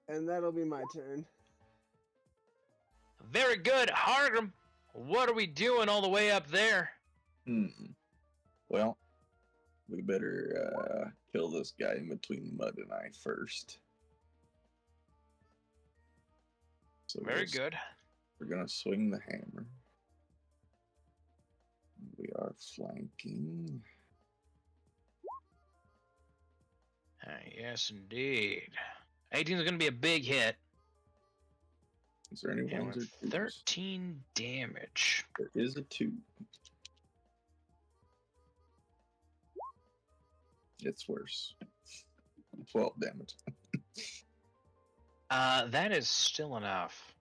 And that'll be my turn. Very good, Hargrim. What are we doing all the way up there? Well, we better kill this guy in between Mud and I first. So Very good. We're gonna swing the hammer. We are flanking. Yes, indeed. 18 is going to be a big hit. Is there any ones or twos? 13 damage. There is a 2. It's worse. 12 damage. That is still enough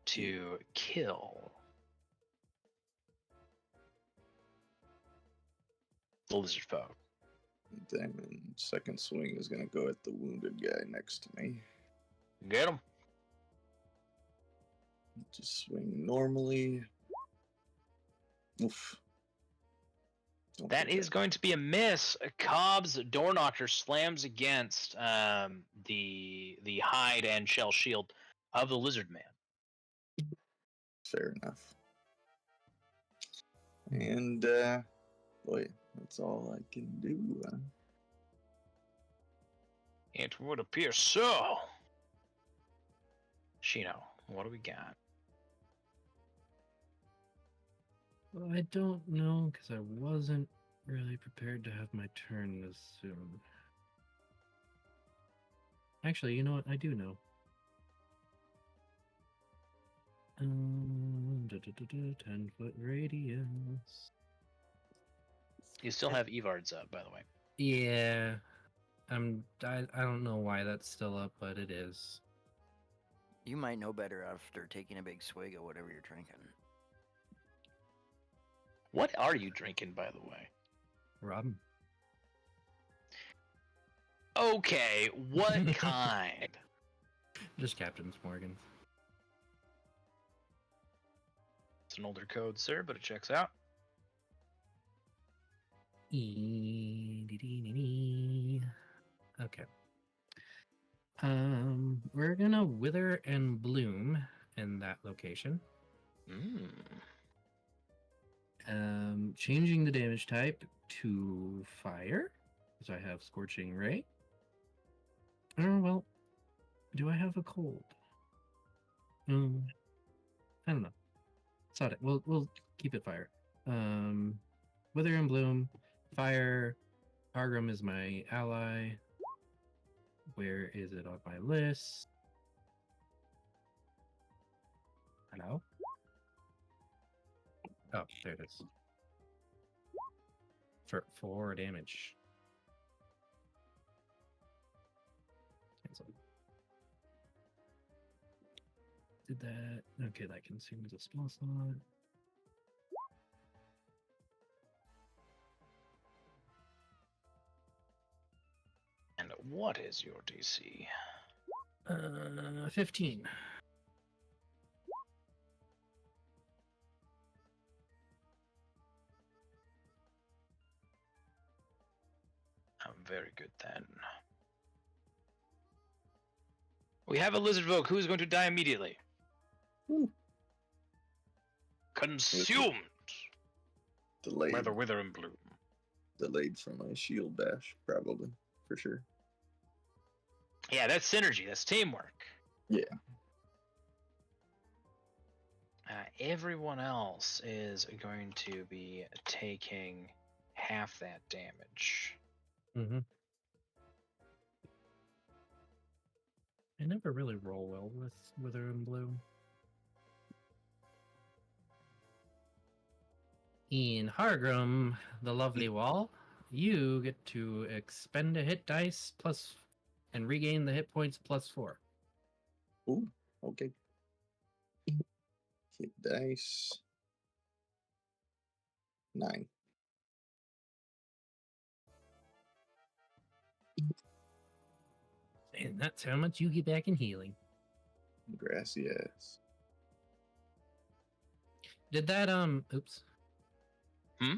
to kill the lizard folk. Then second swing is going to go at the wounded guy next to me. Get him. Just swing normally. Oof. That is going to be a miss. Cobb's door knocker slams against the hide and shell shield of the lizard man. Fair enough. And boy, that's all I can do. It would appear so. Shino, what do we got? Well, I don't know, because I wasn't really prepared to have my turn this soon. Actually, you know what? I do know. 10-foot radius. You still have Evards up, by the way. Yeah. I don't know why that's still up, but it is. You might know better after taking a big swig of whatever you're drinking. What are you drinking, by the way? Robin. Okay, what kind? Just Captain's Morgan. It's an older code, sir, but it checks out. Okay. We're gonna wither and bloom in that location. Changing the damage type to fire, because I have Scorching Ray. Oh, well, do I have a cold? I don't know. It's not it. We'll keep it fire. Wither and bloom, fire. Hargrim is my ally. Where is it on my list? Hello? Oh, there it is. For 4 damage. Cancel. Did that? Okay, that consumes a spell slot. And what is your DC? 15. Very good then. We have a lizard folk who is going to die immediately. Ooh. Consumed Delayed. by the wither and bloom. Delayed from my shield bash, probably, for sure. Yeah, that's synergy. That's teamwork. Yeah. Everyone else is going to be taking half that damage. Mm-hmm. I never really roll well with Wither and Bloom. In Hargrim, the lovely wall, you get to expend a hit dice plus and regain the hit points +4. Ooh, okay. Hit dice. 9. And that's how much you get back in healing. Grassy ass. Did that oops. Hmm?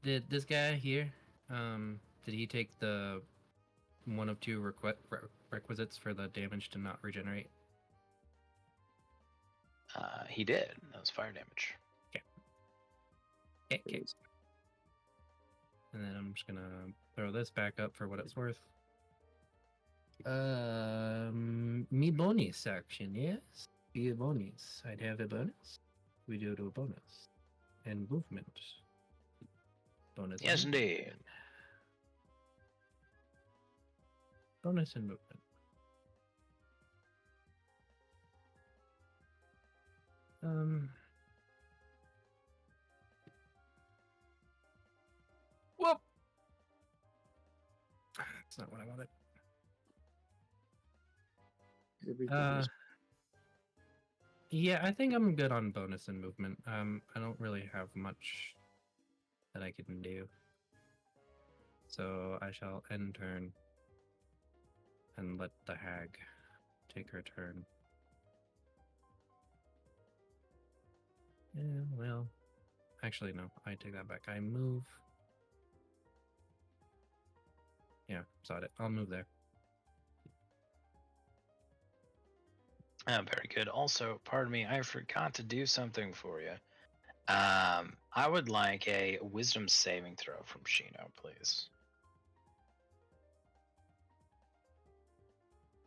Did this guy here did he take the one of two requisites for the damage to not regenerate? He did. That was fire damage. Okay. And then I'm just gonna throw this back up for what it's worth. Me bonus action, yes. Be a bonus. I'd have a bonus. We do a bonus. And movement. Bonus. Yes, and indeed. movement. Bonus and movement. Whoop! That's not what I wanted. Yeah, I think I'm good on bonus and movement. I don't really have much that I can do. So I shall end turn and let the hag take her turn. Yeah, well, actually no, I take that back. I move. Yeah, saw it. I'll move there. Very good. Also, pardon me, I forgot to do something for you. I would like a wisdom saving throw from Shino, please.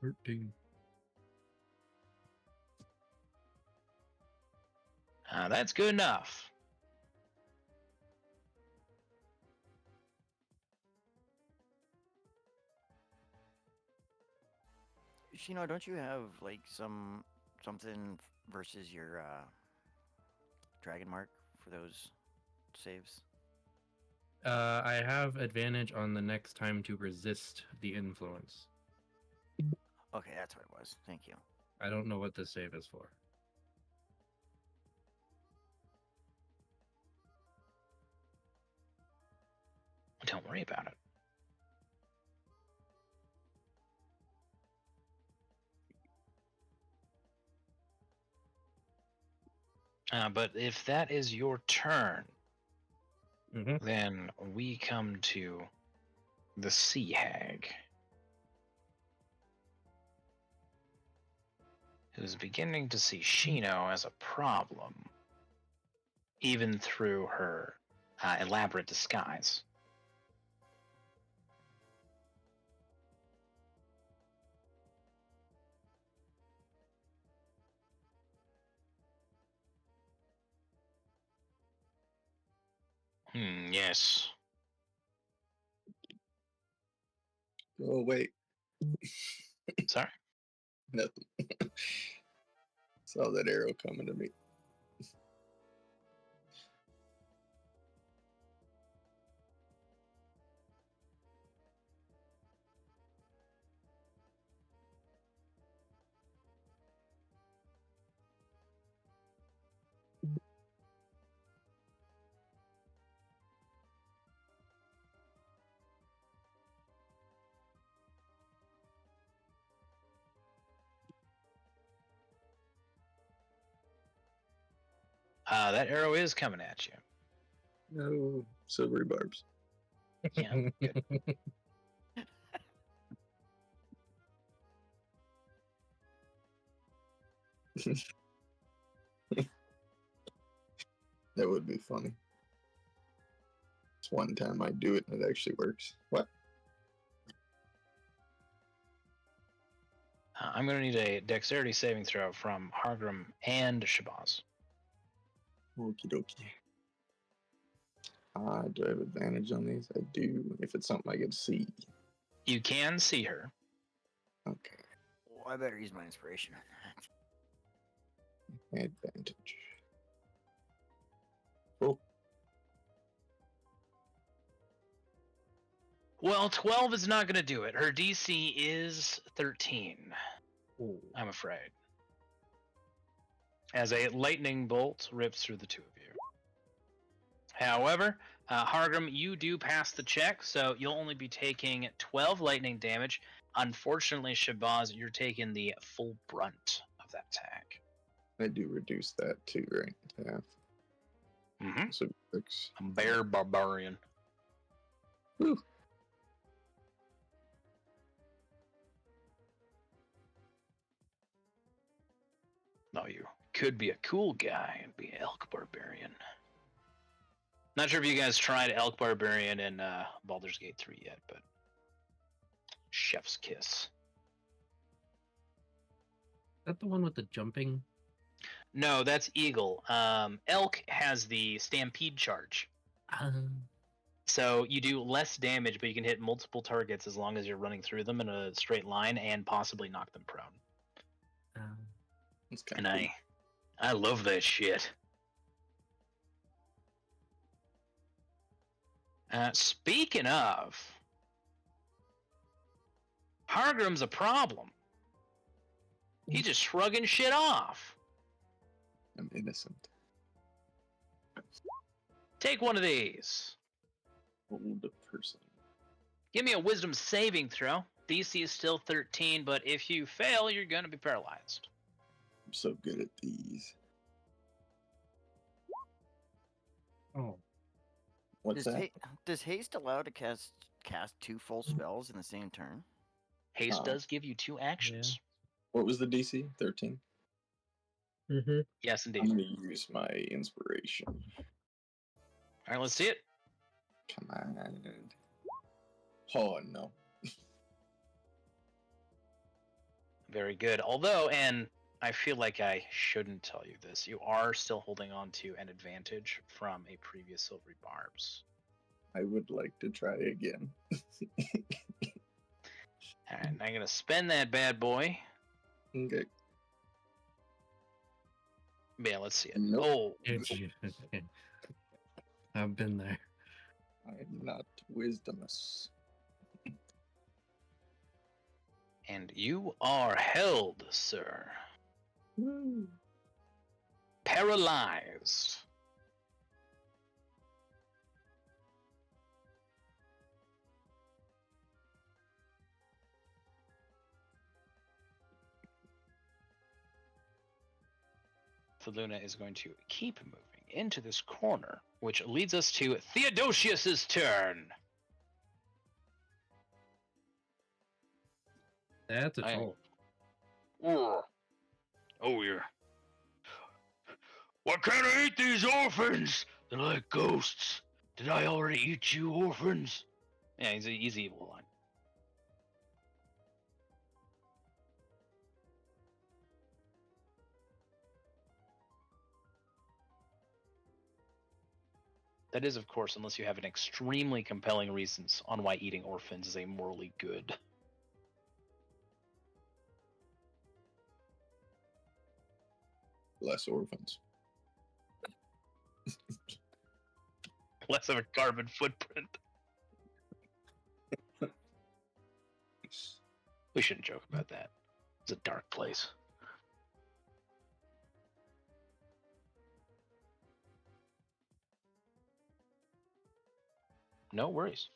13. That's good enough. Shino, don't you have like something versus your dragon mark for those saves? I have advantage on the next time to resist the influence. Okay, that's what it was. Thank you. I don't know what this save is for. Don't worry about it. But if that is your turn, then we come to the Sea Hag, who's beginning to see Shino as a problem, even through her elaborate disguise. Yes. Oh, wait. Sorry? Nothing. Saw that arrow coming to me. That arrow is coming at you. No, silvery barbs. Yeah, good. That would be funny. It's one time I do it and it actually works. What? I'm going to need a dexterity saving throw from Hargrim and Shabazz. Okie dokie. Do I have advantage on these? I do. If it's something I can see. You can see her. Okay. Well, I better use my inspiration on that. Advantage. Oh. Well, 12 is not going to do it. Her DC is 13. Ooh. I'm afraid. As a lightning bolt rips through the two of you. However, Hargrim, you do pass the check, so you'll only be taking 12 lightning damage. Unfortunately, Shabazz, you're taking the full brunt of that attack. I do reduce that too, right? To half. Mm-hmm. So 6. A bear barbarian. Whew. tell you. Could be a cool guy and be an elk barbarian. Not sure if you guys tried elk barbarian in Baldur's Gate 3 yet, but chef's kiss. Is that the one with the jumping? No, that's eagle. Elk has the stampede charge. So you do less damage, but you can hit multiple targets as long as you're running through them in a straight line and possibly knock them prone. It's And kind of I love that shit. Speaking of, Hargrim's a problem. He's just shrugging shit off. I'm innocent. Take one of these. Old person. Give me a wisdom saving throw. DC is still 13, but if you fail, you're going to be paralyzed. I'm so good at these. Oh. What's that? Does haste allow to cast 2 full spells in the same turn? Haste does give you 2 actions. What was the DC? 13? Mm-hmm. Yes, indeed. I'm going to use my inspiration. All right, let's see it. Come on. Oh, no. Very good. Although, and I feel like I shouldn't tell you this, you are still holding on to an advantage from a previous silvery barbs. I would like to try again. All right, I'm going to spend that bad boy. Okay. Yeah, let's see it. Nope. Oh, I've been there. I'm not wisdomous. and you are held, sir. Woo. Paralyzed. Luna is going to keep moving into this corner, which leads us to Theodosius's turn. That's a troll. Oh, yeah. Why can't I eat these orphans? They're like ghosts. Did I already eat you, orphans? Yeah, he's evil line. That is, of course, unless you have an extremely compelling reasons on why eating orphans is amorally good. Less orphans. Less of a carbon footprint. We shouldn't joke about that. It's a dark place. No worries.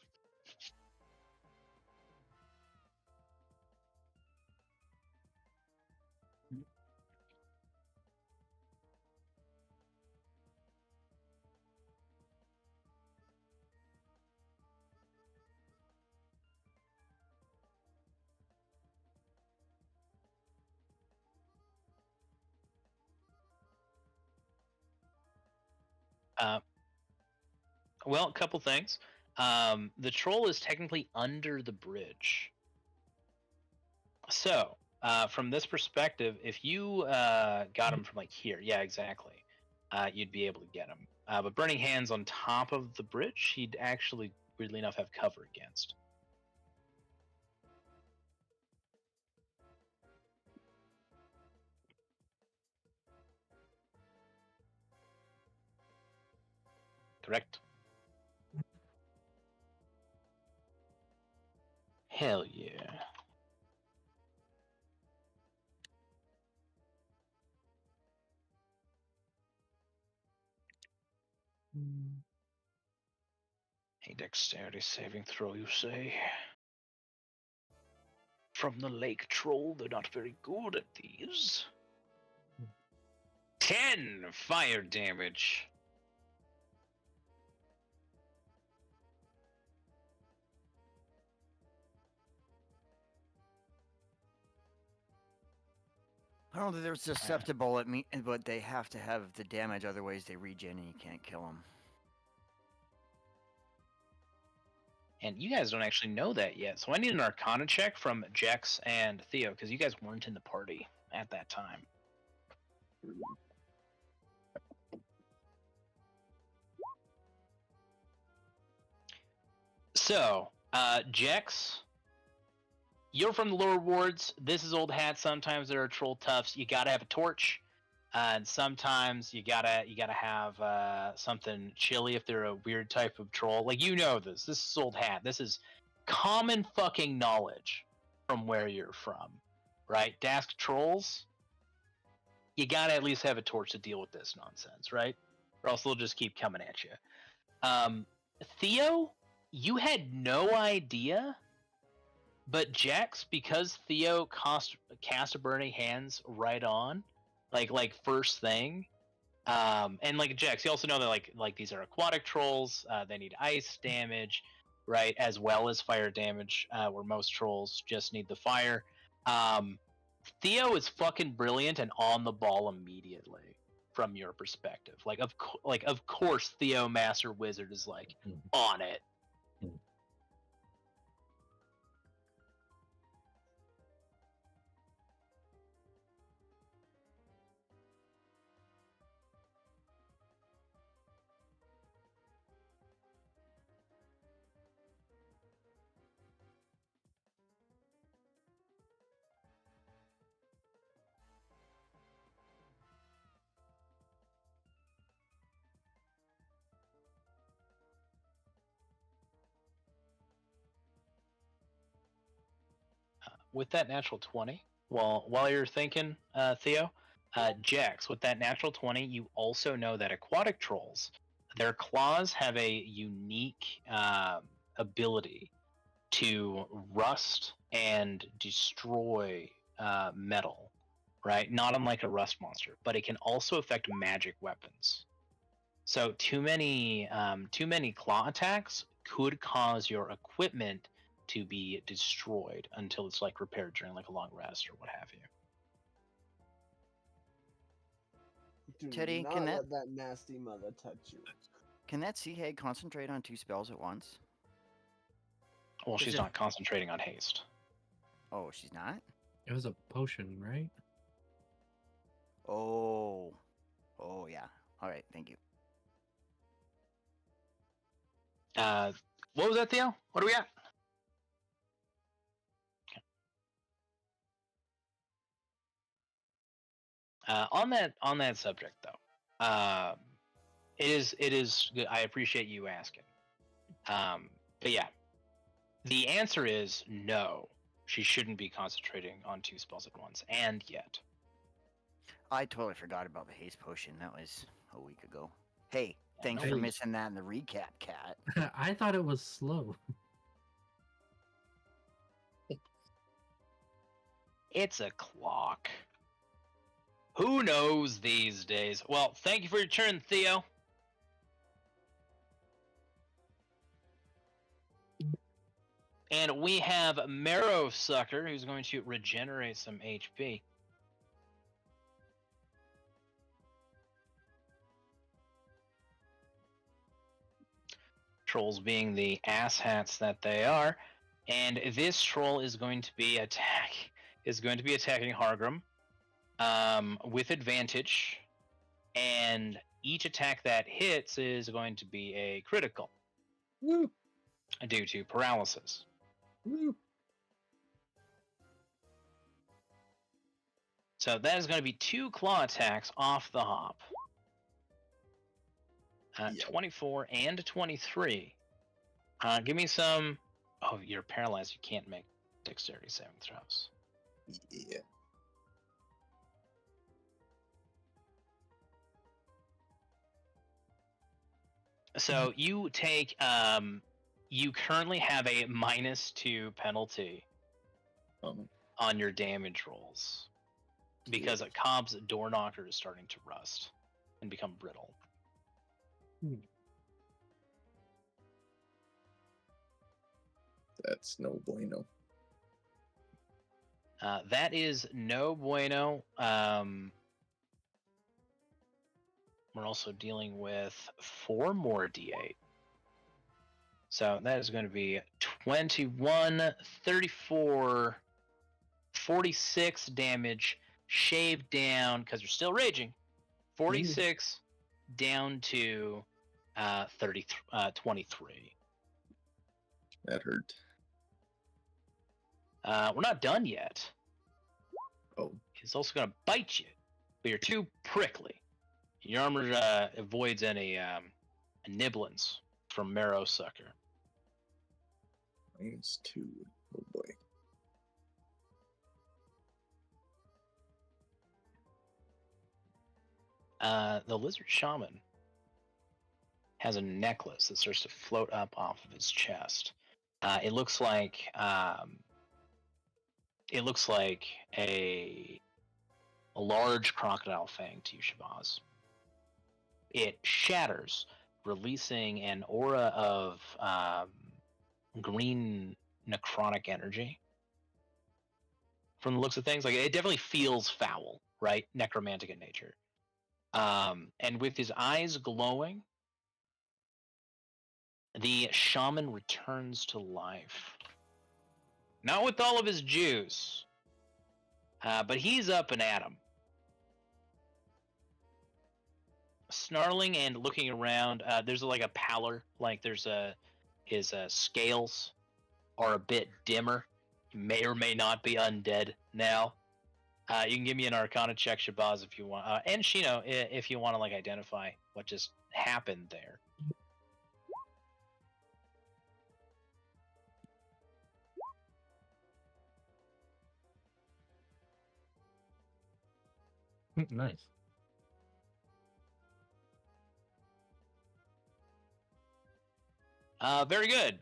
Well, a couple things. The troll is technically under the bridge. So, from this perspective, if you got him from like here, yeah, exactly, you'd be able to get him. But burning hands on top of the bridge, he'd actually, weirdly enough, have cover against. Correct? Hell yeah. A dexterity saving throw, you say? From the lake troll, they're not very good at these. 10 fire damage. I don't think they're susceptible at me, but they have to have the damage, otherwise they regen and you can't kill them. And you guys don't actually know that yet, so I need an Arcana check from Jex and Theo because you guys weren't in the party at that time. So, Jex, you're from the lower wards. This is old hat. Sometimes there are troll toughs. You gotta have a torch, and sometimes you gotta have something chilly if they're a weird type of troll. Like you know this. This is old hat. This is common fucking knowledge from where you're from, right? Dask trolls. You gotta at least have a torch to deal with this nonsense, right? Or else they'll just keep coming at you. Theo, you had no idea, but Jax, because Theo cast a burning hands right on, like first thing, and like Jax, you also know that like these are aquatic trolls. They need ice damage, right, as well as fire damage. Where most trolls just need the fire. Theo is fucking brilliant and on the ball immediately from your perspective. Like of course Theo Master Wizard is like on it. With that natural 20, while you're thinking, Theo, Jax, with that natural 20, you also know that aquatic trolls, their claws have a unique ability to rust and destroy metal, right? Not unlike a rust monster, but it can also affect magic weapons. So too many claw attacks could cause your equipment to be destroyed until it's like repaired during like a long rest or what have you. Do Teddy, not can let that nasty mother touch you. Can that sea hag concentrate on 2 spells at once? Well, Is she's it- not concentrating on haste. Oh, she's not? It was a potion, right? Oh. Oh, yeah. All right, thank you. What was that, Theo? What do we got? On that subject, though, it is good. I appreciate you asking. But yeah, the answer is no. She shouldn't be concentrating on 2 spells at once, and yet. I totally forgot about the haste potion. That was a week ago. Hey, thanks no for worries. missing that in the recap, Cat. I thought it was slow. It's a clock. Who knows these days? Well, thank you for your turn, Theo. And we have Marrow Sucker, who's going to regenerate some HP. Trolls being the asshats that they are. And this troll is going to be attacking Hargrim with advantage. And each attack that hits is going to be a critical. Woo. Due to paralysis. Woo. So that is going to be 2 claw attacks off the hop. Yep. 24 and 23. Give me some... Oh, you're paralyzed. You can't make dexterity saving throws. Yeah. So you take... you currently have a -2 penalty on your damage rolls. Because Cobb's door knocker is starting to rust and become brittle. That's no bueno. That is no bueno. We're also dealing with 4 more d8. So that is going to be 21, 34, 46 damage, shaved down, because you're still raging, 46 down to 23. That hurt. We're not done yet. Oh, He's also going to bite you, but you're too prickly. Your armor avoids any nibblings from Marrow Sucker. -2. Oh boy. The Lizard Shaman has a necklace that starts to float up off of his chest. It looks like a large crocodile fang to you, Shabazz. It shatters, releasing an aura of green necrotic energy. From the looks of things, like it definitely feels foul, right? Necromantic in nature. And with his eyes glowing, the shaman returns to life. Not with all of his juice, but he's up and at him. Snarling and looking around, there's like a pallor, like his scales are a bit dimmer. He may or may not be undead now. You can give me an Arcana check, Shabazz, if you want, and Shino, if you want to like identify what just happened there. Nice. Very good.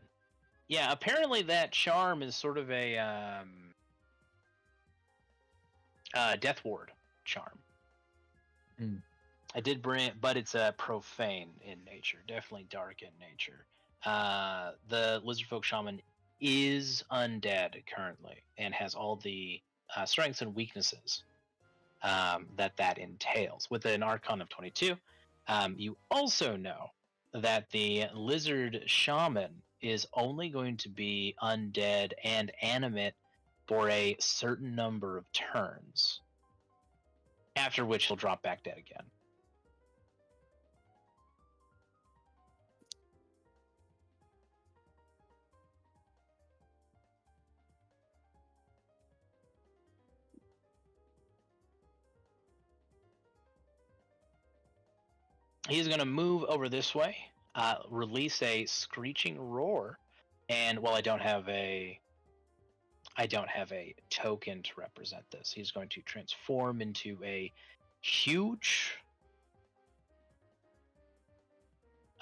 Yeah, apparently that charm is sort of a Death Ward charm. Mm. I did bring it, but it's profane in nature, definitely dark in nature. The Lizardfolk Shaman is undead currently and has all the strengths and weaknesses that entails. With an Archon of 22, you also know that the Lizard Shaman is only going to be undead and animate for a certain number of turns, after which he'll drop back dead again. He's going to move over this way, release a screeching roar, and while I don't have a token to represent this, he's going to transform into a huge,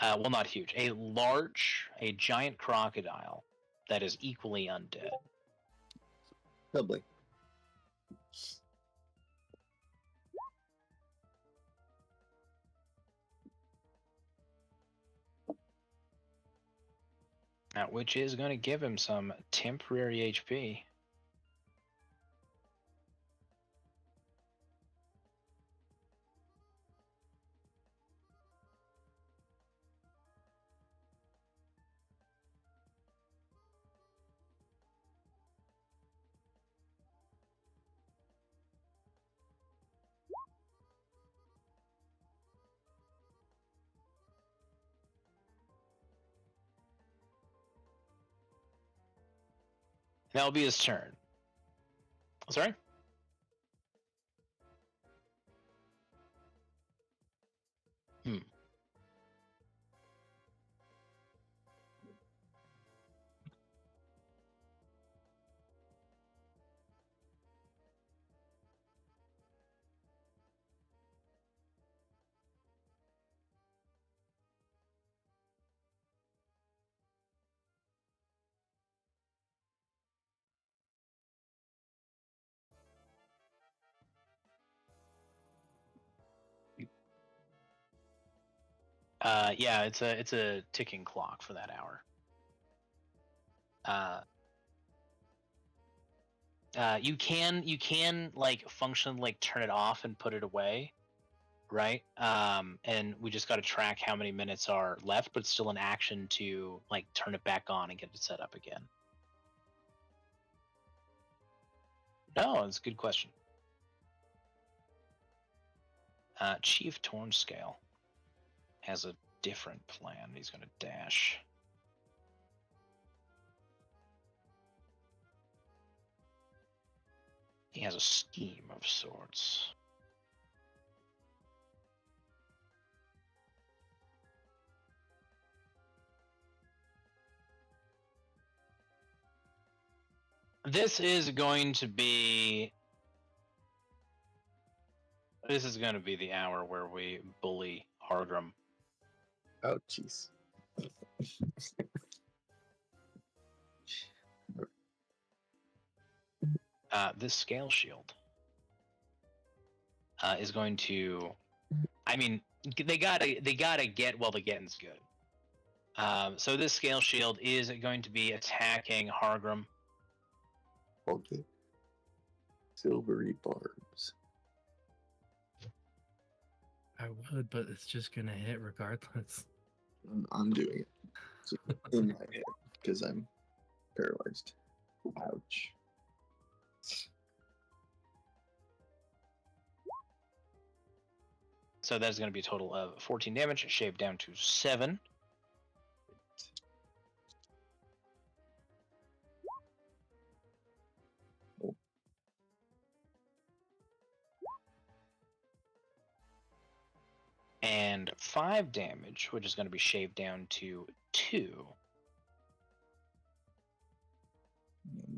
well, not huge, a giant crocodile that is equally undead. Lovely. Which is going to give him some temporary HP. That'll be his turn. Sorry? Yeah, it's a ticking clock for that hour. You can like function like turn it off and put it away, right? And we just got to track how many minutes are left, but it's still an action to like turn it back on and get it set up again. No, it's a good question. Chief Tornscale has a different plan. He's going to dash. He has a scheme of sorts. This is going to be the hour where we bully Hargrim. Oh, jeez. This scale shield is going to. I mean, they gotta get while the getting's good. So this scale shield is going to be attacking Hargrim. Okay. Silvery barbs. I would, but it's just gonna hit regardless. I'm doing it. So, in my head, because I'm paralyzed. Ouch. So that's going to be a total of 14 damage, shaved down to 7. And 5 damage, which is going to be shaved down to 2.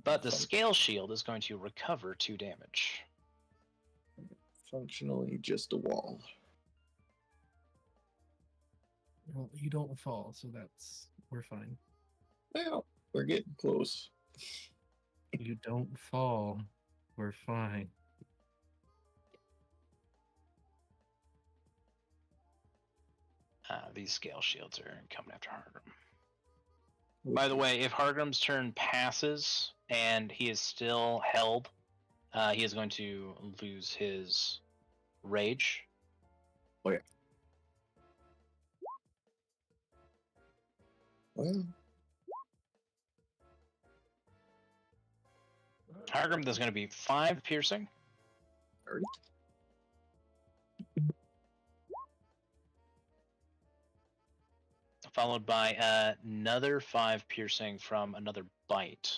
But the scale shield is going to recover 2 damage. Functionally just a wall. Well, you don't fall, so we're fine. Well, we're getting close. You don't fall, we're fine. These scale shields are coming after Hargrim. By the way, if Hargrim's turn passes and he is still held, he is going to lose his rage. Oh, yeah. Well, Hargrim, there's going to be 5 piercing. already? Followed by another 5 piercing from another bite.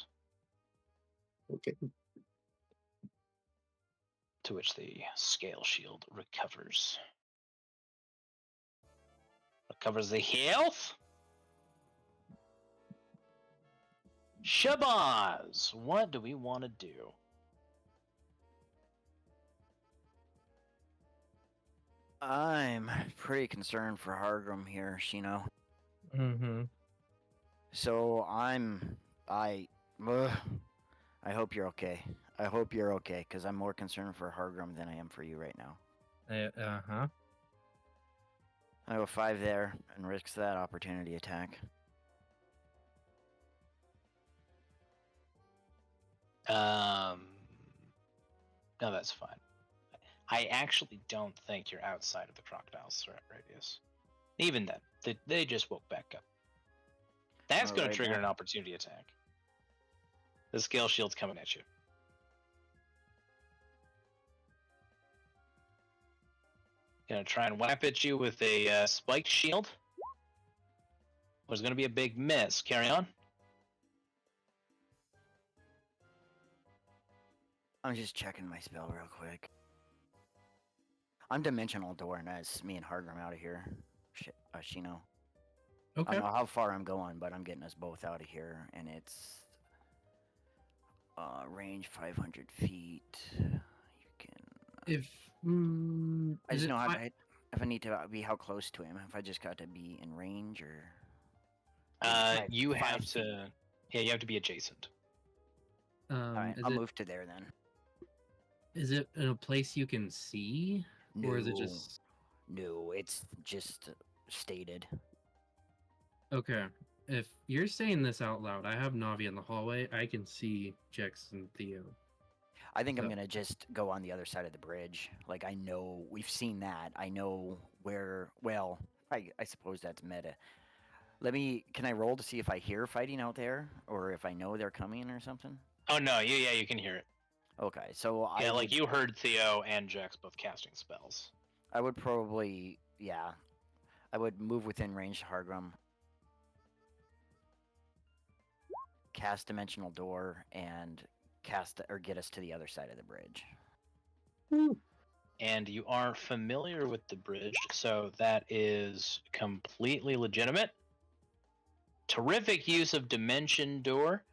Okay. To which the scale shield recovers. Recovers the health. Shabazz, what do we want to do? I'm pretty concerned for Hargrim here, Shino. Mm-hmm. So I hope you're okay. I hope you're okay, because I'm more concerned for Hargrim than I am for you right now. Uh-huh. I go 5 there and risk that opportunity attack. No, that's fine. I actually don't think you're outside of the crocodile's threat radius. Even then, they just woke back up. That's going to Right trigger now. an opportunity attack. The scale shield's coming at you. Gonna try and whap at you with a spiked shield. Was going to be a big miss. Carry on. I'm just checking my spell real quick. I'm Dimensional Door, and that's me and Hargrim out of here. Shino. I Okay. don't know how far I'm going, but I'm getting us both out of here, and it's range 500 feet. You can. If I is just it know how fi- if I need to be how close to him. If I just got to be in range, or You 5 have feet. to. Yeah, you have to be adjacent. All right, is I'll it move to there then. is it in a place you can see, or is it No. just No, it's just stated. okay? If you're saying this out loud, I have Navi in the hallway. I can see Jex and Theo. I think I'm So- gonna just go on the other side of the bridge. Like I know we've seen that. I know where. Well, I suppose that's meta. Can I roll to see if I hear fighting out there, or if I know they're coming or something? Oh no, yeah, you can hear it. Okay, so Yeah, I like would, you heard Theo and Jax both casting spells. I would probably, yeah, I would move within range to Hargrim, cast Dimensional Door, and cast or get us to the other side of the bridge. And you are familiar with the bridge, so that is completely legitimate. Terrific use of Dimension Door.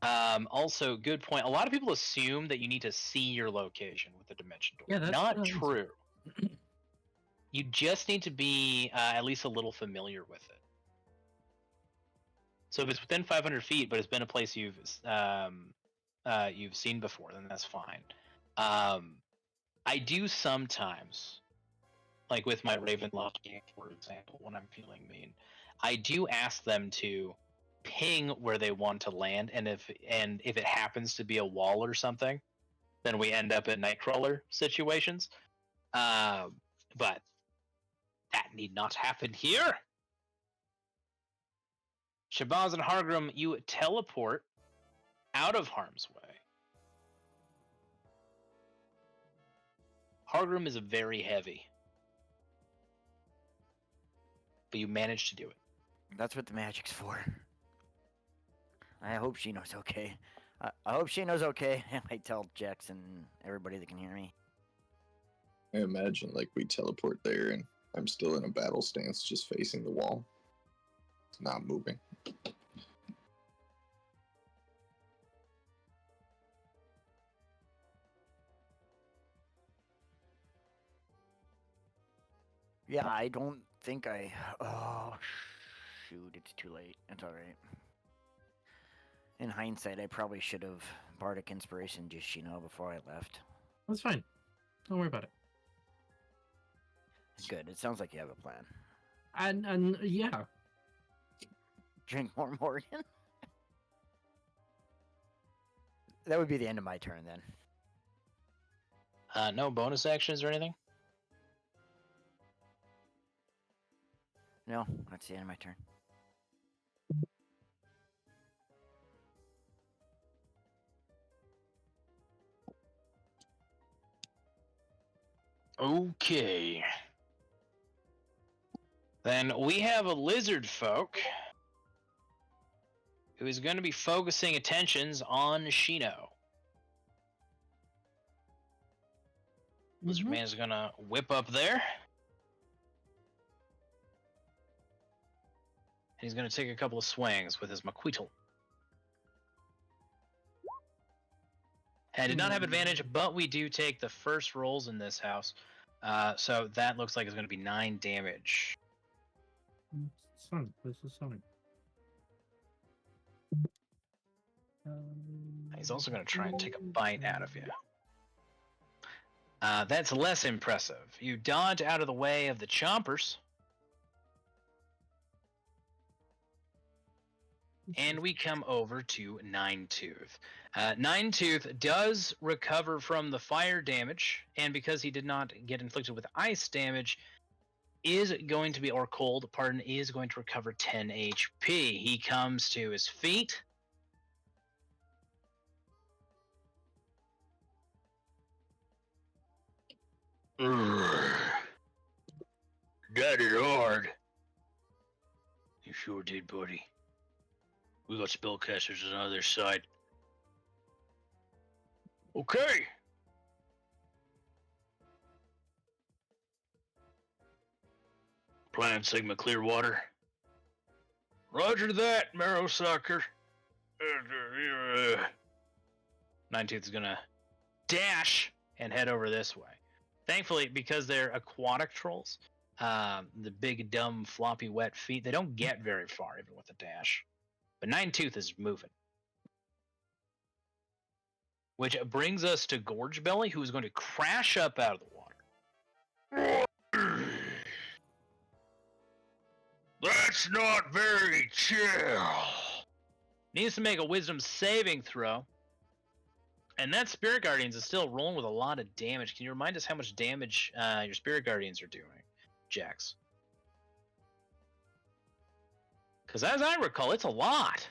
Also, good point. A lot of people assume that you need to see your location with the Dimension Door. Yeah, that's Not what I was- true. You just need to be at least a little familiar with it. So if it's within 500 feet, but it's been a place you've seen before, then that's fine. I do sometimes, like with my Ravenloft game, for example, when I'm feeling mean, I do ask them to ping where they want to land, and if it happens to be a wall or something, then we end up in Nightcrawler situations. But that need not happen here. Shabazz and Hargrim, you teleport out of harm's way. Hargrim is very heavy, but you managed to do it. That's what the magic's for. I hope she knows okay. I hope she knows okay. I tell Jax and everybody that can hear me. I imagine like we teleport there and I'm still in a battle stance just facing the wall. Not moving. Yeah, I don't think I. Oh, shoot! It's too late. It's all right. In hindsight, I probably should have bardic inspiration just before I left. That's fine. Don't worry about it. Good. It sounds like you have a plan. And yeah, Drink more, Morgan. That would be the end of my turn then. No bonus actions or anything? No, that's the end of my turn. Okay. Then we have a lizard folk who is going to be focusing attentions on Shino. Lizard Mhm. Man is going to whip up there. And he's going to take a couple of swings with his Maquitl. And I did not have advantage, but we do take the first rolls in this house. So that looks like it's going to be 9 damage. It's fine. This is fine. He's also going to try and take a bite out of you. That's less impressive. You dodge out of the way of the chompers. And we come over to Ninetooth. Ninetooth does recover from the fire damage, and because he did not get inflicted with ice damage, is going to be, or cold, pardon, is going to recover 10 HP. He comes to his feet. Got it hard. You sure did, buddy. We got spellcasters on the other side. Okay. Plan Sigma Clearwater. Roger that, Marrow Sucker. Ninetooth is gonna dash and head over this way. Thankfully, because they're aquatic trolls, the big, dumb, floppy, wet feet, they don't get very far even with a dash. But Ninetooth is moving. Which brings us to Gorge Belly, who is going to crash up out of the water. That's not very chill. Needs to make a wisdom saving throw. And that Spirit Guardians is still rolling with a lot of damage. Can you remind us how much damage your Spirit Guardians are doing, Jax? Because as I recall, it's a lot.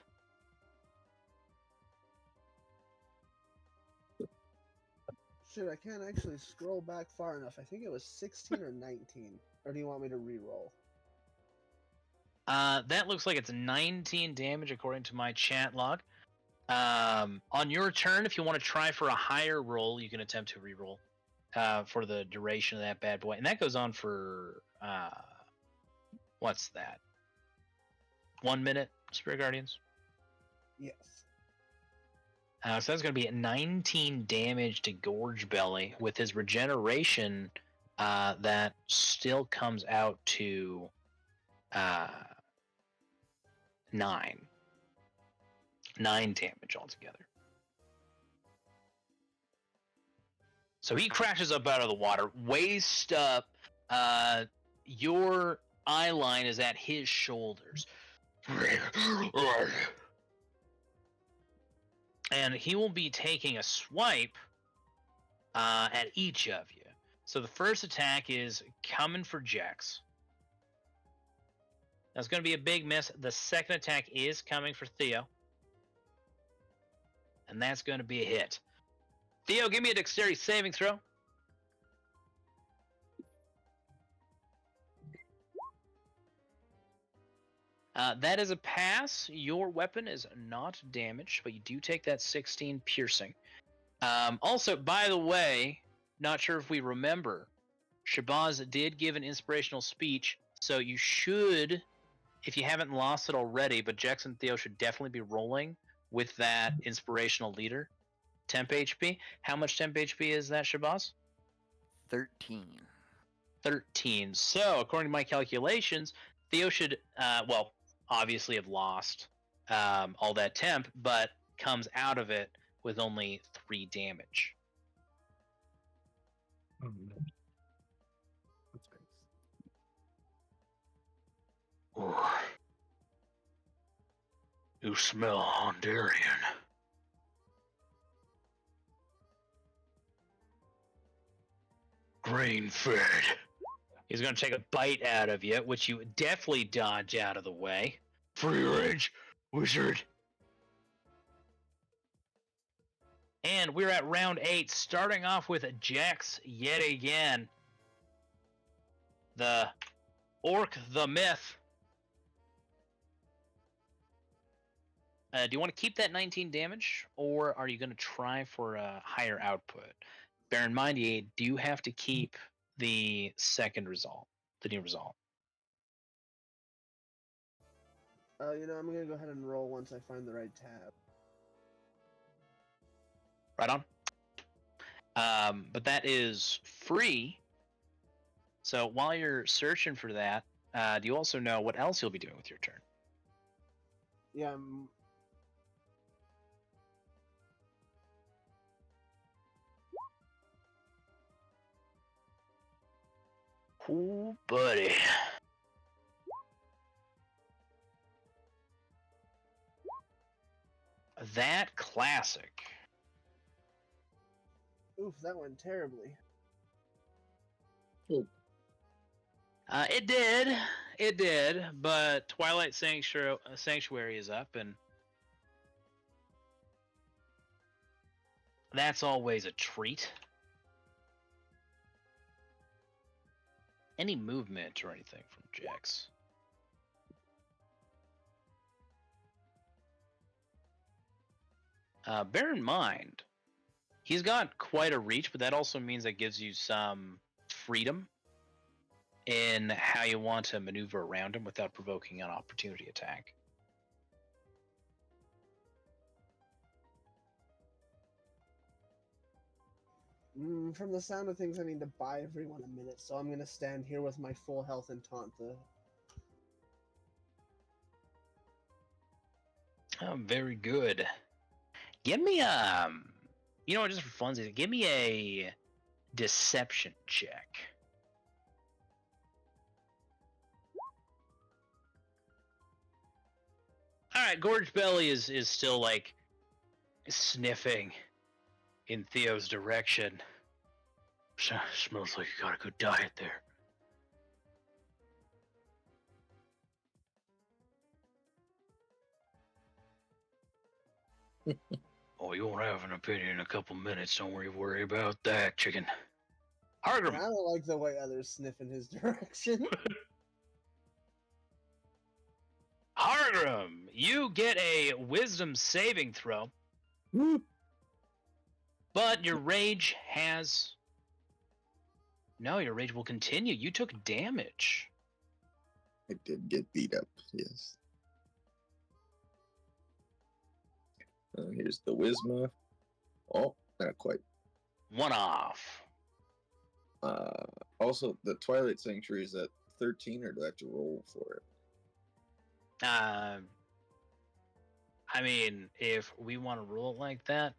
Shit, I can't actually scroll back far enough. I think it was 16 or 19. Or do you want me to re-roll? That looks like it's 19 damage according to my chat log. On your turn, if you want to try for a higher roll, you can attempt to re-roll for the duration of that bad boy. And that goes on for, what's that? 1 minute, Spirit Guardians? Yes. So that's going to be at 19 damage to Gorge Belly. With his regeneration, that still comes out to 9. 9 damage altogether. So he crashes up out of the water, waist up. Your eye line is at his shoulders. And he will be taking a swipe at each of you. So the first attack is coming for Jax. That's going to be a big miss. The second attack is coming for Theo. And that's going to be a hit. Theo, give me a dexterity saving throw. That is a pass. Your weapon is not damaged, but you do take that 16 piercing. Also, by the way, not sure if we remember, Shabazz did give an inspirational speech, so you should, if you haven't lost it already, but Jax and Theo should definitely be rolling with that inspirational leader. Temp HP. How much temp HP is that, Shabazz? 13. 13. So, according to my calculations, Theo should, obviously have lost all that temp, but comes out of it with only 3 damage. Oh, no. That's nice. Ooh. You smell Hondurian. Grain-fed. He's going to take a bite out of you, which you definitely dodge out of the way. Free range, wizard. And we're at round 8, starting off with Jax yet again. The orc, the myth. Do you want to keep that 19 damage, or are you going to try for a higher output? Bear in mind, you do have to keep the second result, the new result. I'm gonna go ahead and roll once I find the right tab. Right on. But that is free. So while you're searching for that, do you also know what else you'll be doing with your turn? Yeah, Ooh, buddy. That classic. oof, that went terribly. It did, but Twilight Sanctuary is up, and that's always a treat. Any movement or anything from Jax? Bear in mind, he's got quite a reach, but that also means that gives you some freedom in how you want to maneuver around him without provoking an opportunity attack. From the sound of things, I need to buy everyone a minute, so I'm gonna stand here with my full health and taunt the... Oh, very good. Give me just for funsies, give me a deception check. All right, Gorge Belly is still like sniffing in Theo's direction. Smells like you got a good diet there. Oh, you won't have an opinion in a couple minutes. Don't worry about that, chicken. I Hargrim, don't like the way others sniff in his direction. Hargrim, you get a wisdom saving throw, Woo! but your rage has... No, your rage will continue. You took damage. I did get beat up, yes. Here's the Wisma. Oh, not quite. One off. Also, the Twilight Sanctuary is at 13, or do I have to roll for it? I mean, if we want to roll it like that,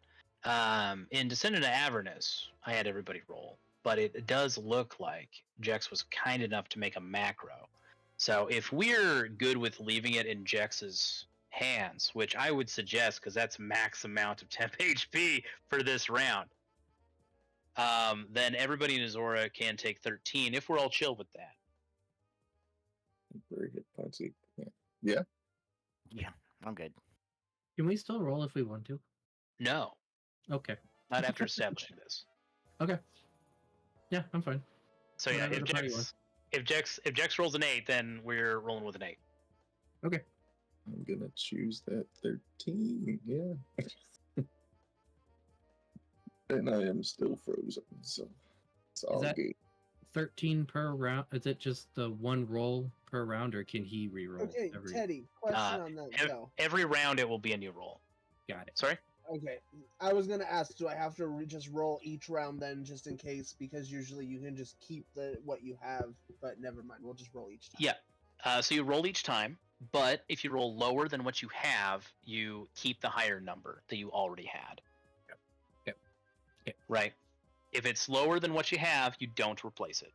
in Descendant of Avernus, I had everybody roll, but it does look like Jex was kind enough to make a macro. So if we're good with leaving it in Jex's hands, which I would suggest because that's max amount of temp HP for this round, then everybody in his aura can take 13 if we're all chill with that. Very hit points. Yeah. Yeah, I'm good. Can we still roll if we want to? No, Okay. not after establishing this. Okay. Yeah, I'm fine. So yeah, Whatever the party wants. if Jex rolls an 8, then we're rolling with an 8. Okay. I'm gonna choose that 13. Yeah. And I am still frozen, so it's all that- good. 13 per round. Is it just the one roll per round, or can he re-roll Okay, every? Teddy, question on that, though. Every round it will be a new roll. Got it. Sorry? Okay, I was gonna ask, do I have to just roll each round then, just in case? Because usually you can just keep what you have, but never mind, we'll just roll each time. Yeah. So you roll each time, but if you roll lower than what you have, you keep the higher number that you already had. Yep. Right. If it's lower than what you have, you don't replace it.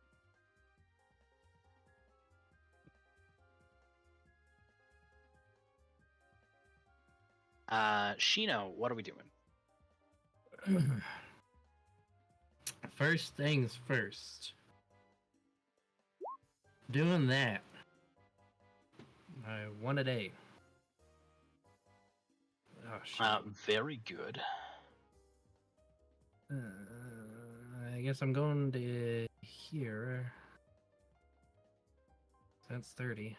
Shino, what are we doing? First things first. Doing that. One a day. Oh shit. Very good. I guess I'm going to here. That's 30.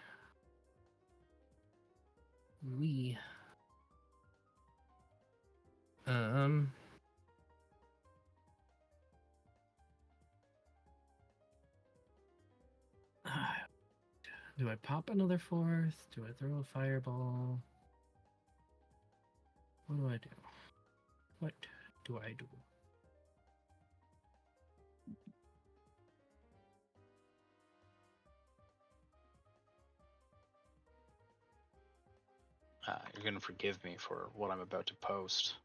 We. Do I pop another fourth? Do I throw a fireball? What do I do? What do I do? You're gonna forgive me for what I'm about to post.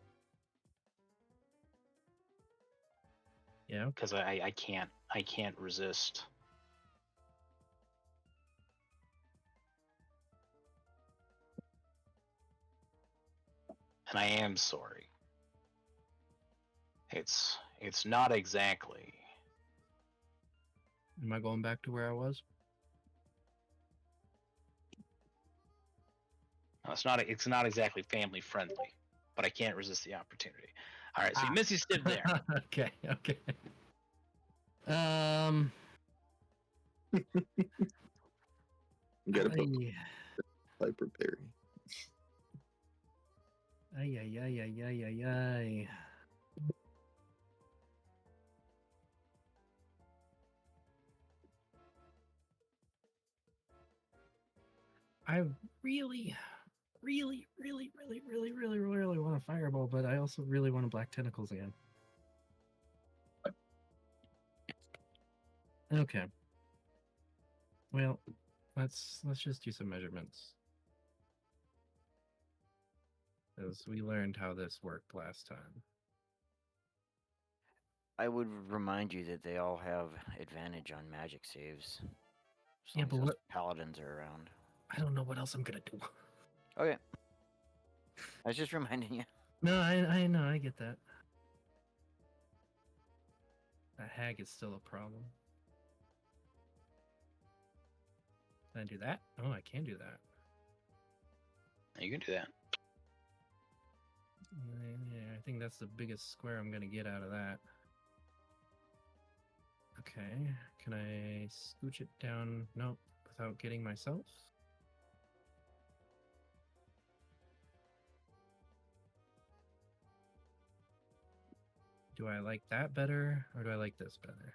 Yeah. Because I can't resist. And I am sorry. It's not exactly. Am I going back to where I was? No, it's not exactly family friendly, but I can't resist the opportunity. All right, so you missy stib there. Okay. You gotta put Piper Berry. Ay. I really want a fireball, but I also really want a black tentacles again. Okay. Well, let's just do some measurements. Because we learned how this worked last time. I would remind you that they all have advantage on magic saves. As Yeah, long as but those what- paladins are around. I don't know what else I'm gonna do. Okay. I was just reminding you. No, I know, I get that. hag is still a problem. Can I do that? Oh, I can do that. You can do that. Yeah, I think that's the biggest square I'm gonna get out of that. Okay, can I scooch it down? Nope, without getting myself. Do I like that better, or do I like this better?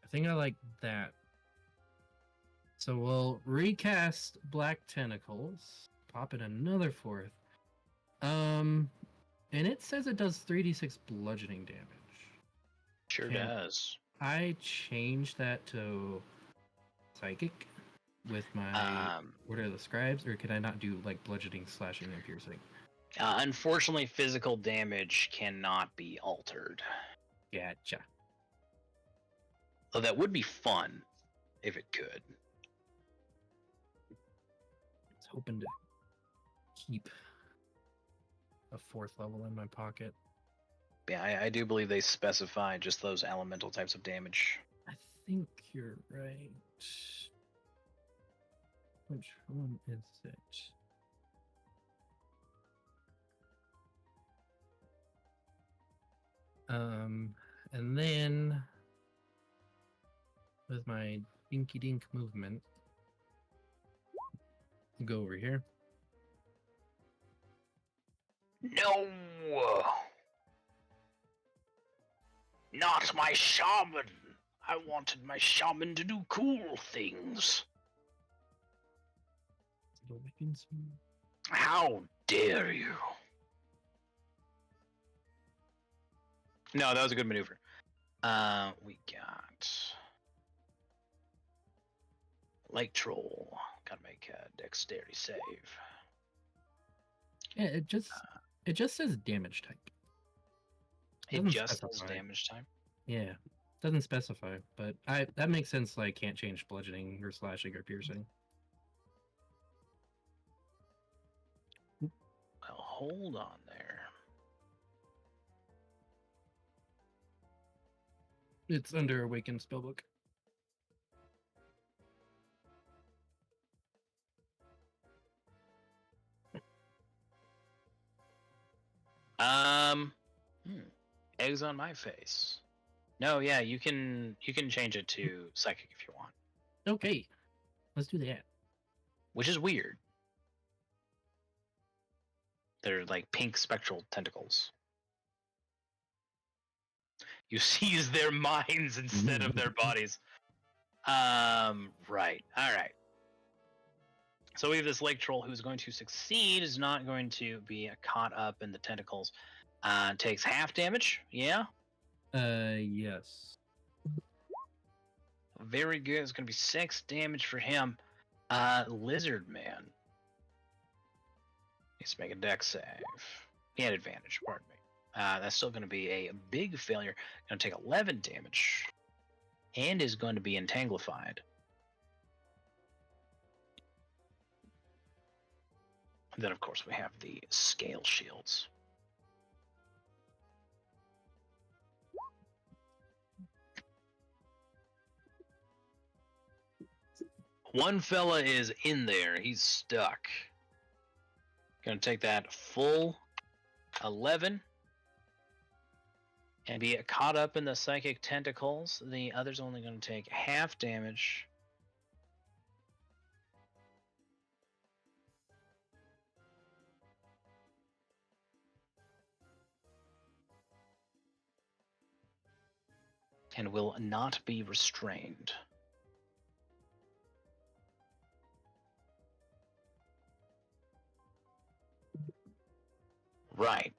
I think I like that. So we'll recast Black Tentacles, pop in another 4th. And it says it does 3d6 bludgeoning damage. Sure Can does. I change that to psychic with my Order of the Scribes, or can I not do like bludgeoning, slashing, and piercing? Unfortunately, physical damage cannot be altered. Gotcha. Though that would be fun if it could. I was hoping to keep a 4th level in my pocket. Yeah, I do believe they specify just those elemental types of damage. I think you're right. Which one is it? And then with my dinky dink movement, go over here. No! Not my shaman! I wanted my shaman to do cool things. How dare you? No, that was a good maneuver. We got Lake Troll. Gotta make a dexterity save. Yeah, it just says damage type. It Doesn't just says specify. damage type. Yeah, doesn't specify, but that makes sense. Like, can't change bludgeoning or slashing or piercing. Well, hold on there. It's under Awakened Spellbook. Eggs on my face. No, yeah, you can change it to psychic if you want. Okay, let's do that. Which is weird. They're like pink spectral tentacles. You seize their minds instead of their bodies. Right. Alright. So we have this lake troll who's going to succeed, is not going to be caught up in the tentacles. Takes half damage, yeah? Yes. Very good. It's going to be 6 damage for him. Lizard Man needs to make a dex save. He had advantage, pardon me. That's still going to be a big failure. Going to take 11 damage. And is going to be entanglified. And then, of course, we have the scale shields. One fella is in there. He's stuck. Gonna take that full 11 and be caught up in the psychic tentacles. The other's only gonna take half damage. And will not be restrained. Right.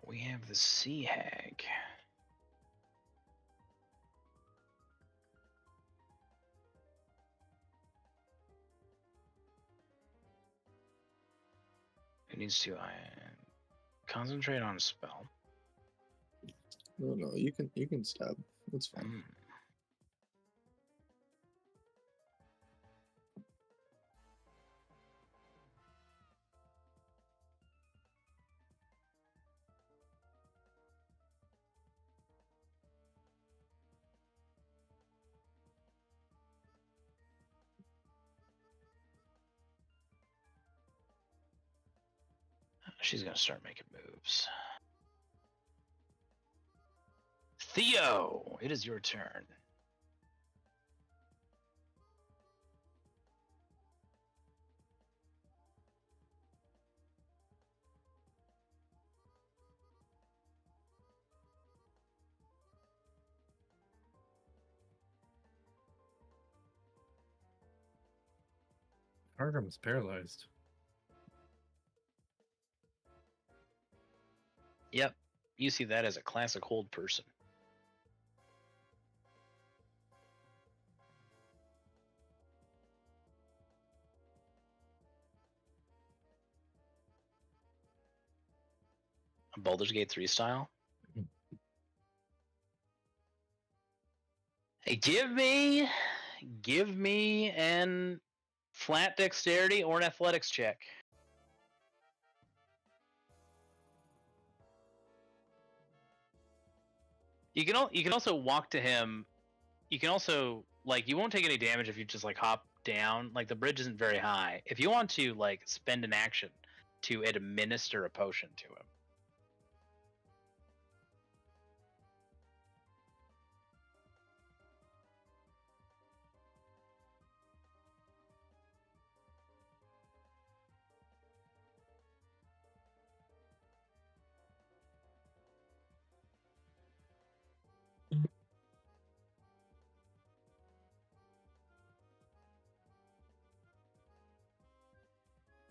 We have the Sea Hag. He needs to concentrate on a spell. No, you can stab. It's fine. Mm. She's gonna start making moves. Theo, it is your turn. Argram's paralyzed. Yep, you see that as a classic hold person. Baldur's Gate 3 style. Hey, give me an flat dexterity or an athletics check. You can also walk to him. You can also you won't take any damage if you just hop down. Like the bridge isn't very high. If you want to spend an action to administer a potion to him.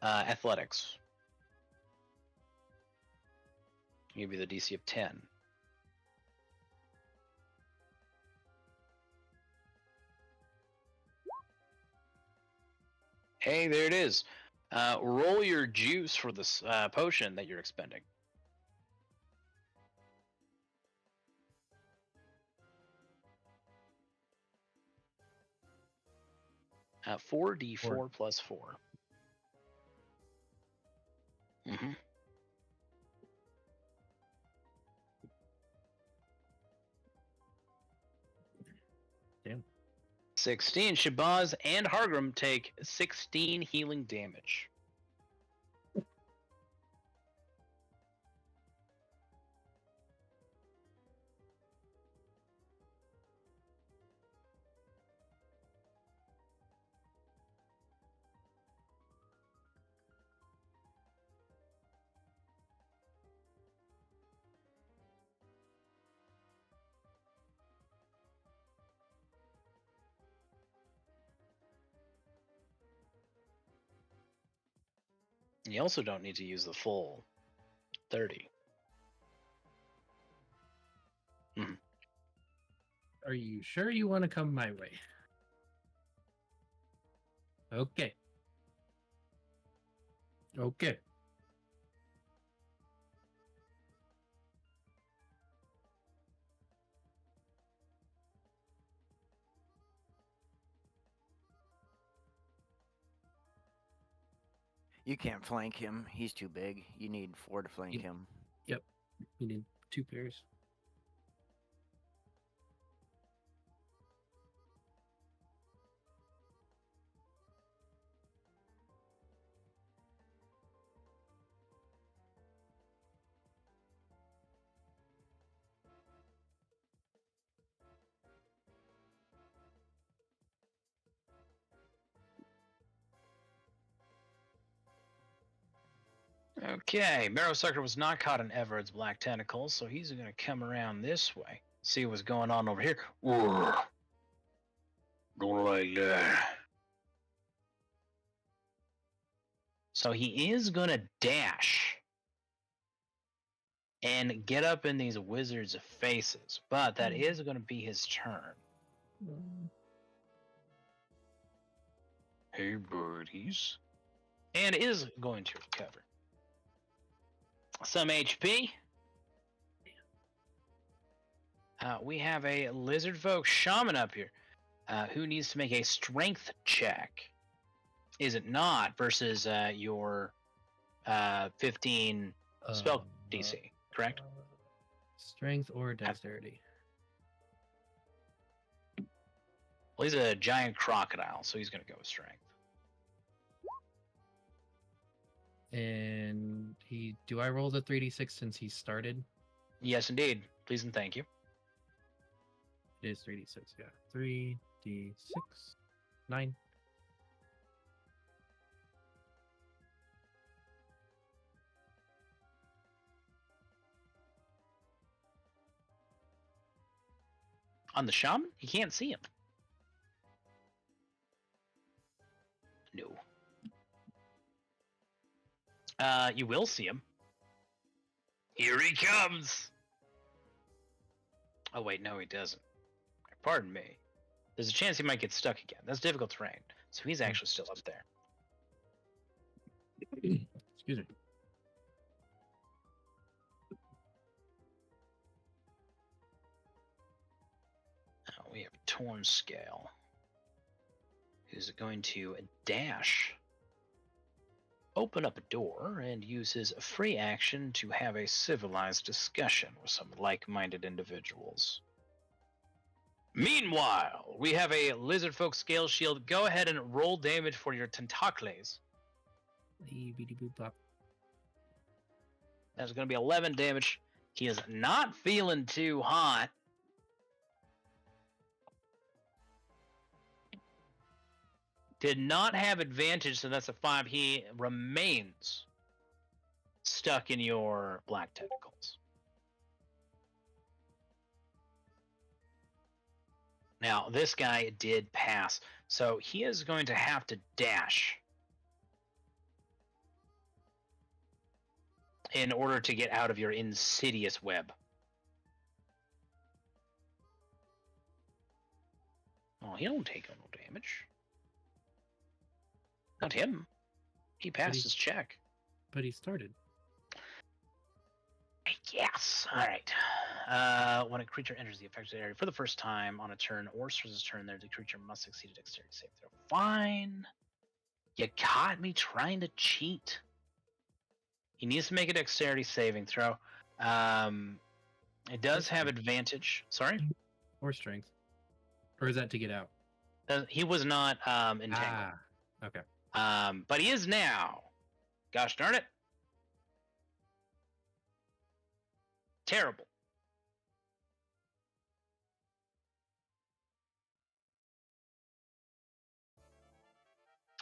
Athletics. Give you the DC of 10. Hey, there it is. Roll your juice for this potion that you're expending. 4d4 plus 4. Mm-hmm. Damn. 16. Shabazz and Hargrim take 16 healing damage. You also don't need to use the full 30. Mm-hmm. Are you sure you want to come my way? Okay. Okay. You can't flank him. He's too big. You need 4 to flank him. Yep. You need 2 pairs. Okay, Marrowsucker was not caught in Everard's black tentacles, so he's going to come around this way. See what's going on over here. Whoa. Don't like that. So he is going to dash and get up in these wizards' faces, but that is going to be his turn. Hey, birdies. And is going to recover. some HP. We have a lizard folk shaman up here who needs to make a strength check. Is it not versus your 15 spell DC, correct? Strength or dexterity? Well, he's a giant crocodile, so he's going to go with strength. And do I roll the 3d6 since he started? Yes, indeed. Please and thank you. It is 3d6, yeah. 3d6, 9. On the shaman, you can't see him. No. You will see him. Here he comes! Oh wait, no he doesn't. Pardon me. There's a chance he might get stuck again. That's difficult terrain. So he's actually still up there. Excuse me. We have Torn Scale, who's going to dash, open up a door, and use his free action to have a civilized discussion with some like-minded individuals. Meanwhile, we have a lizard folk scale shield. Go ahead and roll damage for your tentacles. That's going to be 11 damage. He is not feeling too hot. Did not have advantage, so that's a 5. He remains stuck in your black tentacles. Now, this guy did pass, so he is going to have to dash in order to get out of your insidious web. Oh, he don't take no damage. Not him. He passed his check. But he started. Yes. All right. When a creature enters the affected area for the first time on a turn or starts its turn there, the creature must succeed a dexterity save throw. Fine. You caught me trying to cheat. He needs to make a dexterity saving throw. It does have advantage. Sorry? Or strength. Or is that to get out? He was not entangled. Ah, okay. But he is now. Gosh darn it. Terrible.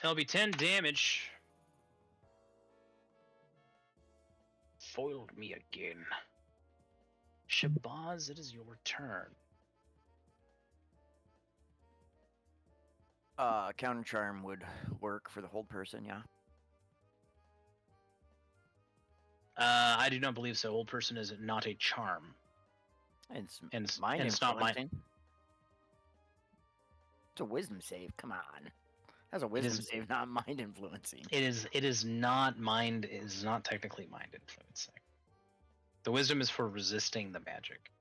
That'll be 10 damage. Foiled me again. Shabazz, it is your turn. Counter charm would work for the hold person, yeah. I do not believe so. Old person is not a charm. It's And it's mind not mine. influencing. It's a wisdom save. Come on, that's a wisdom save, not mind influencing. It is not mind. It is not technically mind influencing. The wisdom is for resisting the magic.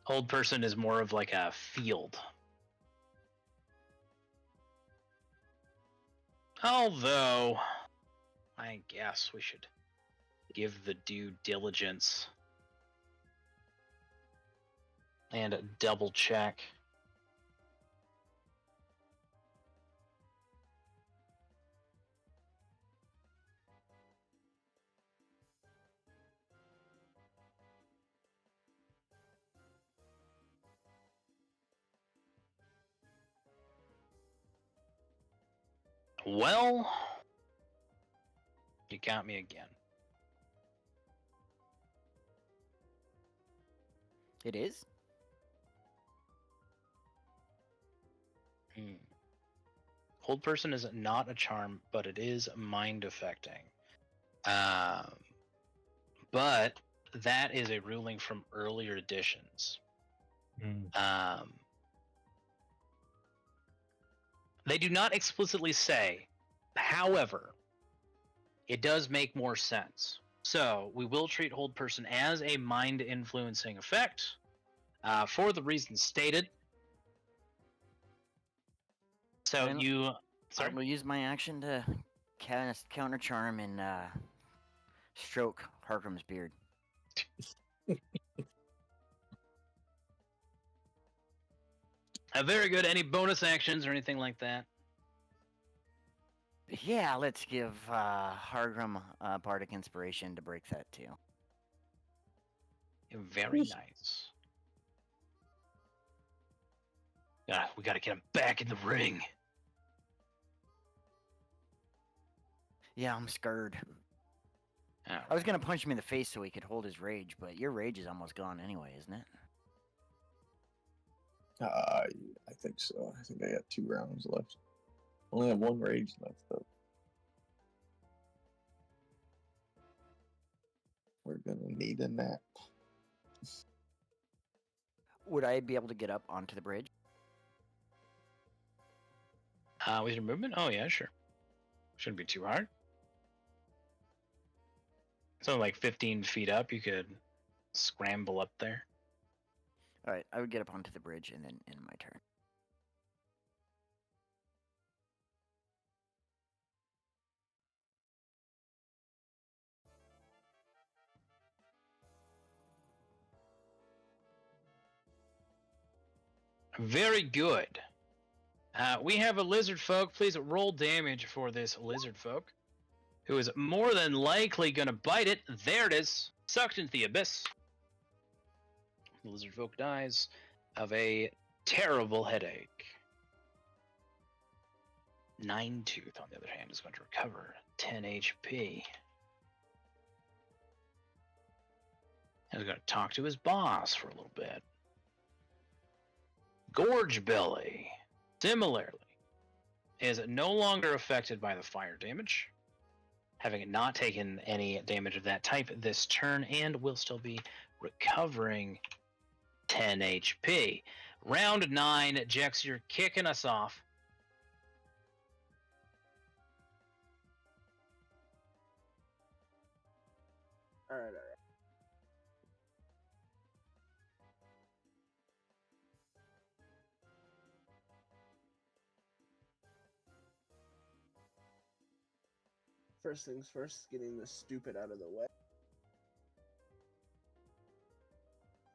Old person is more of like a field. Although, I guess we should give the due diligence and double check. Well, you got me again. It is? Hold person is not a charm, but it is mind affecting. But that is a ruling from earlier editions. They do not explicitly say, however, it does make more sense So we will treat hold person as a mind influencing effect for the reasons stated. So And you, sorry, I will use my action to cast counter charm and stroke Hargrim's beard. very good. Any bonus actions or anything like that? Yeah, let's give Hargrim bardic inspiration to break that too. Very nice. We gotta get him back in the ring. Yeah, I'm scared. All I was right. gonna punch him in the face so he could hold his rage, but your rage is almost gone anyway, isn't it? I think so. I think I got 2 rounds left. Only have 1 rage left though. We're gonna need a nap. Would I be able to get up onto the bridge? With your movement? Oh yeah, sure. Shouldn't be too hard. So like 15 feet up, you could scramble up there. All right, I would get up onto the bridge and then end my turn. Very good. We have a lizard folk. Please roll damage for this lizard folk, who is more than likely going to bite it. There it is. Sucked into the abyss. The lizard folk dies of a terrible headache. Nine Tooth, on the other hand, is going to recover 10 HP. He's going to talk to his boss for a little bit. Gorge Belly, similarly, is no longer affected by the fire damage, having not taken any damage of that type this turn, and will still be recovering 10 HP. Round 9, Jex, you're kicking us off. All right. First things first, getting this stupid out of the way.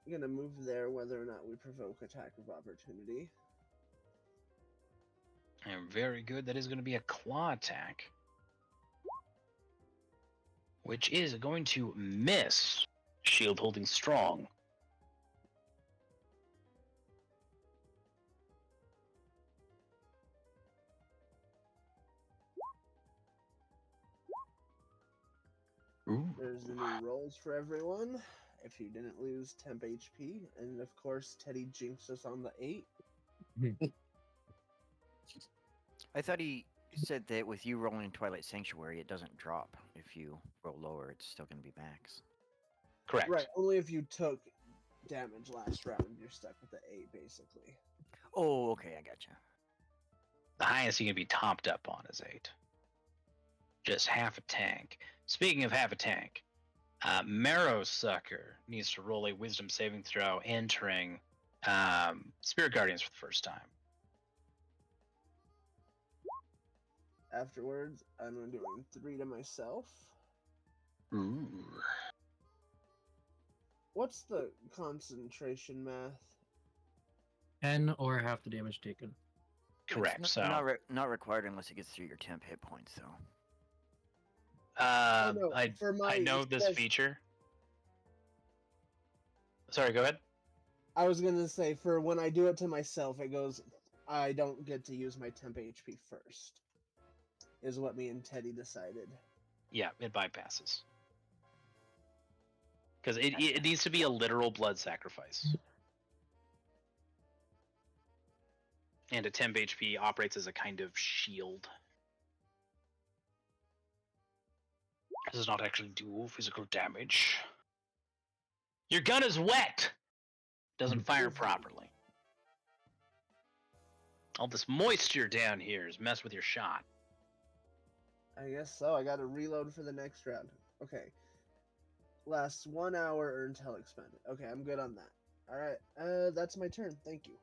I'm gonna move there whether or not we provoke attack of opportunity. And very good. That is going to be a claw attack, which is going to miss. Shield holding strong. Ooh. There's the new rolls for everyone. If you didn't lose temp HP, and of course Teddy jinxed us on the 8. I thought he said that with you rolling Twilight Sanctuary, it doesn't drop. If you roll lower, it's still going to be max. Correct. Right, only if you took damage last round, you're stuck with the 8, basically. Oh, okay, I gotcha. The highest you can be topped up on is 8. Just half a tank. Speaking of half a tank, Marrowsucker needs to roll a Wisdom saving throw entering Spirit Guardians for the first time. Afterwards, I'm doing 3 to myself. Ooh. What's the concentration math? 10 or half the damage taken. Correct. It's So not required unless it gets through your temp hit points, though. No, for my I know this says- feature. Sorry, go ahead. I was gonna say, for when I do it to myself, it goes, I don't get to use my temp HP first. Is what me and Teddy decided. Yeah, it bypasses. Because it needs to be a literal blood sacrifice. And a temp HP operates as a kind of shield. It does not actually do physical damage. Your gun is wet! Doesn't fire properly. All this moisture down here is messed with your shot. I guess so. I gotta reload for the next round. Okay. Lasts 1 hour until expended. Okay, I'm good on that. All right, that's my turn. Thank you.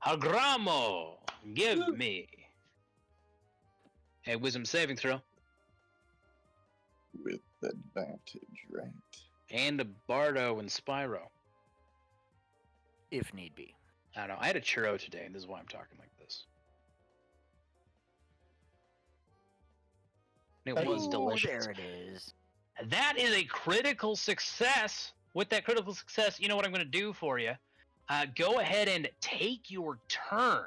Hagramo, give me a wisdom saving throw With advantage, right? and a Bardo and Spyro. If need be. I don't know. I had a churro today, and this is why I'm talking like this. And it was Ooh, delicious. There it is. That is a critical success. With that critical success, you know what I'm going to do for you? Go ahead and take your turn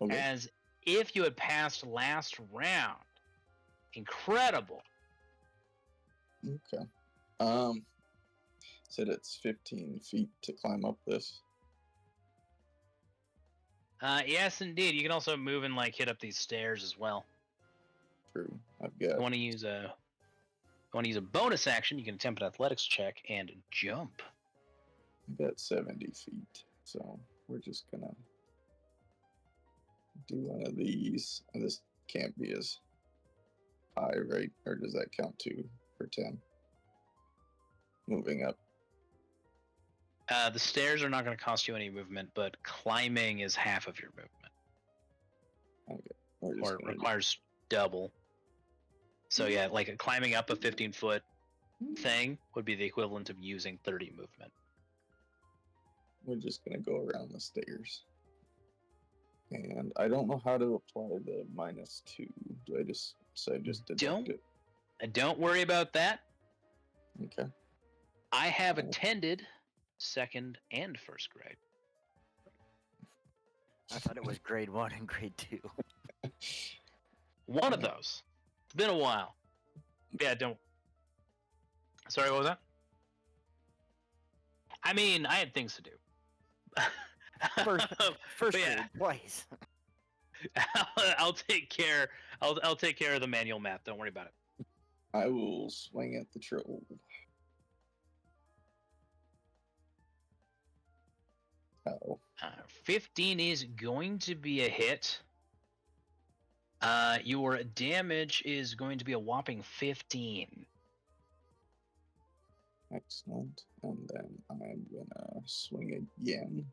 Okay. as if you had passed last round. Incredible. Okay. Said it's 15 feet to climb up this. Yes, indeed. You can also move and hit up these stairs as well. True. I've If got you want to use a bonus action, you can attempt an athletics check and jump. 70 feet. So we're just gonna do one of these. And this can't be as high, right? Or does that count too for 10? Moving up. The stairs are not going to cost you any movement, but climbing is half of your movement. Okay. We're just Or it gonna requires double. So yeah, climbing up a 15-foot thing would be the equivalent of using 30 movement. We're just gonna go around the stairs. And I don't know how to apply the -2. Do I just deduct it? Don't worry about that. Okay. I have attended second and first grade. I thought it was grade 1 and grade 2. One of those. It's been a while. Yeah, don't. Sorry, what was that? I mean, I had things to do. First But grade, yeah, twice. I'll take care. I'll take care of the manual math. Don't worry about it. I will swing at the troll. Oh. 15 is going to be a hit. Your damage is going to be a whopping 15. Excellent. And then I'm gonna swing again.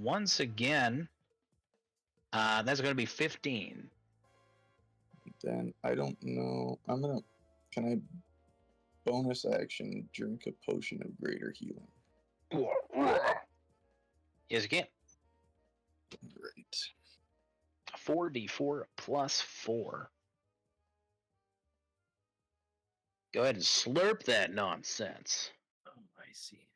Once again, that's going to be 15. Then I don't know. Can I bonus action drink a potion of greater healing? Yes, you can. Great. 4d4 plus 4. Go ahead and slurp that nonsense. Oh, I see.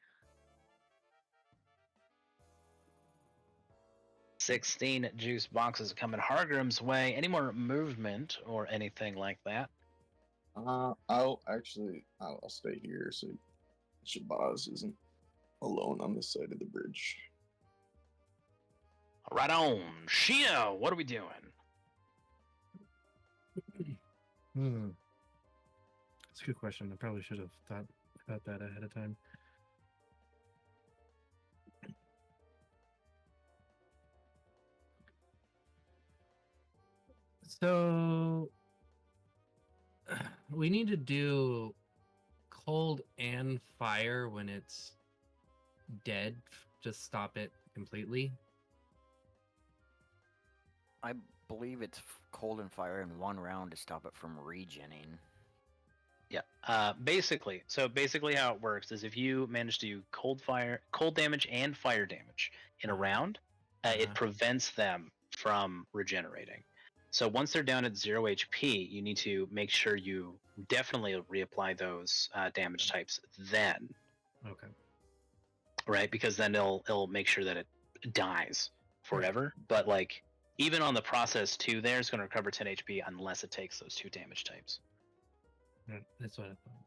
16 juice boxes coming Hargrim's way. Any more movement or anything like that? I'll stay here so Shabazz isn't alone on this side of the bridge. Right on. Shia, what are we doing? That's a good question. I probably should have thought about that ahead of time. So we need to do cold and fire when it's dead. Just stop it completely. I believe it's cold and fire in 1 round to stop it from regenning. Yeah. Basically how it works is if you manage to do cold damage and fire damage in a round, it prevents them from regenerating. So once they're down at 0 HP, you need to make sure you definitely reapply those damage types then. Okay. Right? Because then it'll make sure that it dies forever. But even on the process 2 there, it's going to recover 10 HP unless it takes those 2 damage types. Yeah, that's what I thought.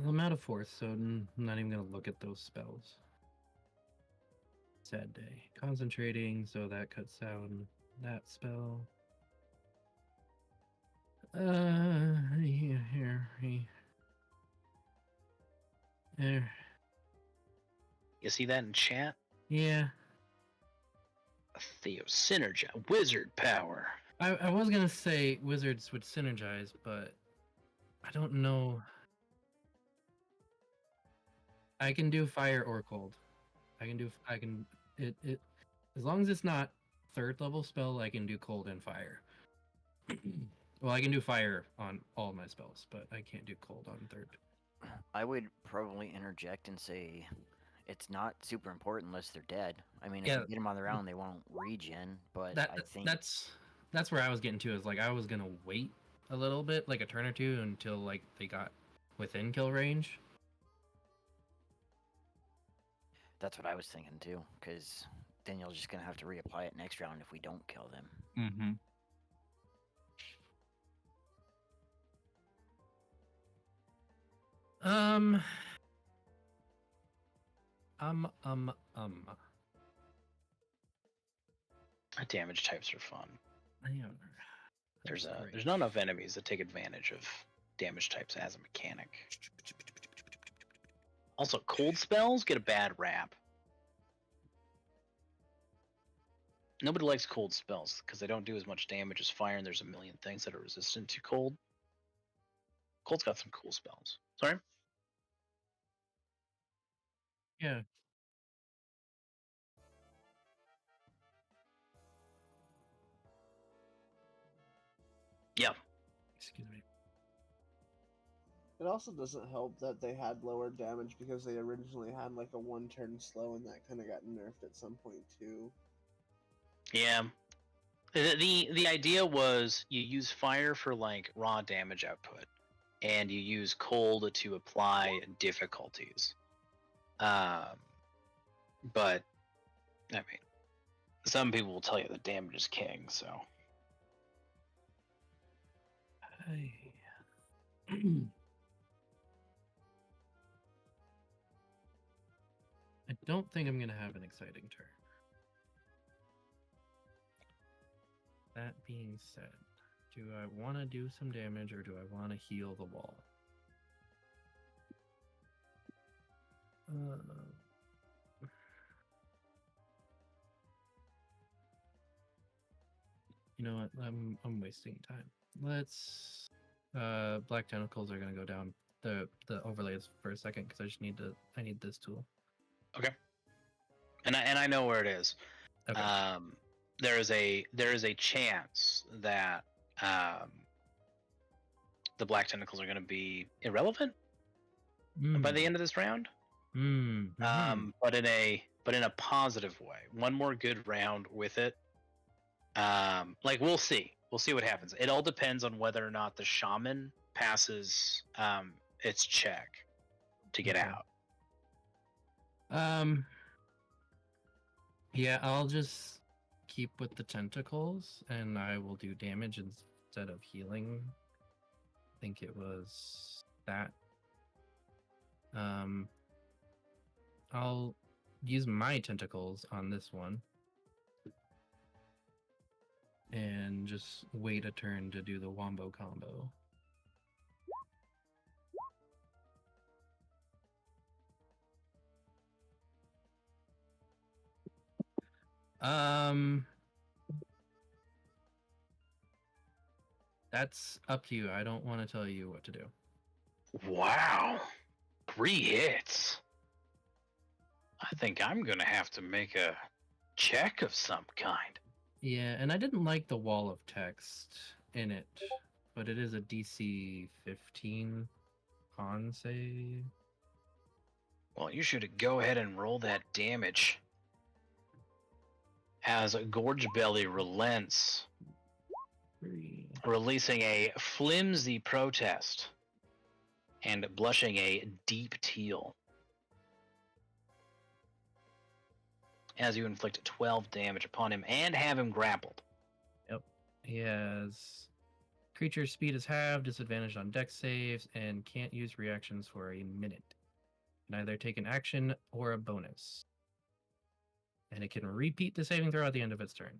I'm out of force, so I'm not even going to look at those spells. Sad day. Concentrating, so that cuts down that spell. Here. There. You see that in chat? Yeah. Theo Synergy, wizard power. I was gonna say wizards would synergize, but I don't know. I can do fire or cold. I can it as long as it's not third level spell, I can do cold and fire. Well, I can do fire on all my spells, but I can't do cold on third. I would probably interject and say it's not super important unless they're dead. I mean, if Yeah. you get them on the round, they won't regen. But That I think that's where I was getting to, is like I was gonna wait a little bit, like a turn or two, until like they got within kill range. that's what I was thinking too, because then you're just gonna have to reapply it next round if we don't kill them. Mm-hmm. Um. Um. Damage types are fun. Yeah, There's that's great. there's not enough enemies that take advantage of damage types as a mechanic. Also, cold spells get a bad rap. Nobody likes cold spells because they don't do as much damage as fire, and there's a million things that are resistant to cold. Cold's got some cool spells. Sorry? Yeah. Yeah. Excuse me. It also doesn't help that they had lower damage because they originally had like a 1-turn slow, and that kind of got nerfed at some point too. Yeah. The idea was you use fire for like raw damage output, and you use cold to apply difficulties. But I mean, some people will tell you that damage is king. So I don't think I'm gonna have an exciting turn. That being said, do I want to do some damage or do I want to heal the wall? You know what? I'm wasting time. Let's. Black tentacles are gonna go down the overlays for a second because I need this tool. okay, and I know where it is. Okay. There is a chance that the black tentacles are going to be irrelevant by the end of this round. But in a positive way. One more good round with it. Like we'll see what happens. It all depends on whether or not the shaman passes its check to get out. Yeah, I'll just keep with the tentacles and I will do damage instead of healing. I think it was that. I'll use my tentacles on this one and just wait a turn to do the wombo combo. That's up to you. I don't want to tell you what to do. Wow. 3 hits. I think I'm going to have to make a check of some kind. Yeah, and I didn't like the wall of text in it, but it is a DC 15 con save. Well, you should go ahead and roll that damage. As Gorge Belly relents, releasing a flimsy protest and blushing a deep teal. As you inflict 12 damage upon him and have him grappled. Yep. He has creature speed is halved, disadvantage on dex saves, and can't use reactions for a minute. Can either take an action or a bonus. And it can repeat the saving throw at the end of its turn.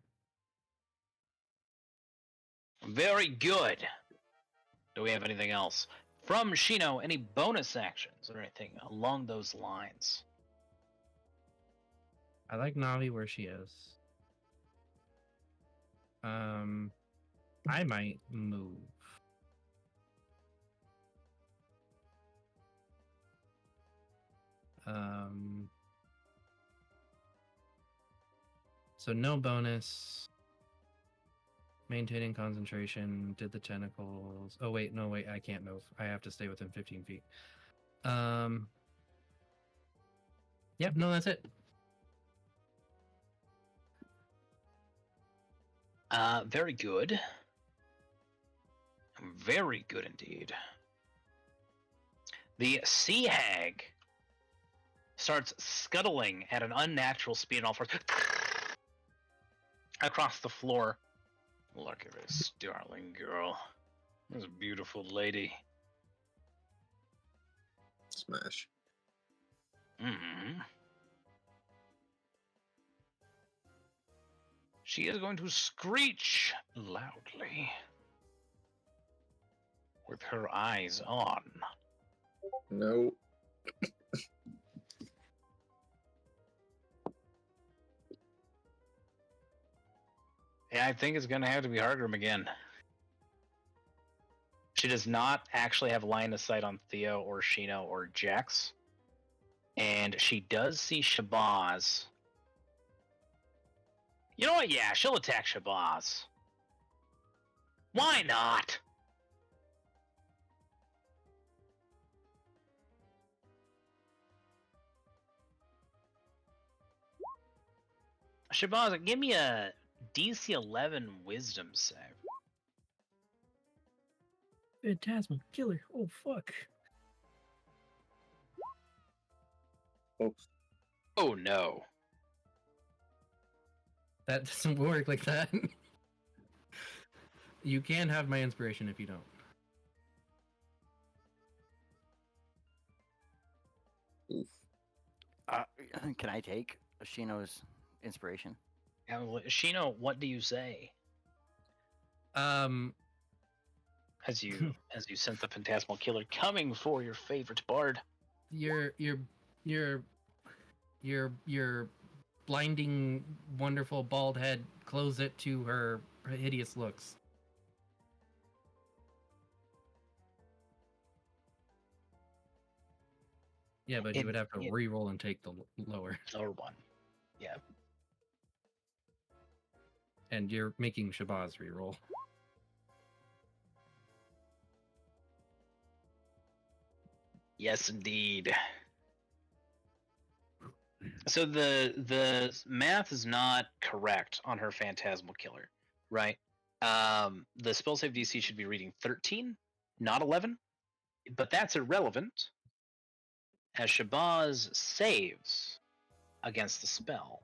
Very good. Do we have anything else? From Shino, any bonus actions or anything along those lines? I like Navi where she is. I might move. So no bonus. Maintaining concentration. Did the tentacles. Oh wait, no wait, I can't move. I have to stay within 15 feet. Yep, no, that's it. Very good. Very good indeed. The sea hag starts scuttling at an unnatural speed and all fours across the floor. Look at this darling girl. This beautiful lady. Smash. Mm-hmm. She is going to screech loudly with her eyes on. No. Yeah, I think it's going to have to be Hardgrim again. She does not actually have line of sight on Theo or Shino or Jax. And she does see Shabazz. You know what? Yeah, she'll attack Shabazz. Why not? Shabazz, give me a DC 11 Wisdom save. Phantasmal killer. Oh fuck. Oops. Oh no. That doesn't work like that. You can have my inspiration if you don't. Oof. Can I take Shino's inspiration? Shino, what do you say as you sense the phantasmal killer coming for your favorite bard? Your blinding, wonderful bald head close it to her hideous looks. Yeah, but you would have to re-roll and take the lower one. Yeah. And you're making Shabazz re-roll. Yes, indeed. So the math is not correct on her phantasmal killer, right? The spell save DC should be reading 13, not 11, but that's irrelevant as Shabazz saves against the spell.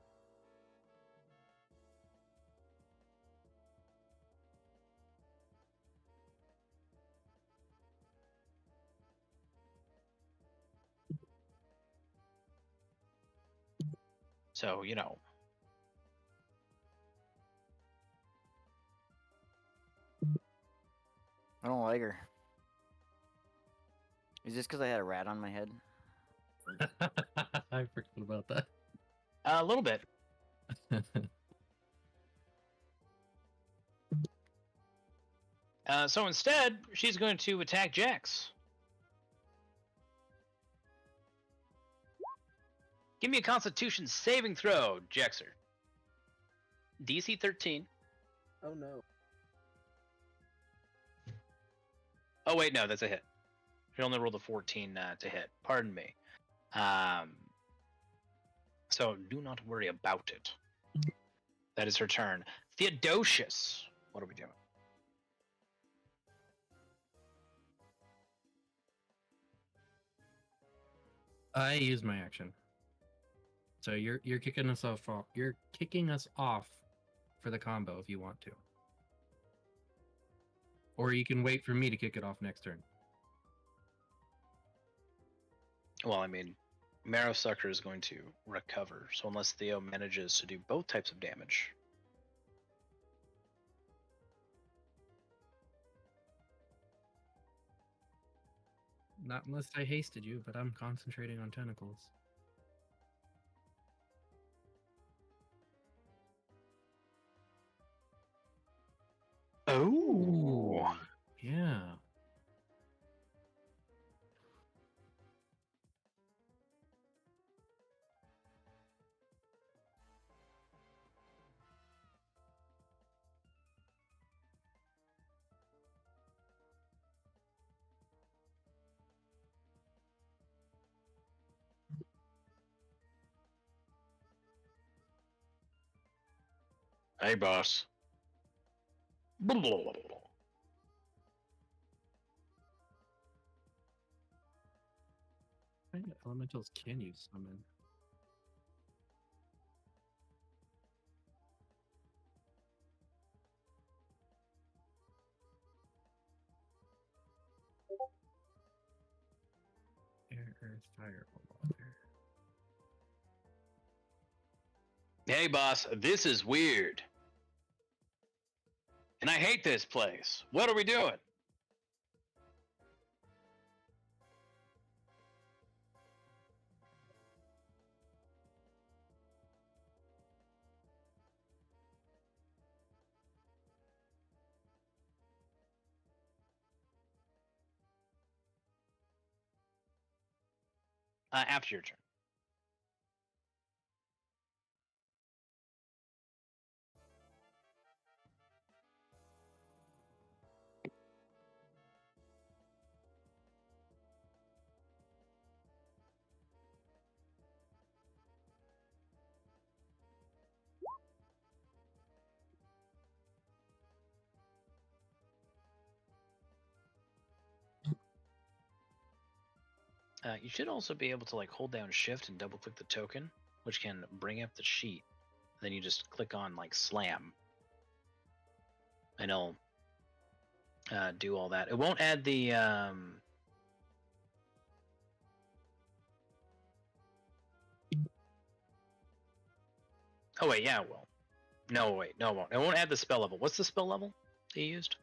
So, you know. I don't like her. Is this because I had a rat on my head? I forgot about that. A little bit. So instead, she's going to attack Jax. Give me a Constitution saving throw, Jaxer. DC 13. Oh no. Oh wait, no, that's a hit. She only rolled a 14 to hit. Pardon me. So do not worry about it. That is her turn. Theodosius, what are we doing? I use my action. So you're kicking us off. You're kicking us off for the combo if you want to, or you can wait for me to kick it off next turn. Well, I mean, Marrow Sucker is going to recover, so unless Theo manages to do both types of damage. Not unless I hasted you, but I'm concentrating on tentacles. Oh. Yeah. Hey, boss. What kind of elementals can you summon? Air, earth, fire, or water. Hey, boss, this is weird. And I hate this place. What are we doing? After your turn. You should also be able to like hold down shift and double click the token, which can bring up the sheet. Then you just click on like slam. And it'll do all that. It won't add the oh wait, yeah, it will. No, wait, no, it won't. It won't add the spell level. What's the spell level that you used?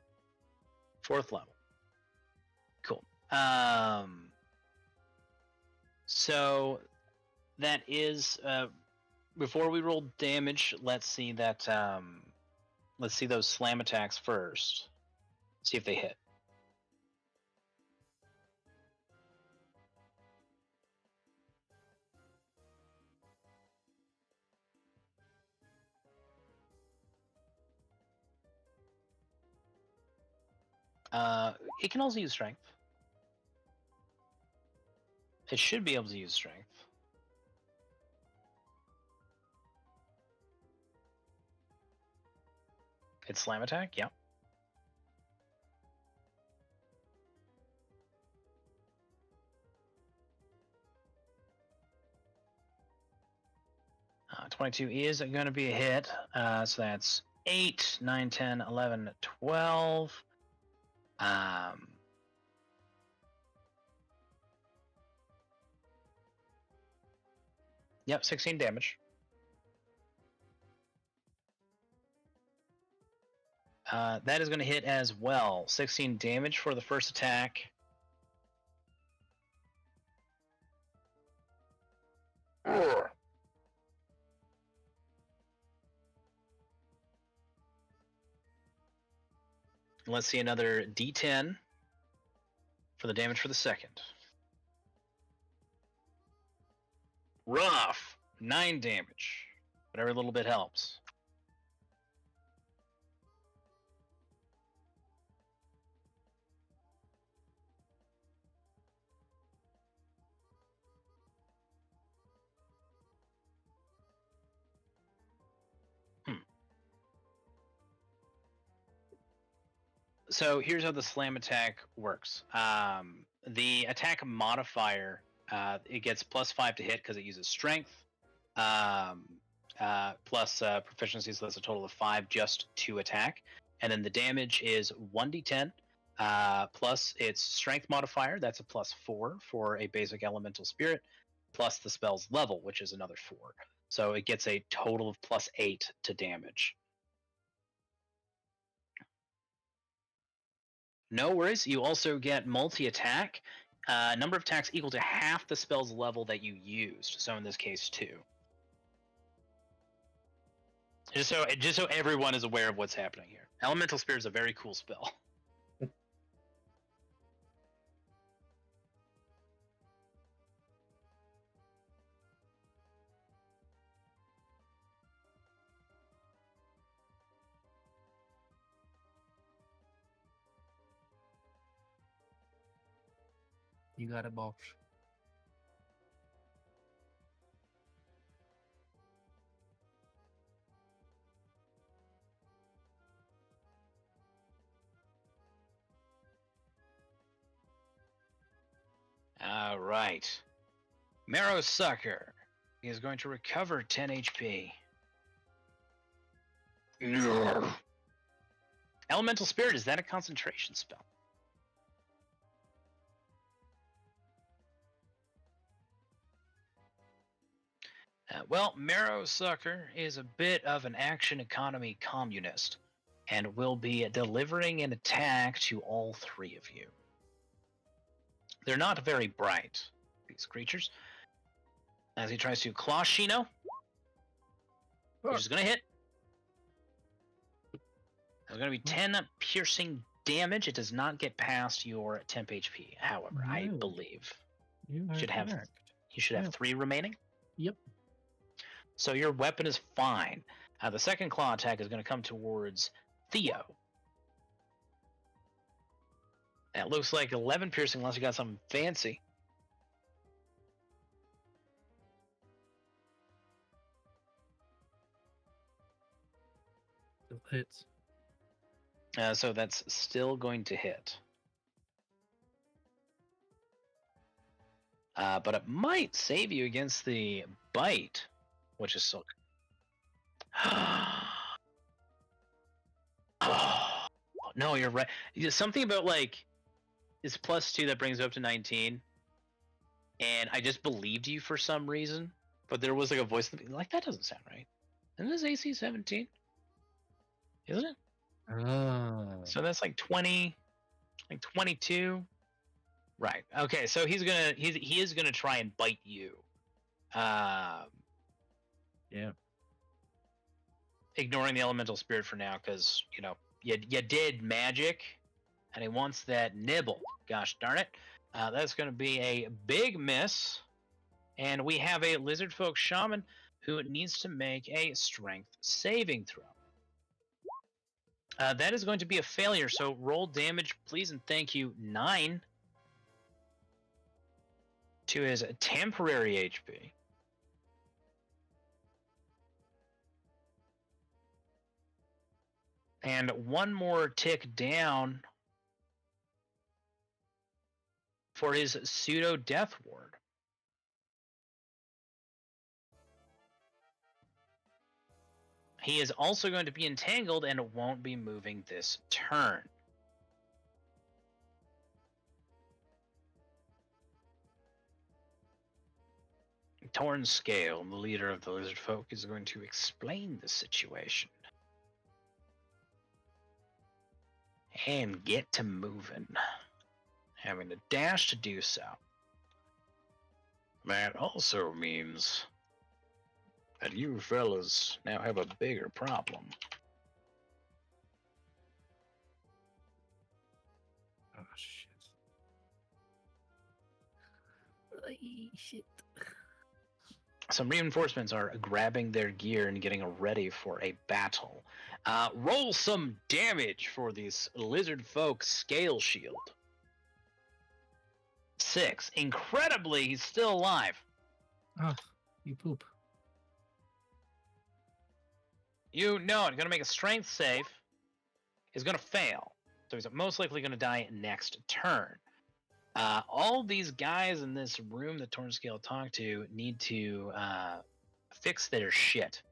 4th level. Cool. So that is before we roll damage, let's see that let's see those slam attacks first. See if they hit. It can also use strength. It should be able to use strength. It's slam attack, yeah. Uh, 22 is going to be a hit. So that's 8, 9, 10, 11, 12. Yep, 16 damage. That is going to hit as well. 16 damage for the first attack. Let's see another D10 for the damage for the second. Rough. 9 damage. But every little bit helps. So here's how the slam attack works. The attack modifier, it gets +5 to hit because it uses strength, plus proficiency, so that's a total of 5 just to attack. And then the damage is 1d10, plus its strength modifier, that's a +4 for a basic elemental spirit, plus the spell's level, which is another 4. So it gets a total of +8 to damage. No worries. You also get multi-attack. Number of attacks equal to half the spell's level that you used. So in this case, 2. Just so everyone is aware of what's happening here. Elemental Spirit is a very cool spell. You got it, boss. All right. Marrow Sucker is going to recover 10 HP. No. Elemental Spirit, is that a concentration spell? Well, Marrow Sucker is a bit of an action economy communist and will be delivering an attack to all three of you. They're not very bright, these creatures. As he tries to claw Shino, which is going to hit. There's going to be 10 piercing damage. It does not get past your temp HP, however, I No. believe. You Should have- correct. You should have Yeah. 3 remaining. Yep. So your weapon is fine. The second claw attack is going to come towards Theo. That looks like 11 piercing unless you got something fancy. Still hits. So that's still going to hit. But it might save you against the bite, which is so... Oh, no, you're right. Something about, like, it's +2 that brings it up to 19. And I just believed you for some reason. But there was, like, a voice like, that doesn't sound right. Isn't this AC 17? Isn't it? So that's like 20, like 22. Right. Okay, so he is gonna try and bite you. Yeah. Ignoring the elemental spirit for now, because you did magic, and he wants that nibble. Gosh darn it! That's gonna be a big miss, and we have a lizard folk shaman who needs to make a strength saving throw. That is going to be a failure. So roll damage, please, and thank you. 9 to his temporary HP. And 1 more tick down for his pseudo death ward. He is also going to be entangled and won't be moving this turn. Torn Scale, the leader of the lizard folk, is going to explain the situation. And get to moving. Having a dash to do so. That also means that you fellas now have a bigger problem. Oh, shit. Some reinforcements are grabbing their gear and getting ready for a battle. Roll some damage for this lizard folk scale shield. 6. Incredibly, he's still alive. Oh, you poop. You know it. Going to make a strength save. He's going to fail. So he's most likely going to die next turn. All these guys in this room that Tornscale talked to need to fix their shit.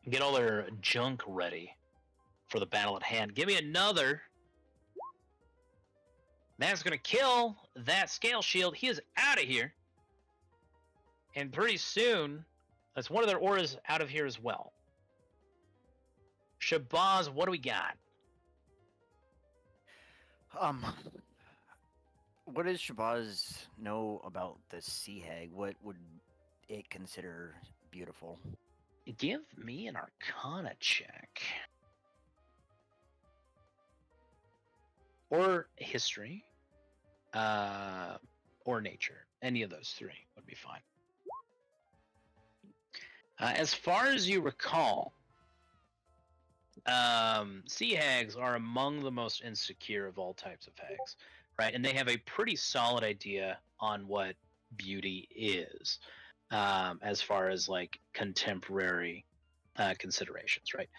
Get all their junk ready for the battle at hand. Give me another. That's going to kill that scale shield. He is out of here. And pretty soon, that's one of their auras out of here as well. Shabazz, what do we got? What does Shabazz know about the sea hag? What would it consider beautiful. Give me an Arcana check. Or history. Or nature. Any of those three would be fine. As far as you recall, sea hags are among the most insecure of all types of hags, right? And they have a pretty solid idea on what beauty is, as far as like contemporary considerations, right?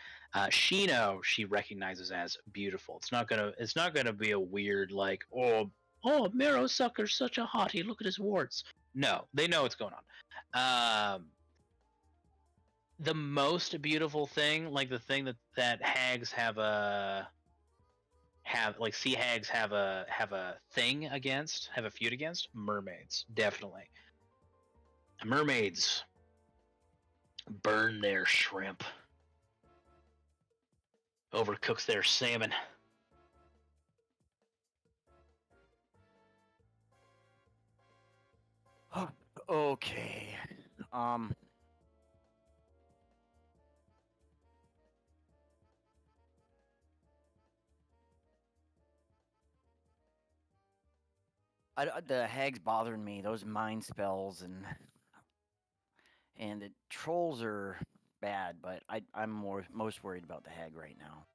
Shino, she recognizes as beautiful. It's not gonna be a weird like, oh, Marrowsucker's such a hottie. Look at his warts. No, they know what's going on. The most beautiful thing, like the thing that hags have like sea hags have a thing against, have a feud against, mermaids, definitely. Mermaids burn their shrimp, overcooks their salmon. Okay. The hags bothering me. Those mind spells and the trolls are bad, but I'm most worried about the hag right now.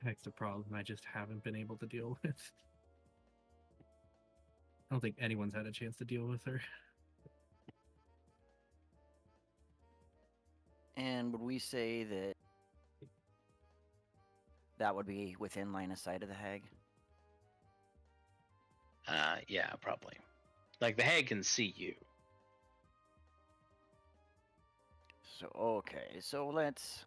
That's the problem I just haven't been able to deal with. I don't think anyone's had a chance to deal with her. And would we say that that would be within line of sight of the hag? Yeah, probably. Like the hag can see you. So okay, so let's.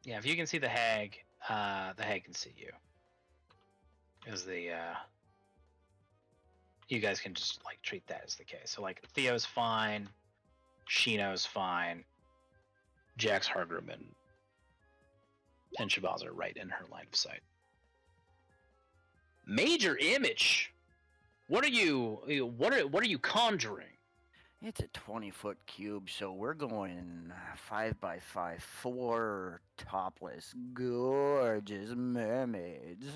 Yeah, if you can see the hag can see you. Because you guys can just like treat that as the case. So like Theo's fine, Shino's fine, Jax Hargrim and Shabazz are right in her line of sight. Major image. What are you conjuring? It's a 20-foot cube, so we're going 5x5, 4 topless, gorgeous mermaids.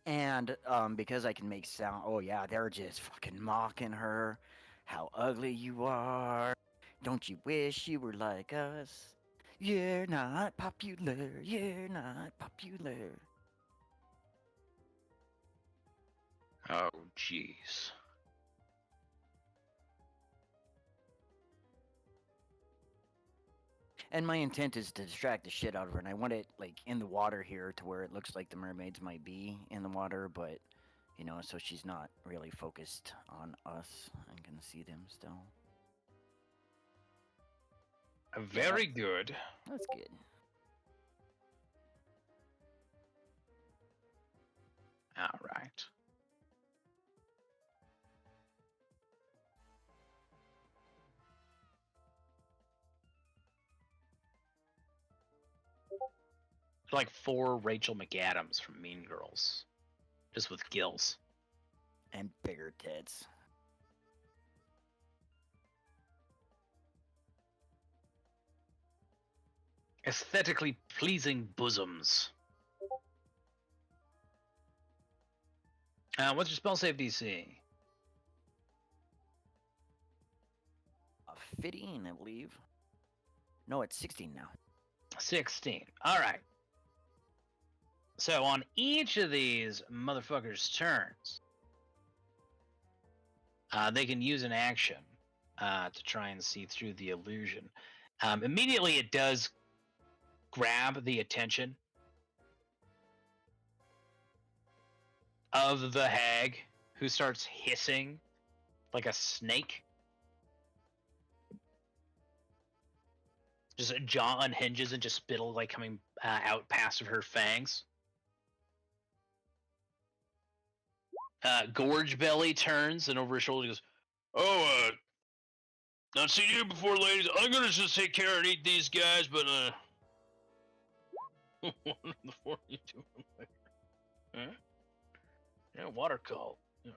And because I can make sound, oh yeah, they're just fucking mocking her. How ugly you are. Don't you wish you were like us? You're not popular. You're not popular. Oh, jeez. And my intent is to distract the shit out of her, and I want it like in the water here to where it looks like the mermaids might be in the water, but you know, so she's not really focused on us. I can see them still. Very good. That's good. All right. Like 4 Rachel McAdams from Mean Girls, just with gills and bigger tits. Aesthetically pleasing bosoms. What's your spell save DC? 15, I believe. No, it's 16 now. 16. All right. So on each of these motherfuckers' turns, they can use an action to try and see through the illusion. Immediately, it does grab the attention of the hag, who starts hissing like a snake. Just jaw unhinges and just spittle like coming out past of her fangs. Gorge Belly turns and over his shoulder goes, "Oh, not seen you before, ladies. I'm gonna just take care and eat these guys, but One of the 42. Huh? Yeah, water cult. You know.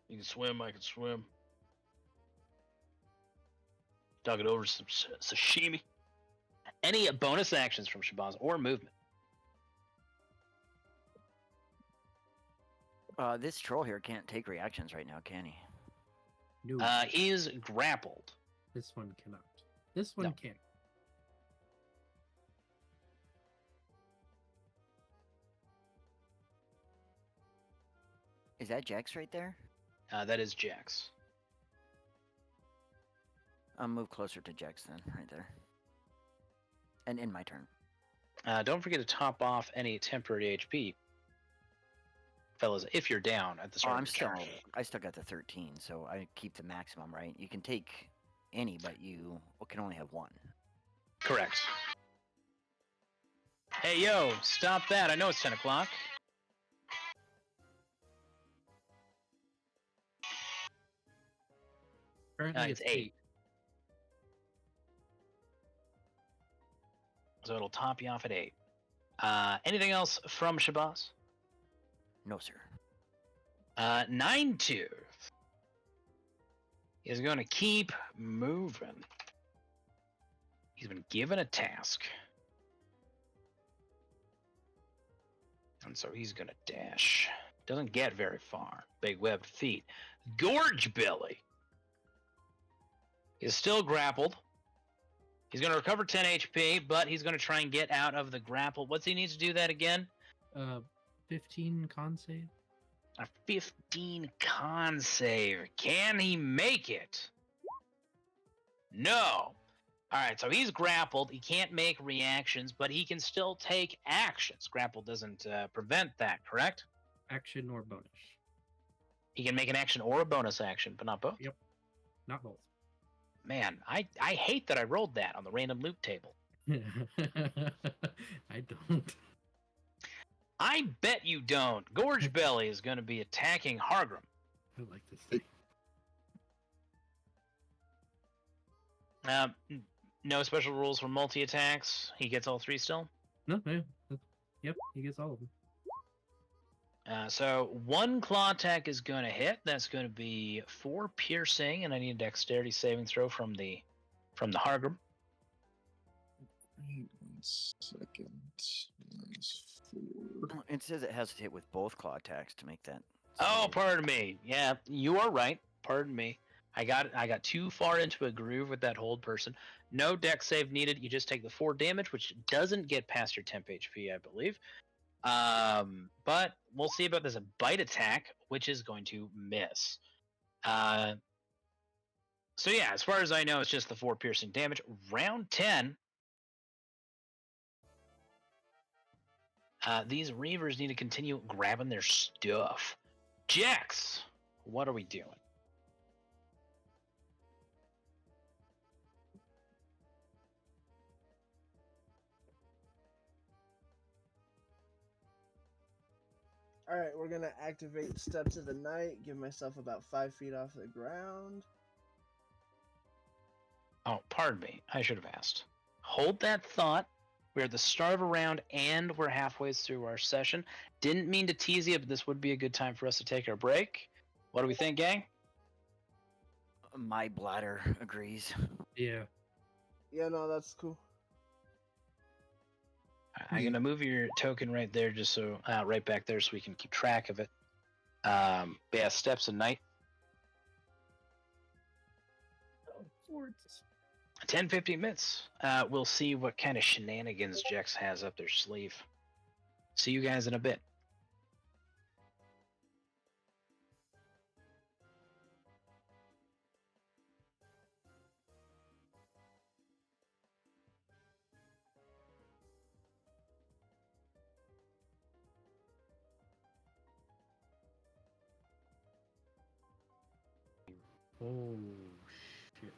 You can swim, I can swim. Dug it over some sashimi. Any bonus actions from Shabazz or movement? This troll here can't take reactions right now, can he? No, He is grappled. this one cannot. This one No. can. Is that Jax right there? That is Jax. I'll move closer to Jax then, right there. And in my turn. Don't forget to top off any temporary HP, fellas. If you're down at the Oh, start I'm of your turn. I still got the 13, so I keep the maximum, right? You can take any, but you can only have one. Correct. Hey, yo, stop that. I know it's 10 o'clock. Currently, it's 8. So it'll top you off at 8. Anything else from Shabazz? No, sir. 9-2 is going to keep moving. He's been given a task. And so he's going to dash. Doesn't get very far. Big webbed feet. Gorge Billy is still grappled. He's going to recover 10 HP, but he's going to try and get out of the grapple. What's he need to do that again? 15 con save. A 15 con save. Can he make it? No. All right, so he's grappled. He can't make reactions, but he can still take actions. Grapple doesn't prevent that, correct? Action or bonus. He can make an action or a bonus action, but not both? Yep. Not both. Man, I hate that I rolled that on the random loot table. I don't. I bet you don't. Gorge Belly is going to be attacking Hargrim. I like this thing. No special rules for multi-attacks. He gets all 3 still? No, yep, he gets all of them. So 1 claw attack is going to hit. That's going to be 4 piercing, and I need a dexterity saving throw from the Hargrim. Wait 1 second. Minus 4. It says it has to hit with both claw attacks to make that. Oh, save. pardon me. Yeah, you are right. Pardon me. I got too far into a groove with that hold person. No dex save needed. You just take the 4 damage, which doesn't get past your temp HP, I believe. But we'll see about this bite attack, which is going to miss. So yeah, as far as I know, it's just the 4 piercing damage. Round 10. These Reavers need to continue grabbing their stuff. Jax, what are we doing? All right, we're gonna activate Steps of the Night. Give myself about 5 feet off the ground. Oh, pardon me. I should have asked. Hold that thought. We're at the start of a round, and we're halfway through our session. Didn't mean to tease you, but this would be a good time for us to take our break. What do we think, gang? My bladder agrees. Yeah. Yeah, no, that's cool. I'm gonna move your token right there, just so right back there, so we can keep track of it. But yeah, Steps of Night. 10-15 minutes. We'll see what kind of shenanigans Jex has up their sleeve. See you guys in a bit. Oh shit.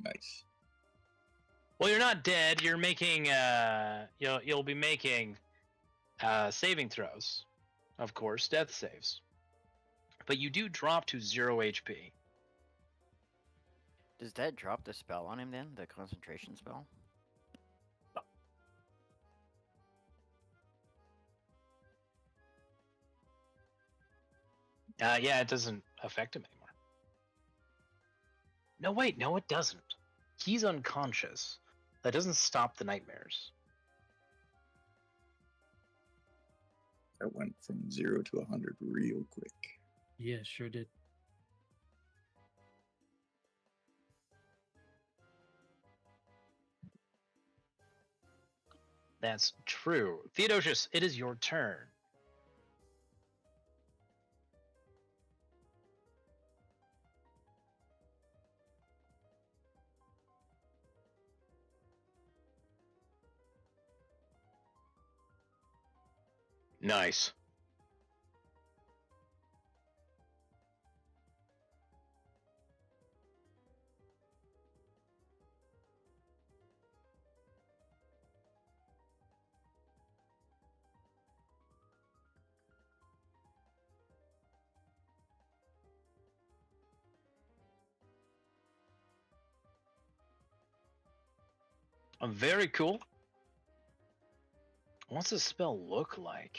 Nice. Well, you're not dead. You're making. You'll be making saving throws, of course, death saves. But you do drop to 0 HP. Does that drop the spell on him then? The concentration spell? Yeah, it doesn't affect him anymore. No, wait, no, it doesn't. He's unconscious. That doesn't stop the nightmares. That went from 0 to 100 real quick. Yeah, sure did. That's true. Theodosius, it is your turn. Nice. Very cool. What's the spell look like?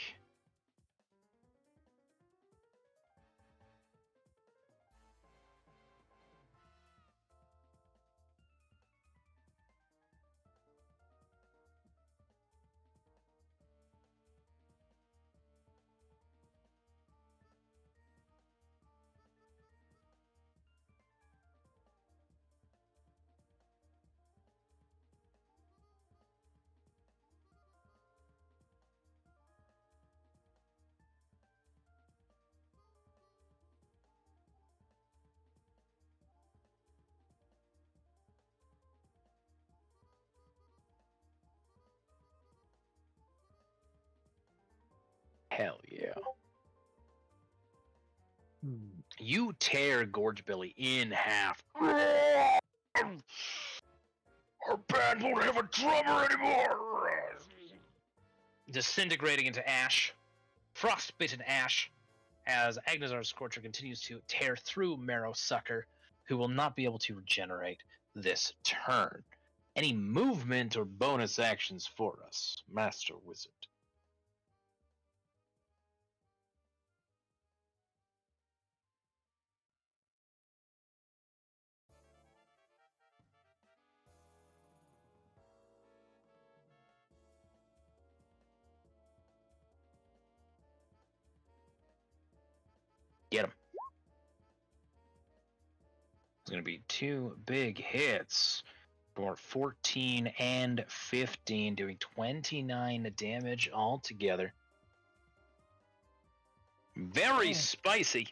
Hell yeah. You tear Gorge Billy in half. Our band won't have a drummer anymore! Disintegrating into ash, frostbitten ash, as Agnazar's Scorcher continues to tear through Marrow Sucker, who will not be able to regenerate this turn. Any movement or bonus actions for us, Master Wizard? Get him. It's going to be 2 big hits for 14 and 15, doing 29 damage altogether. Very spicy.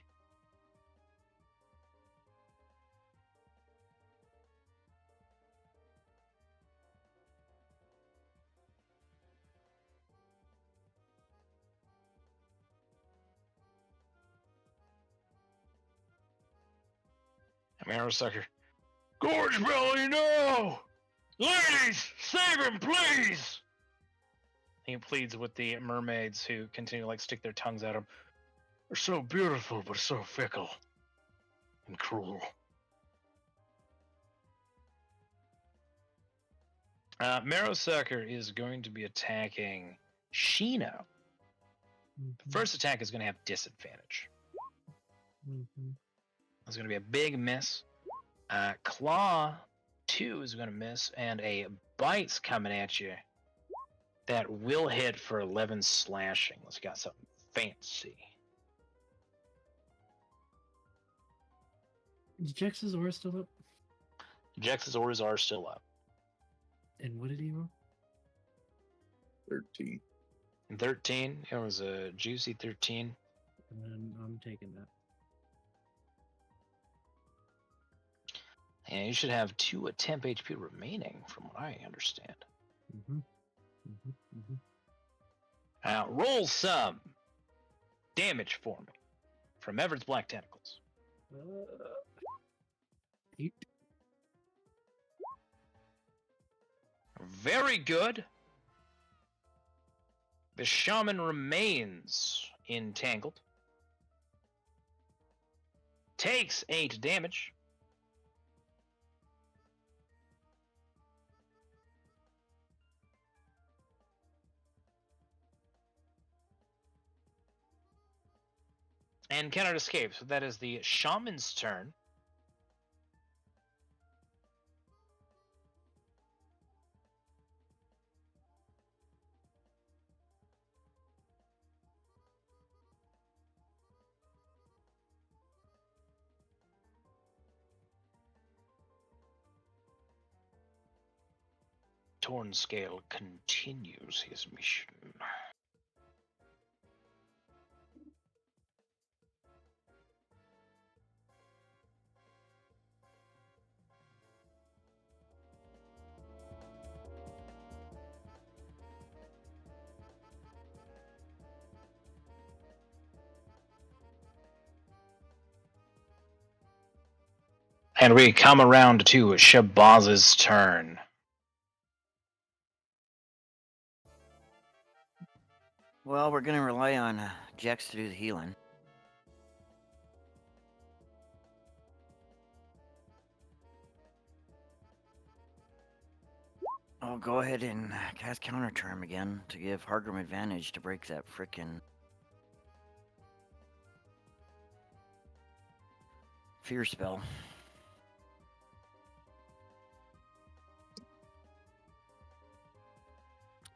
Marrow Sucker. Gorge Belly, no! Ladies, save him, please! He pleads with the mermaids who continue to stick their tongues at him. They're so beautiful, but so fickle and cruel. Marrow Sucker is going to be attacking Shino. First attack is going to have disadvantage. It's going to be a big miss. Claw 2 is going to miss, and a bite's coming at you. That will hit for 11 slashing. Let's got something fancy. Jex's aura still up? Jex's orders are still up. And what did he roll? 13. 13. It was a juicy 13. I'm taking that. And you should have 2 temp HP remaining, from what I understand. Roll some damage for me from Everett's Black Tentacles. 8. Very good. The shaman remains entangled. Takes 8 damage. and cannot escape. So that is the shaman's turn. Tornscale continues his mission. And we come around to Shabaz's turn. Well, we're gonna rely on Jax to do the healing. I'll go ahead and cast Counter Charm again to give Hargrim advantage to break that frickin' fear spell.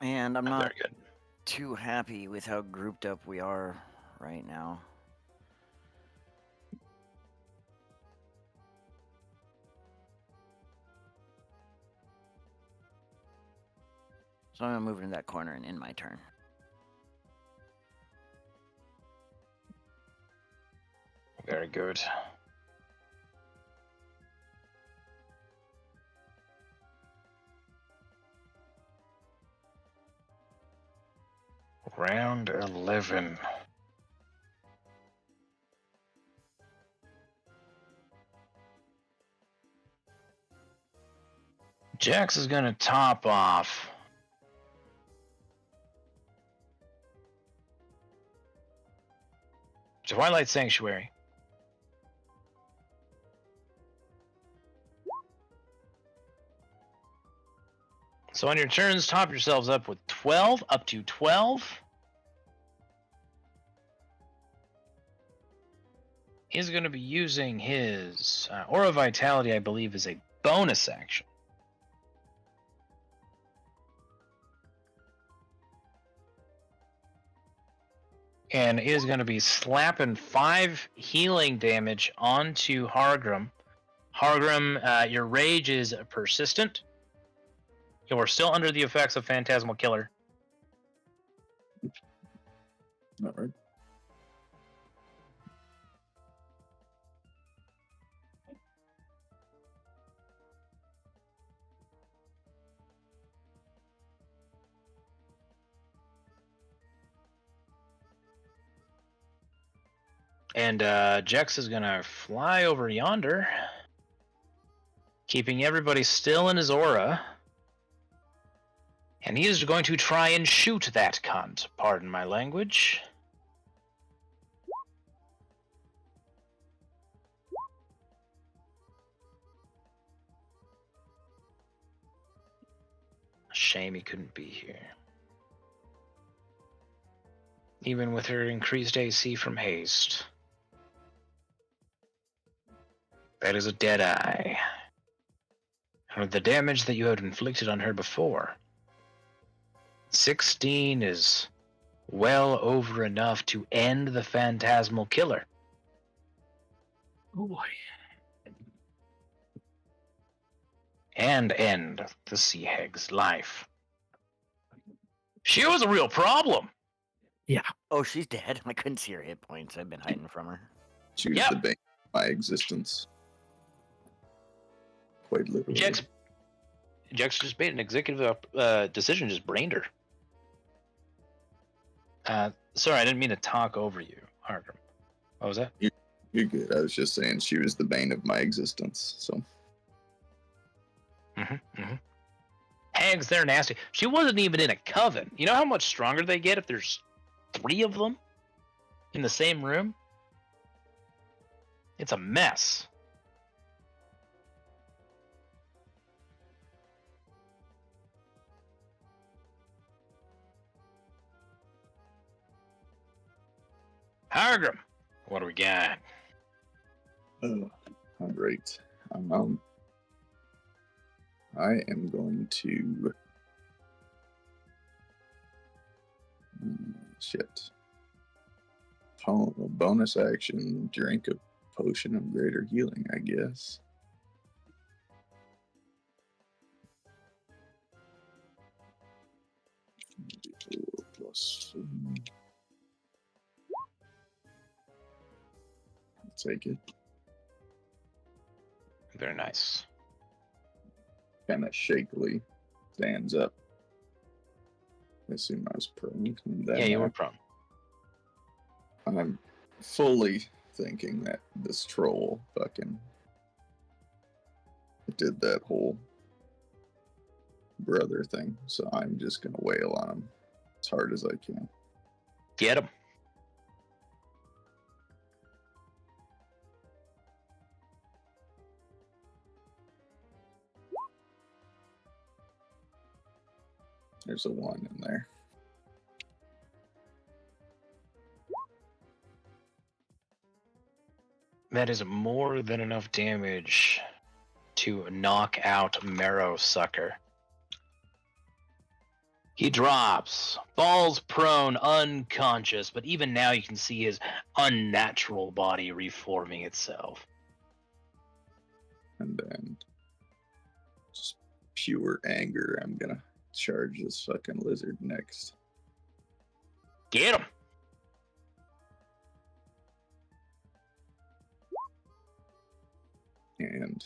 And I'm not Very good. too happy with how grouped up we are right now. So I'm gonna move into that corner and end my turn. Very good. Round 11. Jax is going to top off. Twilight Sanctuary. So on your turns, top yourselves up with 12, up to 12. He's going to be using his Aura Vitality, I believe, is a bonus action. And is going to be slapping 5 healing damage onto Hargrim. Hargrim, your rage is persistent. You are still under the effects of Phantasmal Killer. All right. And Jex is going to fly over yonder, keeping everybody still in his aura. And he is going to try and shoot that cunt, pardon my language. Shame he couldn't be here. Even with her increased AC from haste. That is a dead eye. And with the damage that you had inflicted on her before, 16 is well over enough to end the Phantasmal Killer. Oh boy. And end the Sea Hag's life. She was a real problem. Oh, she's dead. I couldn't see her hit points. I've been hiding from her. Choose Yep. the bane of my existence. Quite literally. Jex just made an executive decision, just brained her. Sorry, I didn't mean to talk over you, Hargrim. What was that? You're good. I was just saying she was the bane of my existence. So Hags, they're nasty. She wasn't even in a coven. You know how much stronger they get if there's 3 of them in the same room? It's a mess. Hargrim, What do we got? All right. I am going to shit. Bonus action, drink a potion of greater healing, I guess. Plus, I'll take it. Very nice. Kind of shakily stands up. I assume I was prone. Yeah, you were prone. I'm fully thinking that this troll fucking did that whole brother thing, so I'm just gonna wail on him as hard as I can. Get him. There's a 1 in there. That is more than enough damage to knock out Marrow Sucker. He drops, falls prone, unconscious, but even now you can see his unnatural body reforming itself. And then, just pure anger, I'm gonna charge this fucking lizard next. Get him! And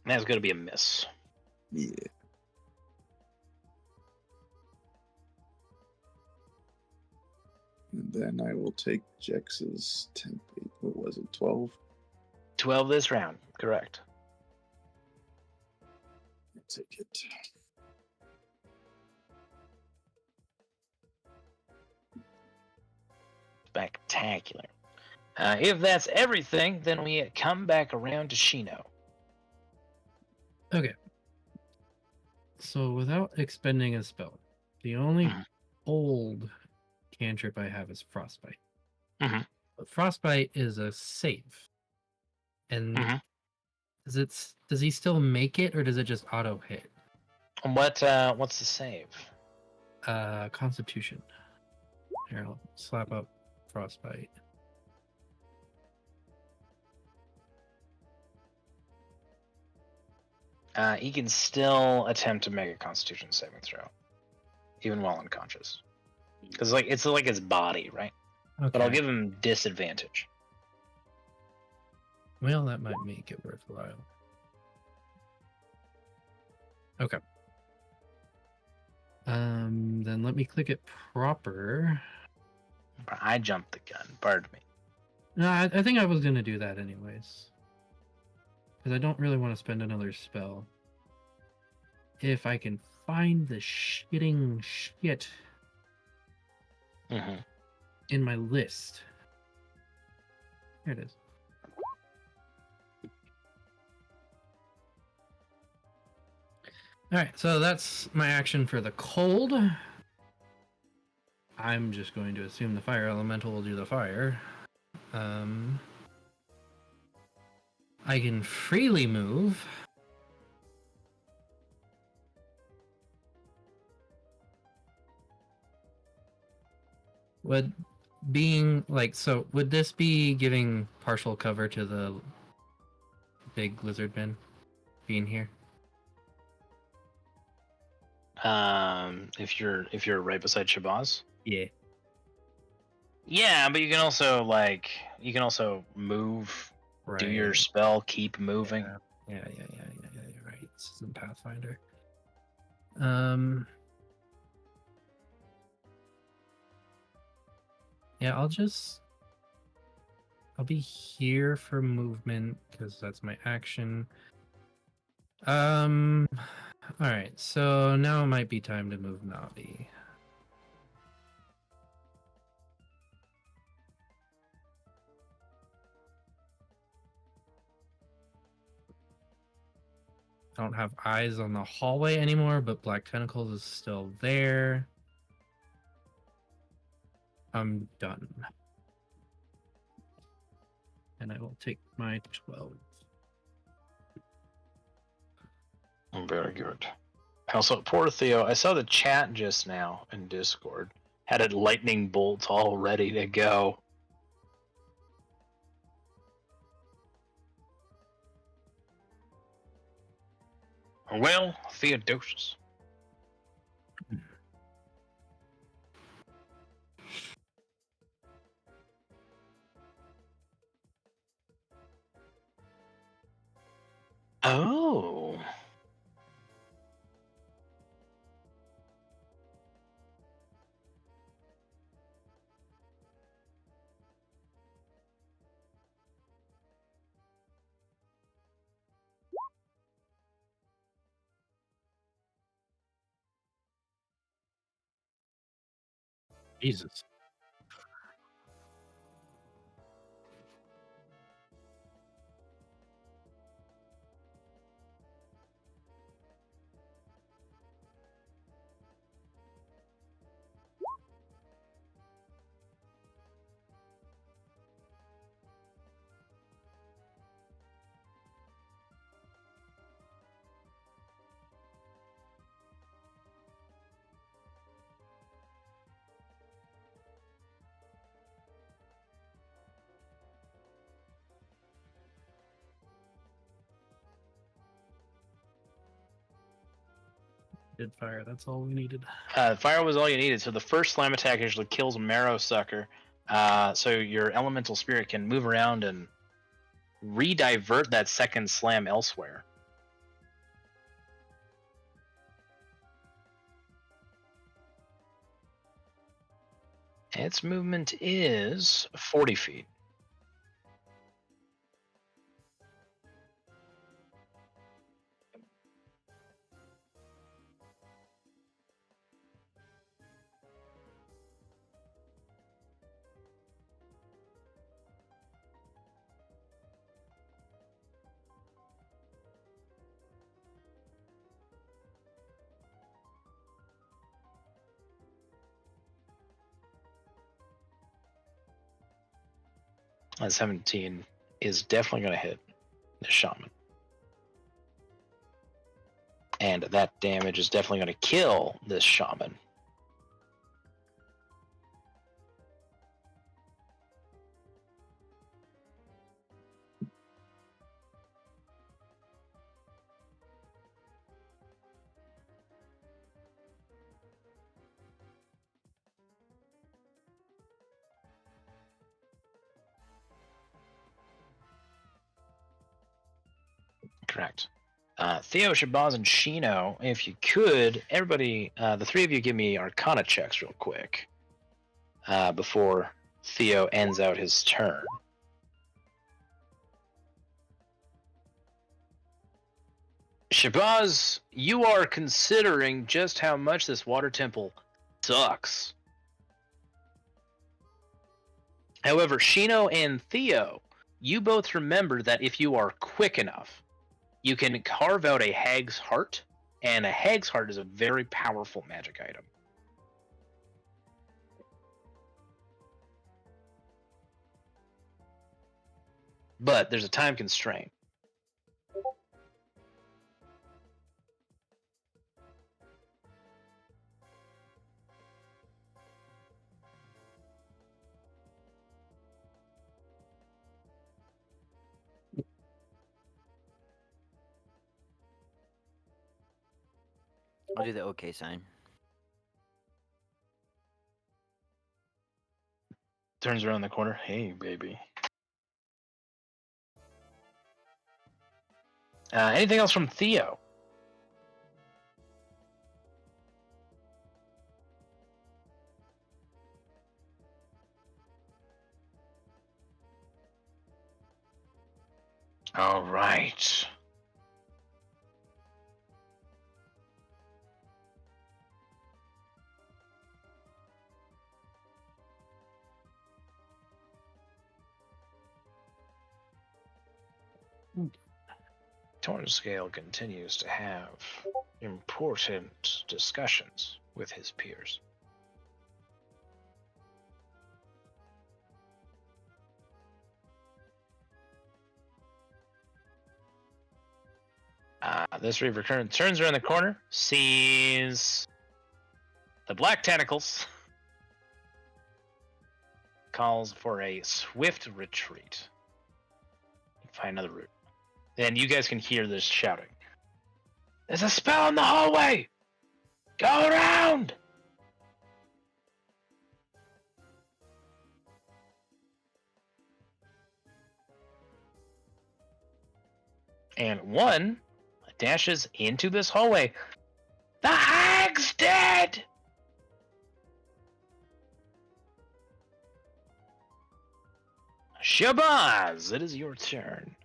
that's going to be a miss. yeah. And then I will take Jex's template. What was it, 12? 12 this round, correct. I'll take it. Spectacular. If that's everything, then we come back around to Shino. Okay. So without expending a spell, the only old cantrip I have is Frostbite. Mhm. But Frostbite is a save. And does he still make it, or does it just auto hit? What's the save? Constitution. Here, I'll slap up Frostbite. He can still attempt to make a Constitution saving throw, even while unconscious. Because it's like his body, right? Okay. But I'll give him disadvantage. Well, that might make it worthwhile. Okay. Then let me click it proper. I jumped the gun. Pardon me. No, I think I was gonna do that anyways. Because I don't really want to spend another spell. If I can find the shitting shit in my list. Here it is. Alright, so that's my action for the cold. I'm just going to assume the fire elemental will do the fire. I can freely move. Would being like, so would this be giving partial cover to the big lizard man being here? If you're right beside Shabazz? Yeah. Yeah, but you can also move, Right. do your spell, keep moving. Yeah, you're right. This isn't Pathfinder. Yeah, I'll be here for movement because that's my action. Alright, so now it might be time to move Navi. I don't have eyes on the hallway anymore, but Black Tentacles is still there. I'm done. and I will take my 12. Very good. Also, poor Theo, I saw the chat just now in Discord. Had a lightning bolt all ready to go. Well, Theodosius. Oh. Jesus. Did fire. That's all we needed. Fire was all you needed. So the first slam attack actually kills Marrow Sucker. So your elemental spirit can move around and re-divert that second slam elsewhere. Its movement is 40 feet. And 17 is definitely going to hit the shaman. And that damage is definitely going to kill this shaman. Correct. Theo, Shabazz, and Shino, if you could, everybody, the three of you give me Arcana checks real quick before Theo ends out his turn. Shabazz, you are considering just how much this water temple sucks. However, Shino and Theo, you both remember that if you are quick enough, you can carve out a hag's heart, and a hag's heart is a very powerful magic item. But there's a time constraint. I'll do the OK sign. Turns around the corner. Hey, baby. Anything else from Theo? All right. Tornscale continues to have important discussions with his peers. This Reaver turns around the corner, sees the black tentacles, calls for a swift retreat. Find another route. And you guys can hear this shouting. There's a spell in the hallway! Go around! And one dashes into this hallway. The hag's dead! Shabazz, it is your turn.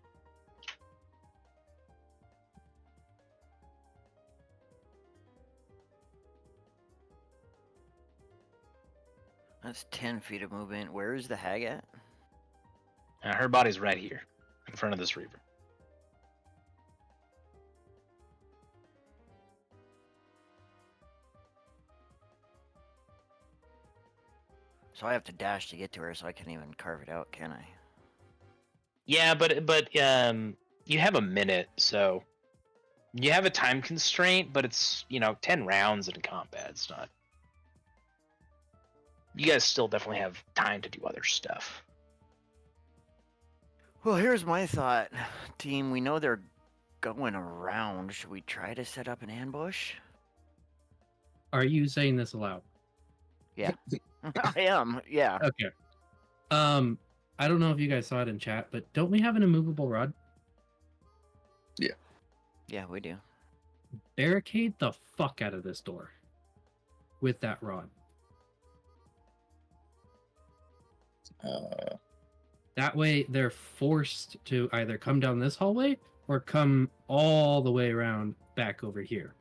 That's 10 feet of movement. Where is the hag at? Her body's right here, in front of this Reaver. So I have to dash to get to her, so I can't even carve it out, can I? Yeah, but you have a minute, so you have a time constraint, but it's 10 rounds in combat. It's not. You guys still definitely have time to do other stuff. Well, here's my thought, team. We know they're going around. Should we try to set up an ambush? Are you saying this aloud? Yeah, I am. Yeah. Okay. I don't know if you guys saw it in chat, but don't we have an immovable rod? Yeah, we do. Barricade the fuck out of this door with that rod. That way they're forced to either come down this hallway or come all the way around back over here.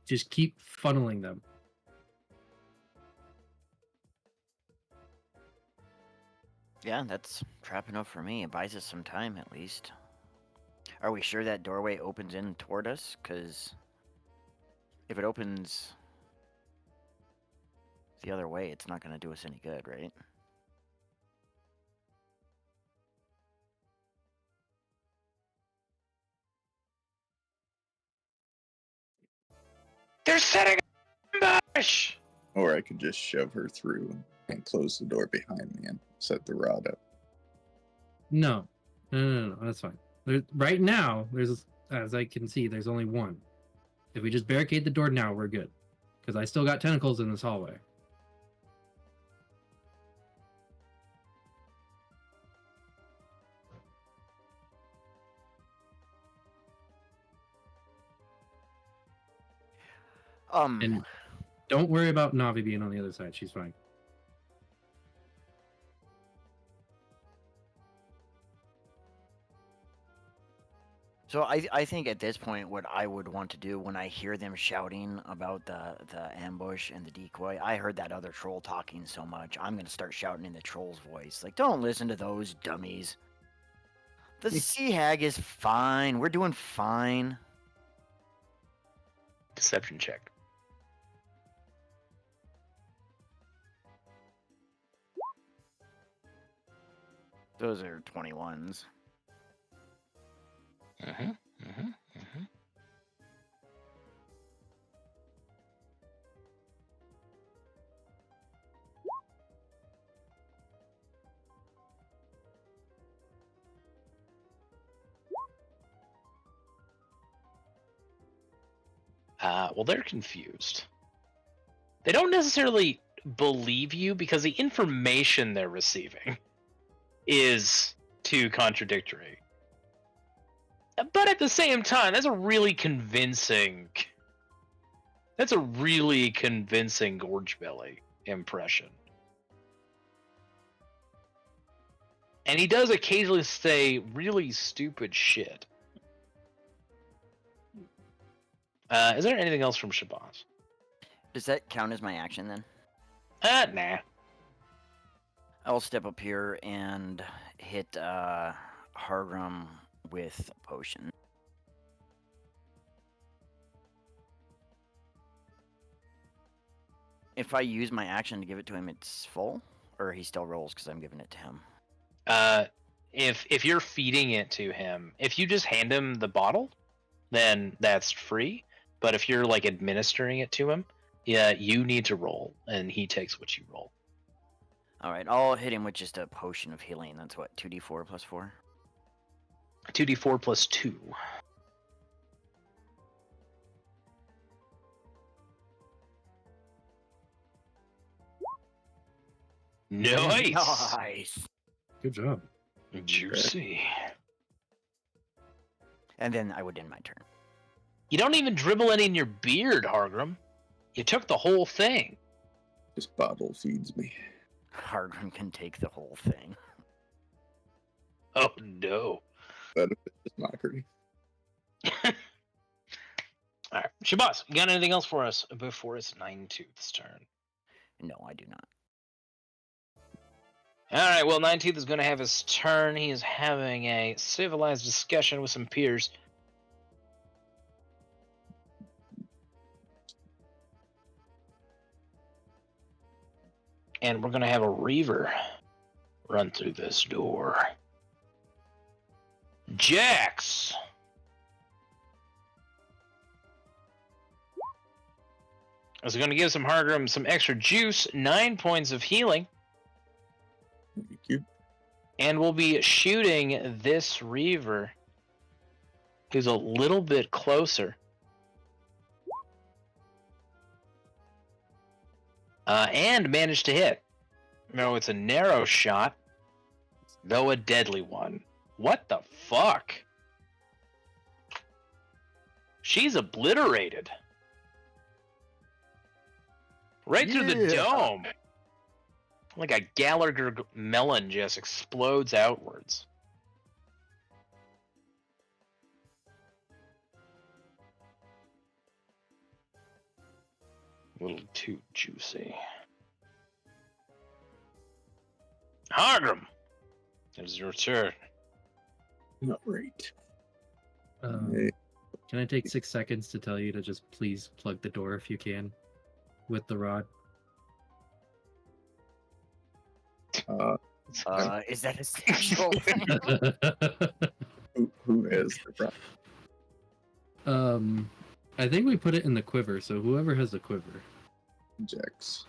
Just keep funneling them. Yeah, that's trap enough for me. It buys us some time, at least. Are we sure that doorway opens in toward us? Because if it opens the other way, it's not going to do us any good, right? They're setting an ambush! Or I could just shove her through and close the door behind me and set the rod up. No, that's fine. Right now, there's, as I can see, there's only one. If we just barricade the door now, we're good. Because I still got tentacles in this hallway. And don't worry about Navi being on the other side. She's fine. So I think at this point, what I would want to do when I hear them shouting about the ambush and the decoy, I heard that other troll talking so much, I'm going to start shouting in the troll's voice. Like, don't listen to those dummies. The sea hag is fine. We're doing fine. Deception check. Those are 21s. Well, they're confused. They don't necessarily believe you because the information they're receiving is too contradictory. But at the same time, that's a really convincing Gorge Belly impression. And he does occasionally say really stupid shit. Is there anything else from Shabazz? Does that count as my action then? Nah. I'll step up here and hit Hargrim with a potion. If I use my action to give it to him, it's full? Or he still rolls because I'm giving it to him? If you're feeding it to him, if you just hand him the bottle, then that's free. But if you're like administering it to him, yeah, you need to roll, and he takes what you roll. All right, I'll hit him with just a potion of healing. That's what, 2d4 plus 4? 2d4 plus 2. Nice. Nice. Good job. Juicy. And then I would end my turn. You don't even dribble any in your beard, Hargrim. You took the whole thing. This bottle feeds me. Hargrim can take the whole thing. Oh no. Benefit is mockery. All right, Shabazz, you got anything else for us before it's 9-2's turn? No, I do not. All right, well, 9-2 is going to have his turn. He is having a civilized discussion with some peers. And we're going to have a Reaver run through this door. Jax! I was going to give some Hargrim some extra juice, 9 points of healing. Thank you. And we'll be shooting this Reaver, who's a little bit closer. And managed to hit. No, it's a narrow shot, though a deadly one. What the fuck? She's obliterated. Right through the dome. Like a Gallagher melon just explodes outwards. A little too juicy. Hargrim, it is your turn. Not right. Can I take 6 seconds to tell you to just please plug the door if you can with the rod? Is that a sexual thing? Who has the problem? I think we put it in the quiver, so whoever has the quiver. Jax.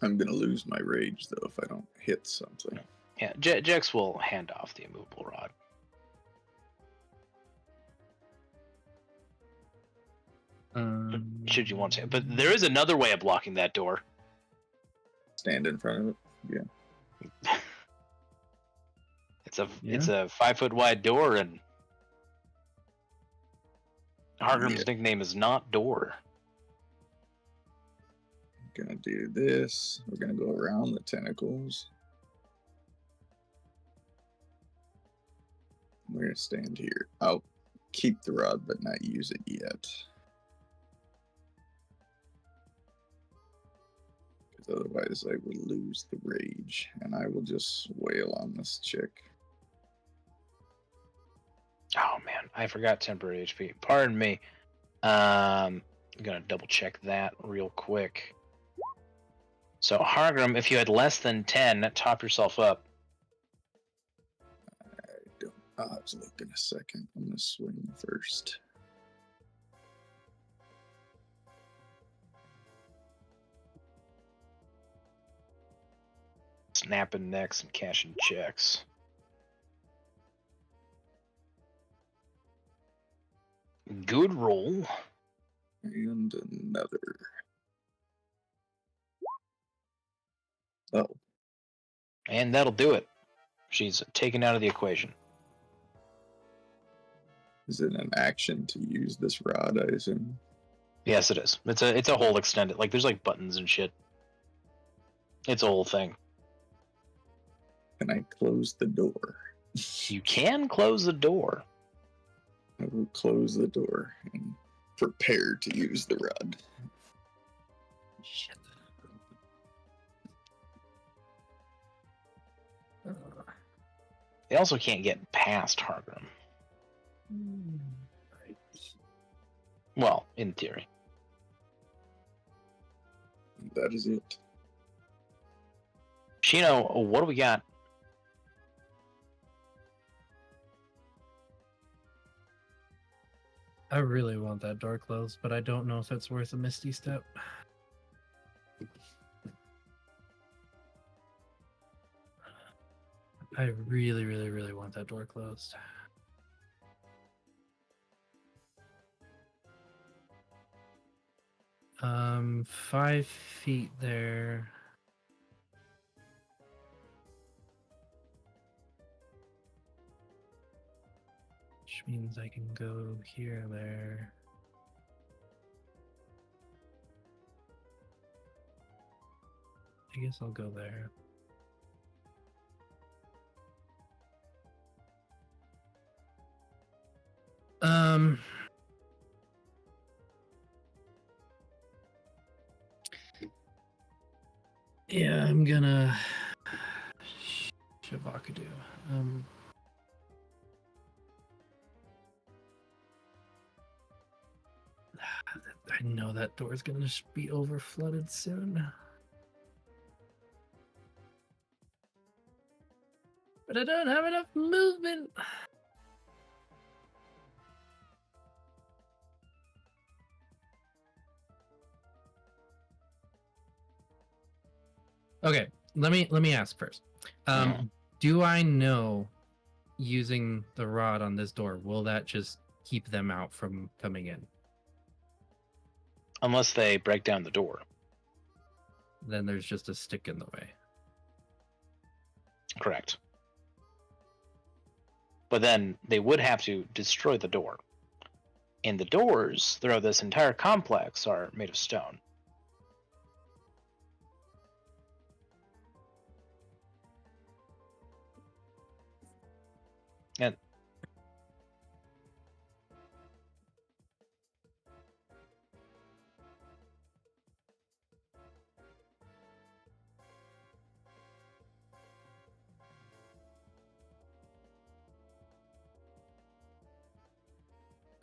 I'm gonna lose my rage though if I don't hit something. Yeah, Jax will hand off the immovable rod. Should you want to, but there is another way of blocking that door. Stand in front of it. Yeah. It's a 5 foot wide door, and Hargrim's nickname is not Door. Gonna do this. We're gonna go around the tentacles. We're gonna stand here. I'll keep the rod but not use it yet. Because otherwise I will lose the rage and I will just wail on this chick. Oh man, I forgot temporary HP. Pardon me. I'm gonna double check that real quick. So Hargrim, if you had less than 10, top yourself up. I'll have to look in a second. I'm gonna swing first. Snapping necks and cashing checks. Good roll. And another. Oh, And that'll do it. She's taken out of the equation. is it an action to use this rod, I assume? Yes, it is. It's a whole extended. Like there's like buttons and shit. It's a whole thing. Can I close the door? You can close the door. I will close the door and prepare to use the rod. Shit. They also can't get past Hargrim. Right. Well, in theory. That is it. Shino, what do we got? I really want that door closed, but I don't know if it's worth a Misty Step. I really, really, really want that door closed. Um, 5 feet there. Which means I can go here, there. I guess I'll go there. Yeah, I'm gonna Shavakadu. I know that door's gonna just be over flooded soon. But I don't have enough movement. Okay, let me ask first. Do I know using the rod on this door, will that just keep them out from coming in? Unless they break down the door. Then there's just a stick in the way. Correct. But then they would have to destroy the door. And the doors throughout this entire complex are made of stone. And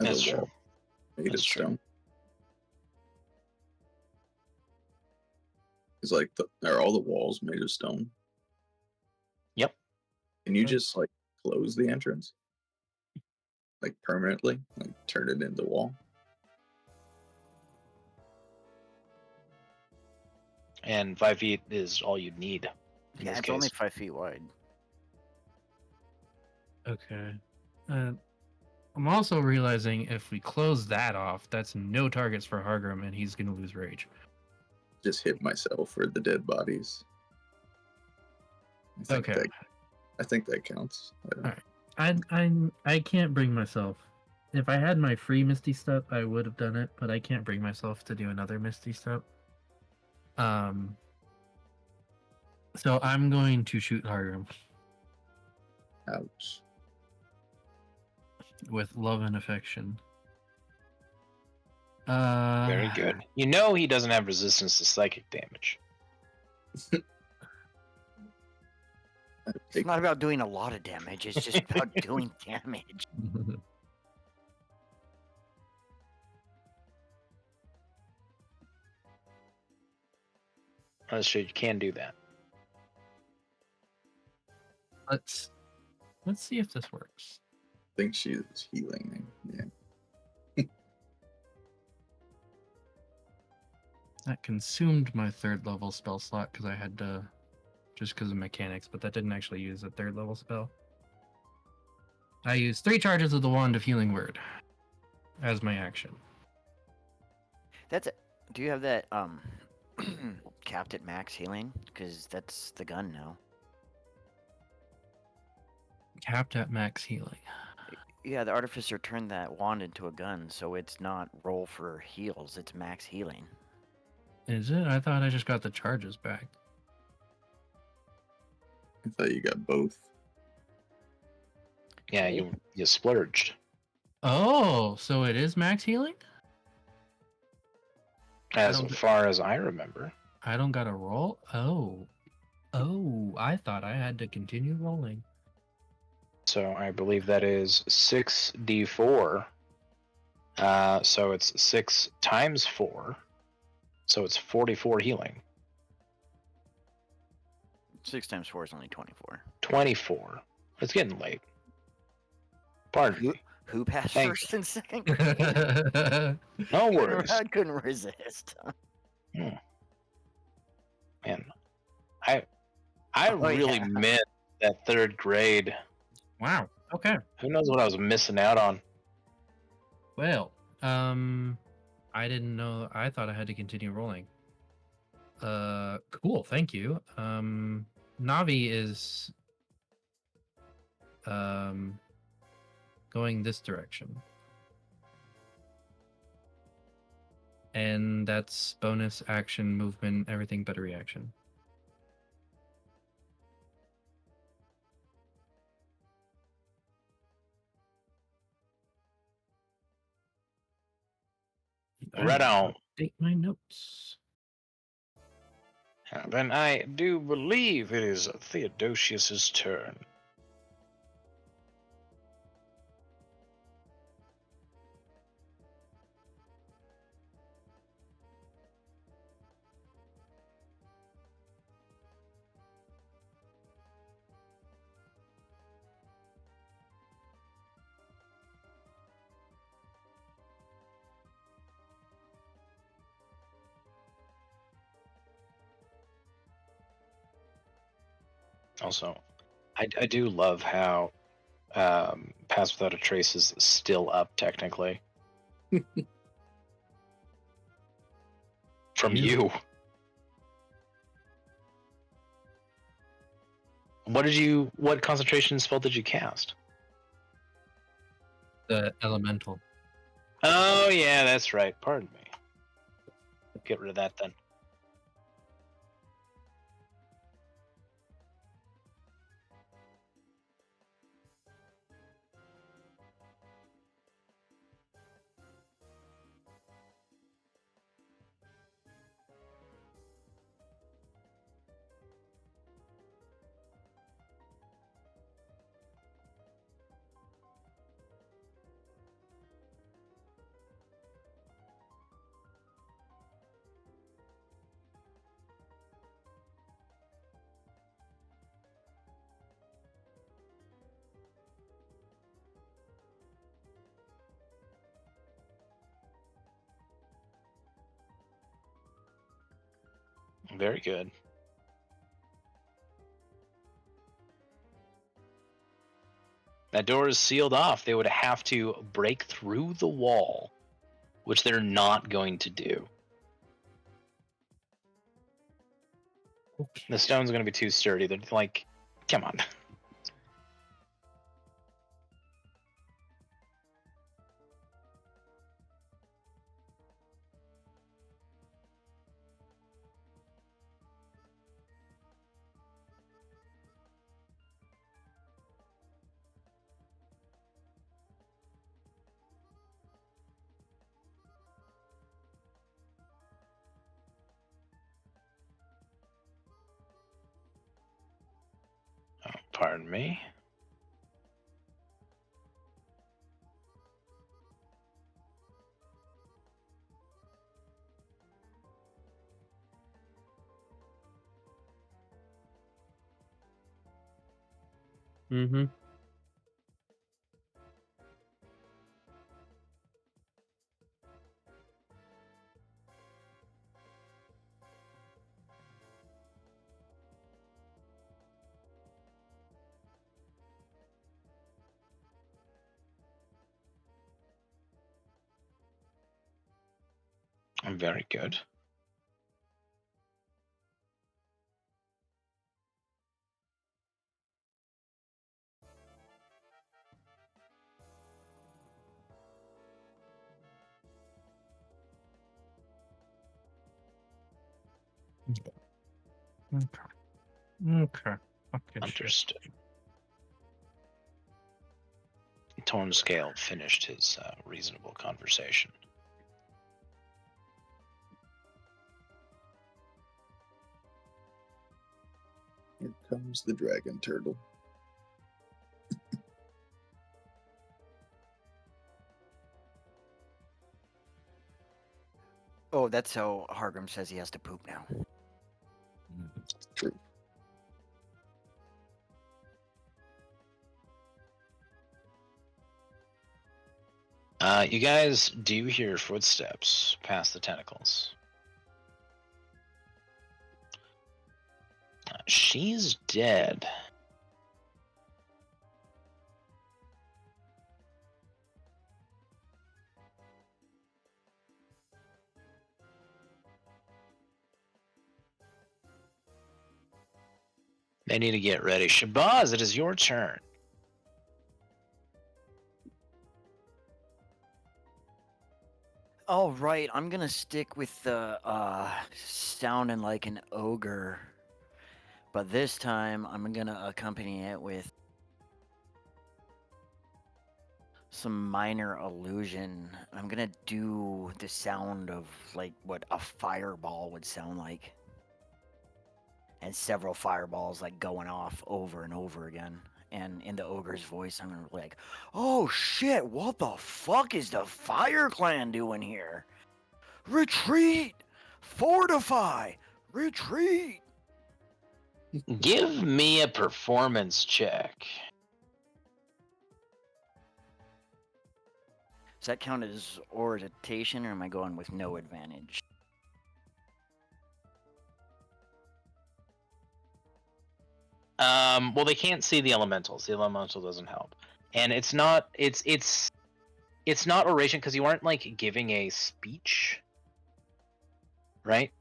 And That's the true. wall made of That's true. stone. It's like are all the walls made of stone? Yep. Can you just like close the entrance? Like permanently? Like turn it into wall? And 5 feet is all you'd need in Yeah, this it's case. only 5 feet wide. Okay. I'm also realizing if we close that off, that's no targets for Hargrim, and he's gonna lose rage. Just hit myself for the dead bodies. Okay. I think that counts. I can't bring myself. If I had my free Misty Step, I would have done it, but I can't bring myself to do another Misty Step. So I'm going to shoot Hargrim Ouch. with love and affection. Very good. You know he doesn't have resistance to psychic damage. It's not about doing a lot of damage, it's just about doing damage. Unless you can do that. Let's see if this works. I think she's healing. Yeah. That consumed my 3rd level spell slot because I had to, just because of mechanics, but that didn't actually use a 3rd level spell. I used 3 charges of the Wand of Healing Word as my action. That's it. Do you have that capped at max healing? Because that's the gun now. Capped at max healing. Yeah, the artificer turned that wand into a gun, so it's not roll for heals, it's max healing. Is it? I thought I just got the charges back. I thought you got both. Yeah, you splurged. Oh, so it is max healing? As far as I remember. I don't got to roll? Oh, I thought I had to continue rolling. So I believe that is 6d4. So it's 6 times 4. So it's 44 healing. 6 times 4 is only 24. 24. It's getting late. Pardon me. Who passed Thank first and second? No Couldn't- worries. I couldn't resist. Man, I Oh, really yeah. missed that third grade. Wow. Okay. Who knows what I was missing out on? Well, I didn't know. I thought I had to continue rolling. Cool. Thank you. Navi is going this direction. And that's bonus action, movement, everything but a reaction. Right on. Update my notes. Then I do believe it is Theodosius's turn. Also, I do love how Pass Without a Trace is still up, technically. From Yeah. you. What concentration spell did you cast? The elemental. Oh, yeah, that's right. Pardon me. Get rid of that then. Very good. That door is sealed off. They would have to break through the wall, which they're not going to do. Okay. The stone's going to be too sturdy. They're like, come on. Oh, pardon me. Mm-hmm. Very good. Okay. Okay. Understood. Torn Scale finished his reasonable conversation. Here comes the dragon turtle. Oh, that's how Hargrim says he has to poop now. True. You guys do hear footsteps past the tentacles. She's dead. They need to get ready. Shabazz, it is your turn. All right, I'm gonna stick with the sounding like an ogre, but this time I'm gonna accompany it with some minor illusion. I'm gonna do the sound of like what a fireball would sound like, and several fireballs like going off over and over again. And in the ogre's voice, I'm gonna be like, "Oh shit! What the fuck is the Fire Clan doing here? Retreat! Fortify! Retreat!" Give me a performance check. Does that count as orientation, or am I going with no advantage? Well, they can't see the elementals. The elemental doesn't help, and it's not oration because you aren't like giving a speech, right?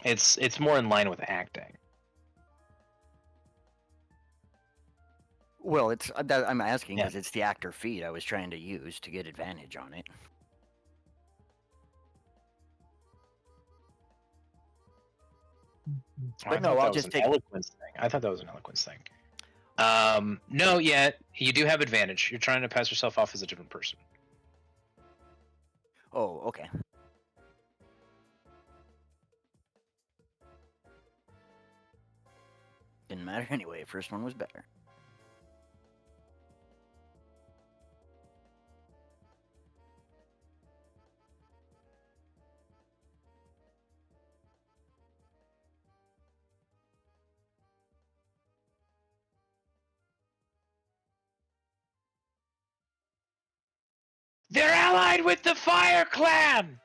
It's more in line with acting. Well, it's I'm asking Yeah. because it's the actor feat I was trying to use to get advantage on it. But no, I'll just take. Eloquence thing. I thought that was an eloquence thing. No, yet you do have advantage. You're trying to pass yourself off as a different person. Oh, okay. Didn't matter anyway. First one was better. They're allied with the Fire Clan!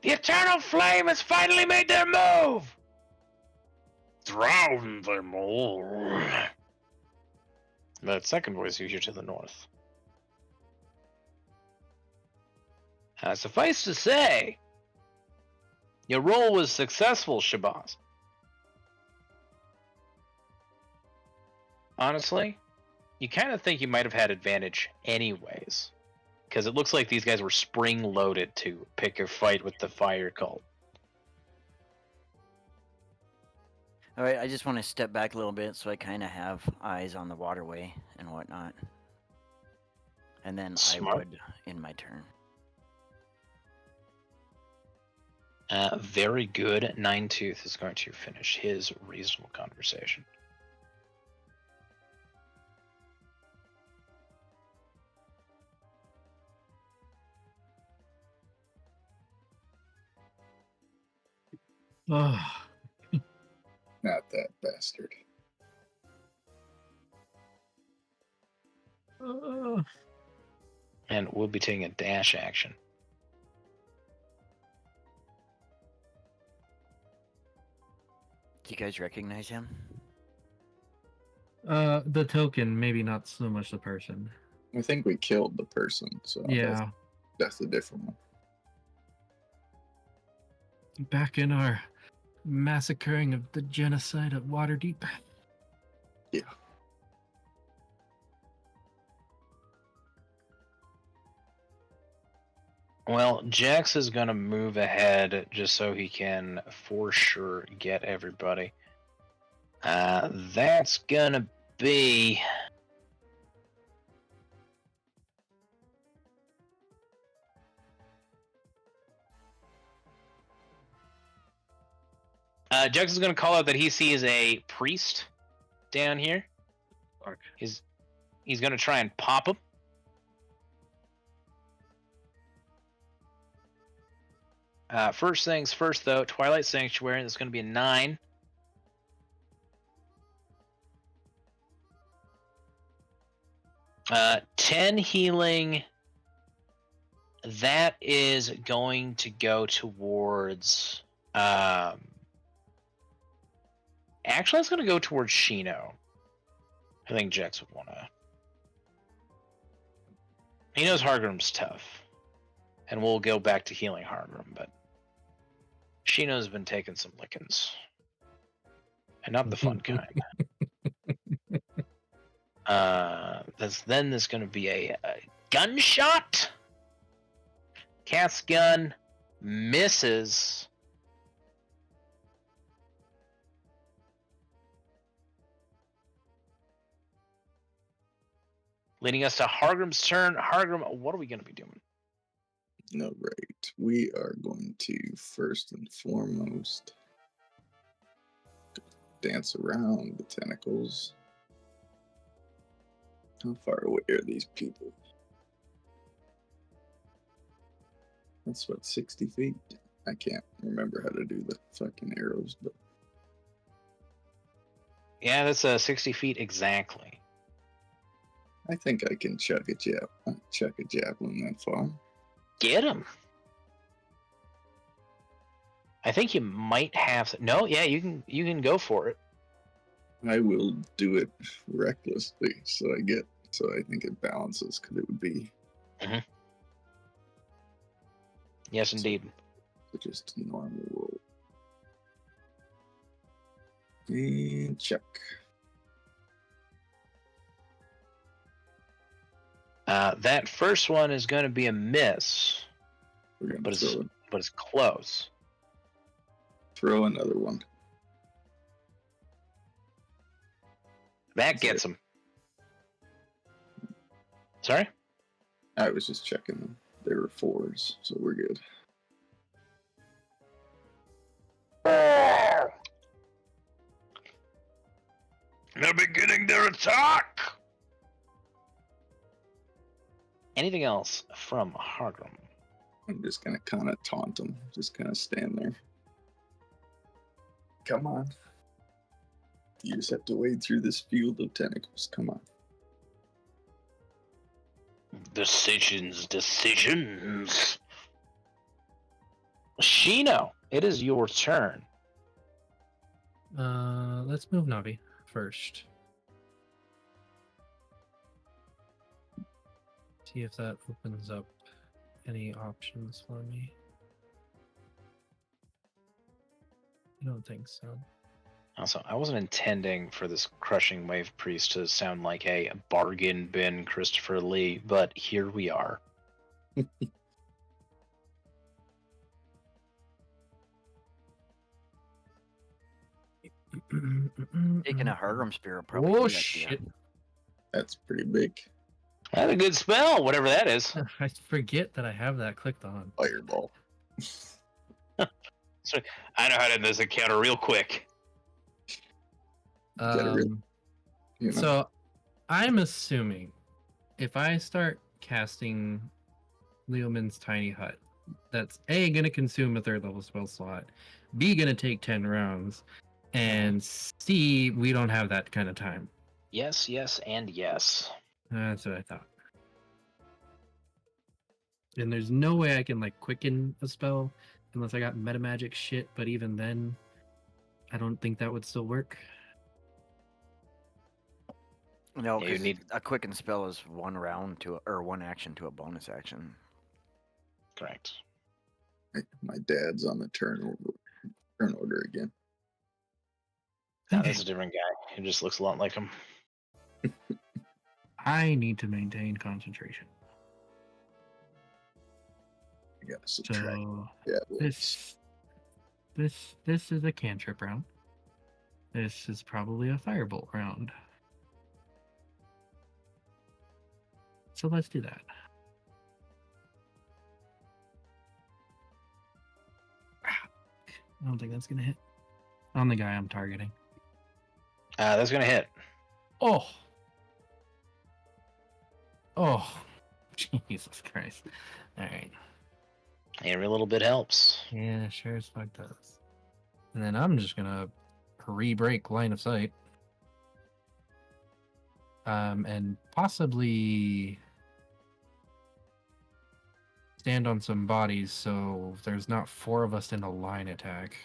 The Eternal Flame has finally made their move! Drown them all. That second voice you hear to the north. Suffice to say, your roll was successful, Shabazz. Honestly, you kind of think you might have had advantage anyways. Because it looks like these guys were spring-loaded to pick a fight with the Fire Cult. All right, I just want to step back a little bit so I kind of have eyes on the waterway and whatnot. And then Smart. I would in my turn. Very good. Ninetooth is going to finish his reasonable conversation. Oh, Not that bastard. And we'll be taking a dash action. Do you guys recognize him? the token, maybe not so much the person. I think we killed the person, so Yeah, that's a different one. back in our massacring of the genocide at Waterdeep. Yeah. Well, Jax is going to move ahead just so he can for sure get everybody. That's going to be... Jax is going to call out that he sees a priest down here. Fuck. He's going to try and pop him. First things first, though, Twilight Sanctuary, that's going to be a 9. 10 healing. That is going to go towards. Actually, it's going to go towards Shino. I think Jex would want to. He knows Hargrim's tough. And we'll go back to healing Hargrim, but Shino's been taking some lickings. And not the fun kind. Then there's going to be a gunshot. Cast gun misses. Leading us to Hargrim's turn. Hargrim, what are we going to be doing? All right. We are going to first and foremost dance around the tentacles. How far away are these people? That's what, 60 feet? I can't remember how to do the fucking arrows, but Yeah, that's 60 feet exactly. I think I can chuck a javelin that far. Get him. I think you might have. No, yeah, you can go for it. I will do it recklessly, so I think it balances, because it would be Yes, indeed. just a normal roll. And check. That first one is going to be a miss, We're gonna but it's close. throw another one. That gets him. Sorry? I was just checking them. They were 4s, so we're good. They're beginning their attack. Anything else from Hargrim? I'm just gonna kind of taunt them. Just kind of stand there. Come on. You just have to wade through this field of tentacles. Come on. Decisions. Shino, it is your turn. Let's move Navi first. See if that opens up any options for me. I don't think so. Also, I wasn't intending for this crushing wave priest to sound like a bargain bin Christopher Lee, but here we are. Taking a Hargrim spear would probably Oh do that to shit! you. That's pretty big. That's a good spell, whatever that is. I forget that I have that clicked on. Fireball. So I know how to end this encounter real quick. You know? So I'm assuming if I start casting Leoman's Tiny Hut, that's A, going to consume a 3rd level spell slot, B, going to take 10 rounds, and C, we don't have that kind of time. Yes, and yes. That's what I thought. And there's no way I can like quicken a spell unless I got meta magic shit, but even then, I don't think that would still work. No, You because need- a quicken spell is one action to a bonus action. Correct. My dad's on the turn order again. No, that's a different guy. He just looks a lot like him. I need to maintain concentration. I gotta subtract. So Yeah, this is a cantrip round. This is probably a firebolt round. So let's do that. I don't think that's gonna hit on the guy I'm targeting. That's gonna hit. Oh, Jesus Christ! All right. Every little bit helps. Yeah, sure as fuck does. And then I'm just gonna re-break line of sight. and possibly stand on some bodies so there's not 4 of us in a line attack.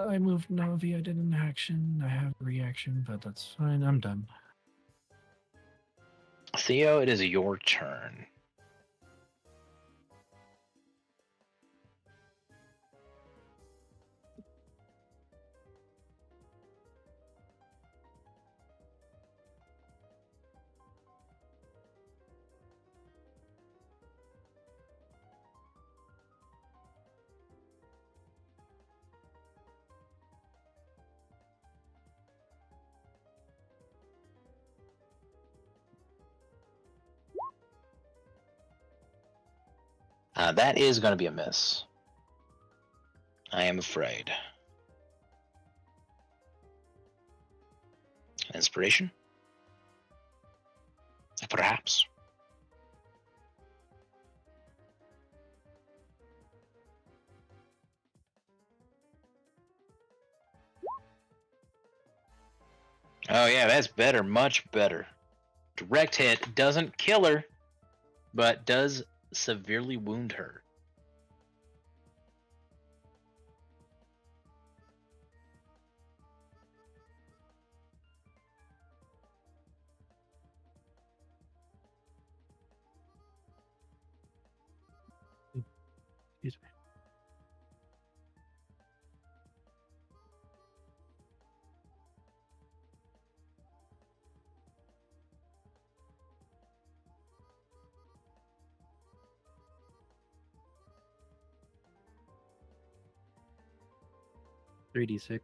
I moved Navi. I did an action. I have a reaction, but that's fine. I'm done. Theo, it is your turn. That is going to be a miss. I am afraid. Inspiration? Perhaps. Oh yeah, that's better, much better. Direct hit doesn't kill her, but does severely wound her. Excuse me. Three D6.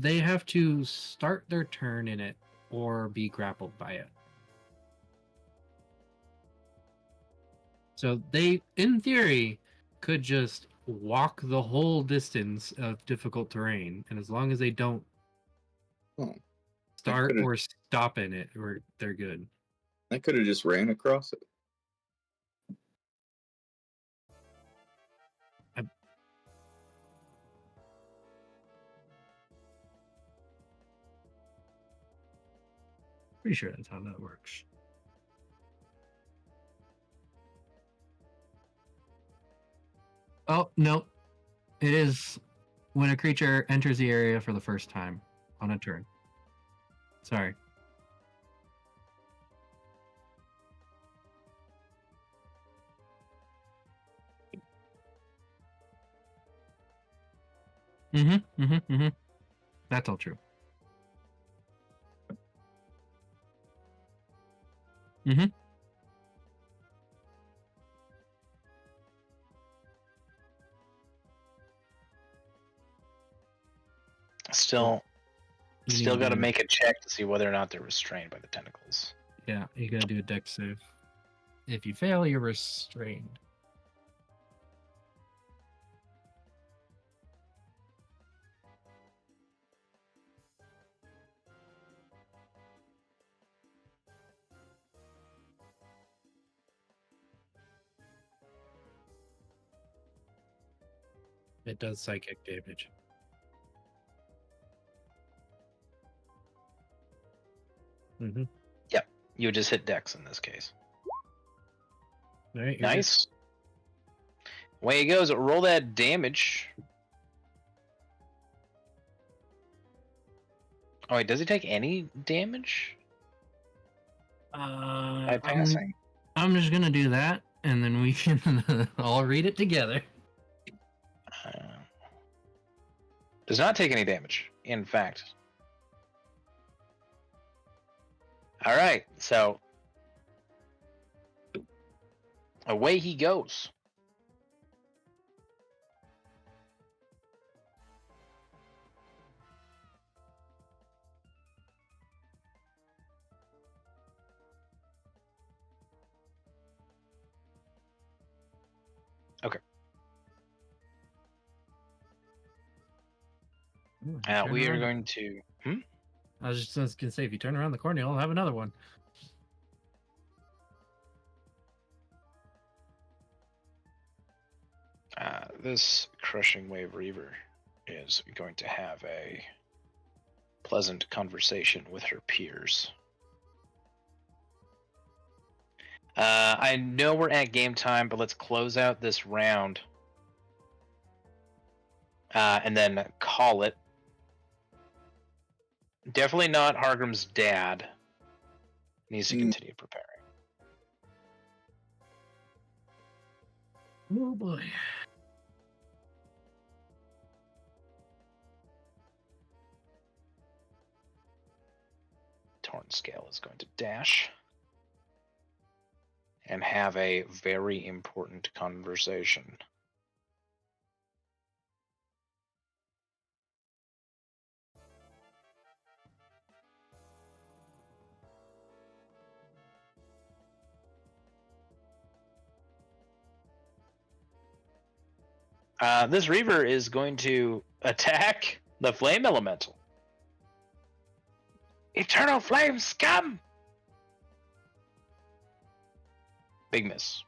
They have to start their turn in it or be grappled by it. So they, in theory, could just walk the whole distance of difficult terrain, and as long as they don't start could've- or stop in it, or they're good. I could have just ran across it. Pretty sure that's how that works. Oh, no. It is when a creature enters the area for the first time on a turn. Sorry. That's all true. Still You got to need make a check to see whether or not they're restrained by the tentacles. Yeah, you gotta do a dex save. If you fail, you're restrained. It does psychic damage. Yep, you would just hit Dex in this case. All right, Nice. Way it goes. Roll that damage. Oh wait, does he take any damage by passing? I'm just gonna do that, and then we can all read it together. Does not take any damage, in fact. All right, so away he goes. Okay. We are going to. I was just gonna say, if you turn around the corner, you'll have another one. This Crushing Wave Reaver is going to have a pleasant conversation with her peers. I know we're at game time, but let's close out this round and then call it. Definitely not Hargrim's dad. Needs to continue preparing. Oh boy. Tornscale is going to dash and have a very important conversation. This Reaver is going to attack the Flame Elemental. Eternal Flame Scum! Big miss.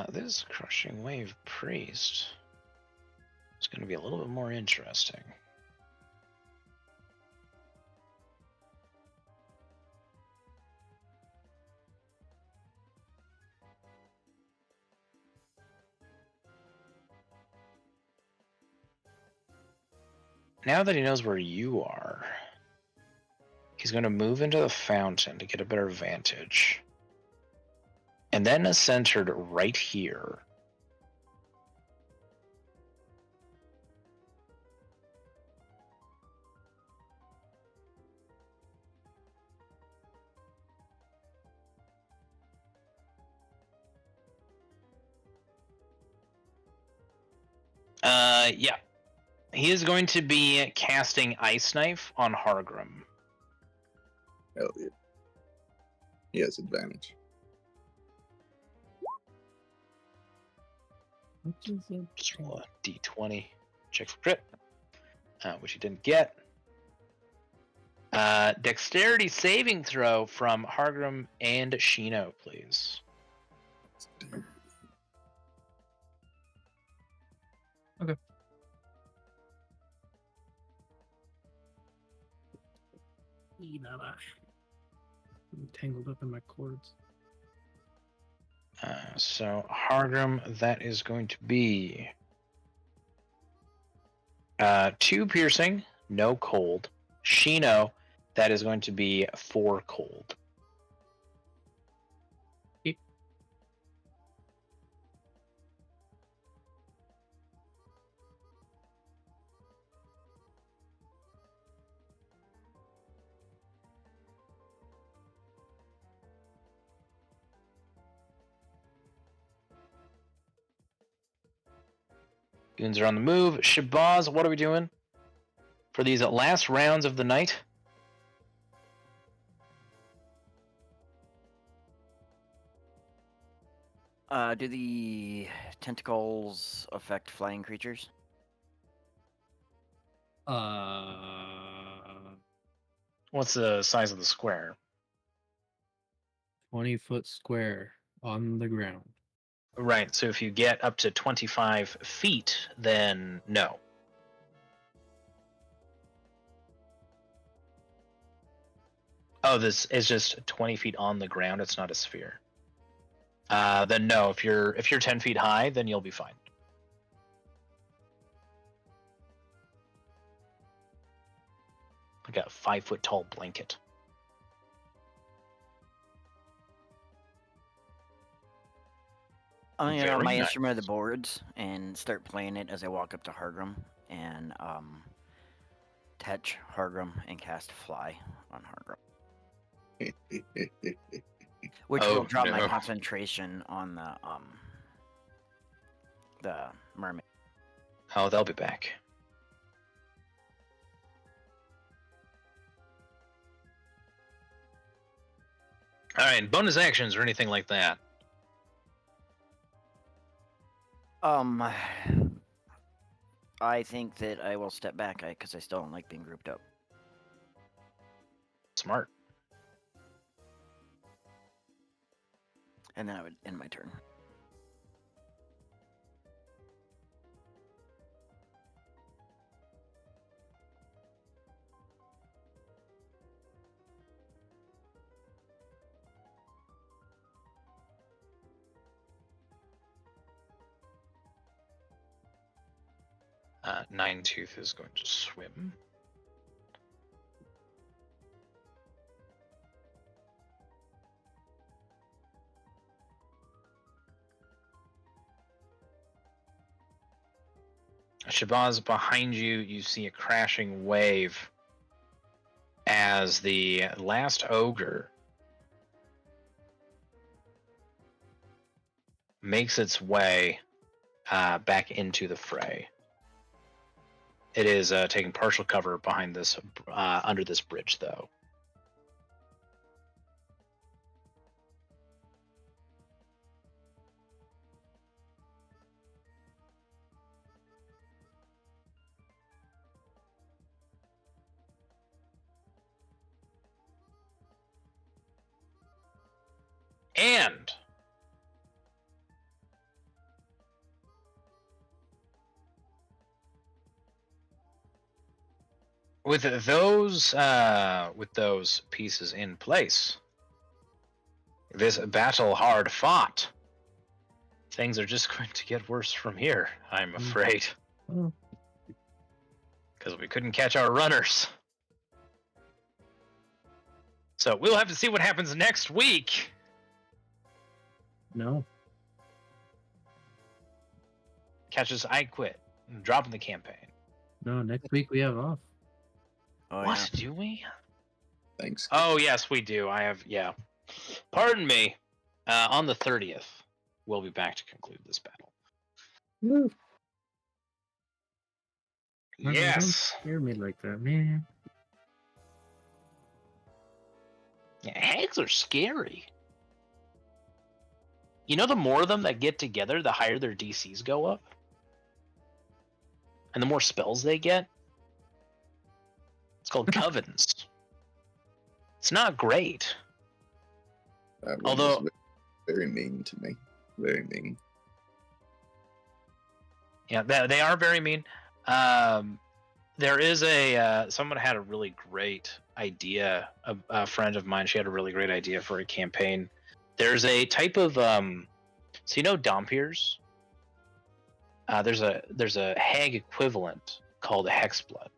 This Crushing Wave Priest is going to be a little bit more interesting. Now that he knows where you are, he's going to move into the fountain to get a better vantage. And then centered right here. Yeah. He is going to be casting Ice Knife on Hargrim. Hell yeah. He has advantage. Just roll a d20. Check for crit. Which he didn't get. Dexterity saving throw from Hargrim and Shino, please. Okay. I'm tangled up in my cords. So Hargrim, that is going to be 2 piercing, no cold. Shino, that is going to be 4 cold. Yep. Goons are on the move. Shabazz, what are we doing for these last rounds of the night? Do the tentacles affect flying creatures? What's the size of the square? 20-foot square on the ground. Right, so if you get up to 25 feet, then no. Oh, this is just 20 feet on the ground. It's not a sphere. Then no. If you're 10 feet high, then you'll be fine. Like a 5-foot tall blanket. I'm gonna get on Very my nice. instrument of the boards and start playing it as I walk up to Hargrim and touch Hargrim and cast Fly on Hargrim, which will drop my no. concentration on the mermaid. Oh, they'll be back. All right, bonus actions or anything like that. I think that I will step back because I still don't like being grouped up. Smart. And then I would end my turn. Ninetooth is going to swim. Shabazz, behind you, you see a crashing wave as the last ogre makes its way back into the fray. It is taking partial cover behind this, under this bridge, though. And with those pieces in place, this battle hard fought, things are just going to get worse from here, I'm afraid. Oh. Because we couldn't catch our runners. So we'll have to see what happens next week. No. Catches, I quit. I'm dropping the campaign. No, next week we have off. Oh, What, do we? Thanks. Oh, yes, we do. I have, yeah. Pardon me. On the 30th, we'll be back to conclude this battle. Woo. Marvin, Yes. Don't scare me like that, man. Yeah, hags are scary. You know, the more of them that get together, the higher their DCs go up. And the more spells they get. It's called covens. It's not great. That one Although- was very mean to me. Very mean. Yeah, they are very mean. There is someone had a really great idea. A friend of mine, she had a really great idea for a campaign. There's a type of so you know Dompiers? There's a hag equivalent called a hexblood.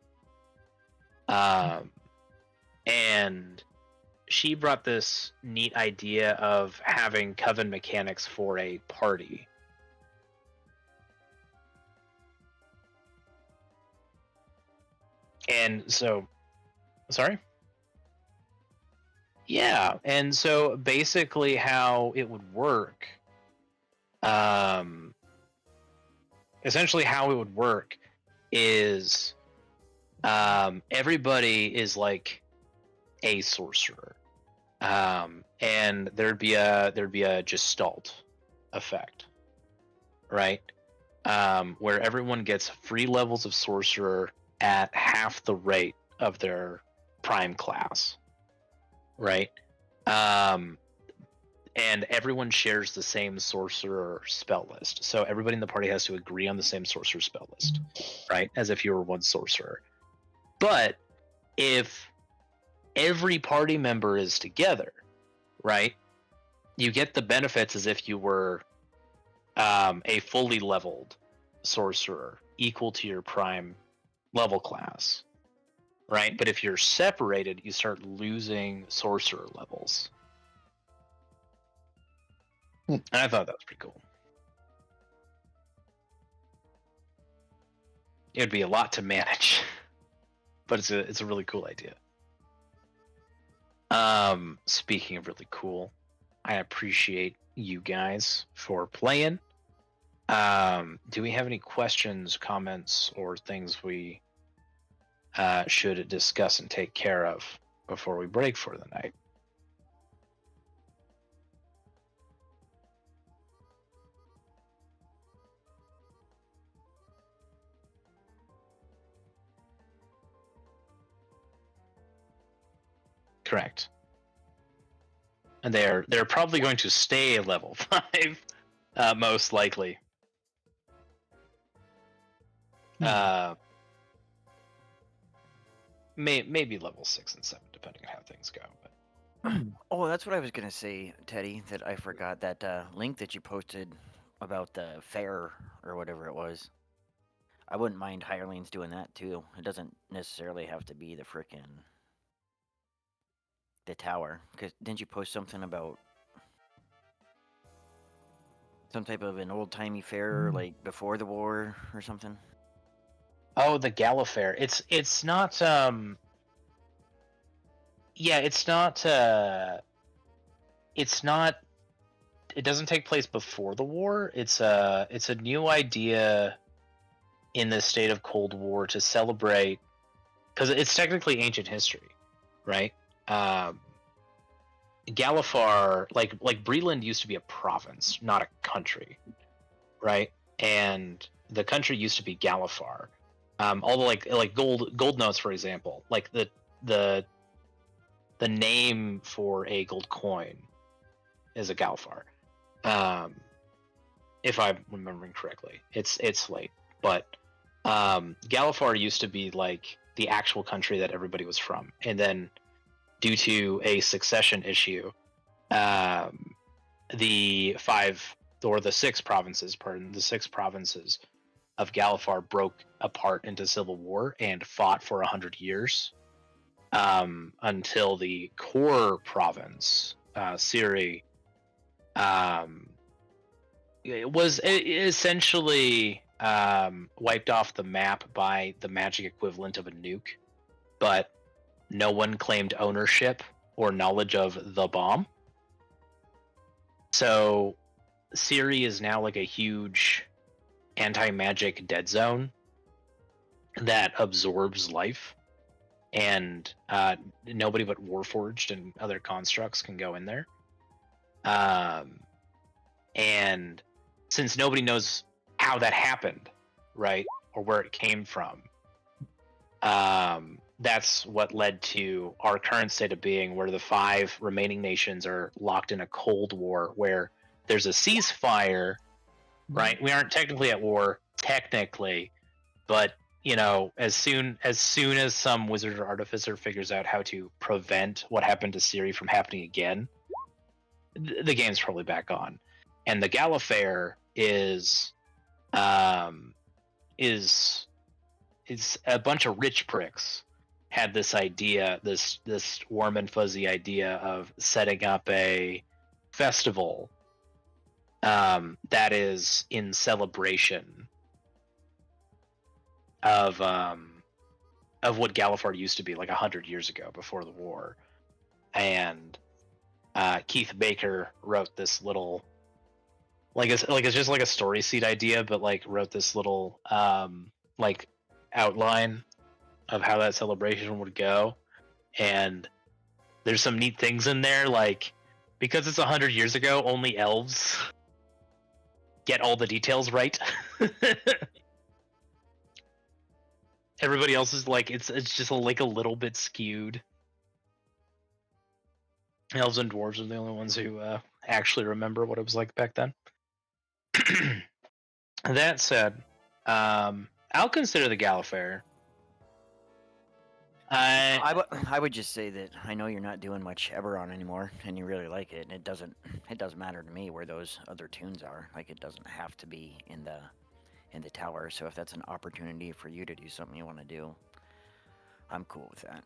And she brought this neat idea of having coven mechanics for a party. And so, sorry? Yeah, and so basically how it would work, essentially how it would work is everybody is like a sorcerer, and there'd be a gestalt effect, right? Where everyone gets free levels of sorcerer at half the rate of their prime class, right? And everyone shares the same sorcerer spell list. So everybody in the party has to agree on the same sorcerer spell list, right? As if you were one sorcerer. But if every party member is together, right, you get the benefits as if you were a fully leveled sorcerer equal to your prime level class, right? But if you're separated, you start losing sorcerer levels. And I thought that was pretty cool. It'd be a lot to manage, but it's a really cool idea. Speaking of really cool, I appreciate you guys for playing. Do we have any questions, comments, or things we should discuss and take care of before we break for the night? Correct. And they're probably going to stay level 5, most likely. Maybe level 6 and 7, depending on how things go. But Oh, that's what I was gonna say, Teddy. That I forgot that link that you posted about the fair or whatever it was. I wouldn't mind hirelings doing that too. It doesn't necessarily have to be the tower. Cause didn't you post something about some type of an old timey fair like before the war or something? oh, the Gala Fair. It's not. Yeah, it's not. It's not. It doesn't take place before the war. It's a new idea in the state of Cold War to celebrate, because it's technically ancient history, right? Galifar, like Breland used to be a province, not a country, right? And the country used to be Galifar. Although like gold notes, for example, like the name for a gold coin is a Galifar. If I'm remembering correctly, it's late, but Galifar used to be like the actual country that everybody was from, and then due to a succession issue, the six provinces of Galifar broke apart into civil war and fought for 100 years, until the core province, Siri, it was essentially wiped off the map by the magic equivalent of a nuke, but no one claimed ownership or knowledge of the bomb. So Siri is now like a huge anti-magic dead zone that absorbs life, and nobody but Warforged and other constructs can go in there. And since nobody knows how that happened, right, or where it came from, that's what led to our current state of being, where the 5 remaining nations are locked in a Cold War, where there's a ceasefire, right? We aren't technically at war, but you know, as soon as some wizard or artificer figures out how to prevent what happened to Siri from happening again, the game's probably back on. And the Gala Fair is a bunch of rich pricks had this idea, this warm and fuzzy idea of setting up a festival that is in celebration of what Galifard used to be like 100 years ago before the war. And Keith Baker wrote this little, it's just like a story seed idea, but like wrote this little like outline of how that celebration would go. And there's some neat things in there, like, because it's 100 years ago, only elves get all the details right. Everybody else is like, it's just like a little bit skewed. Elves and dwarves are the only ones who actually remember what it was like back then. That said, I'll consider the Gala Fair. I would just say that I know you're not doing much Eberron anymore, and you really like it. And it doesn't matter to me where those other tunes are. Like, it doesn't have to be in the tower. So if that's an opportunity for you to do something you want to do, I'm cool with that.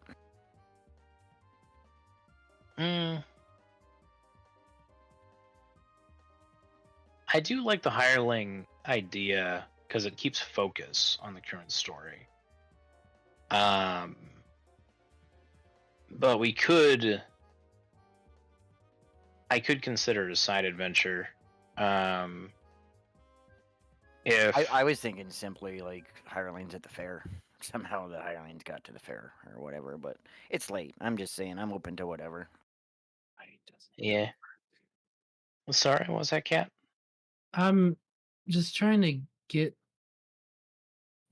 I do like the hireling idea because it keeps focus on the current story. But I could consider it a side adventure. If I was thinking simply like hirelings at the fair. Somehow the hirelings got to the fair or whatever, but it's late. I'm just saying I'm open to whatever. Yeah. Sorry, what was that, Cat? I'm just trying to get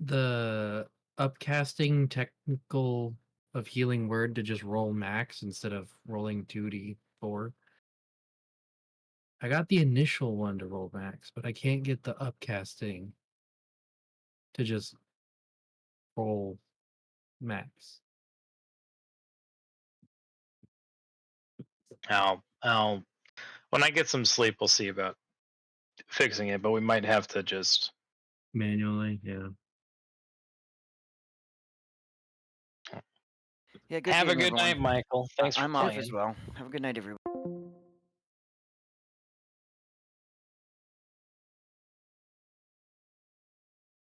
the upcasting technical of Healing Word to just roll max instead of rolling 2d4. I got the initial one to roll max, but I can't get the upcasting to just roll max. I'll when I get some sleep, we'll see about fixing it. But we might have to just Manually, yeah. Yeah, good have a game, good everyone. night, Michael. Thanks for I'm off playing. as well. Have a good night, everyone.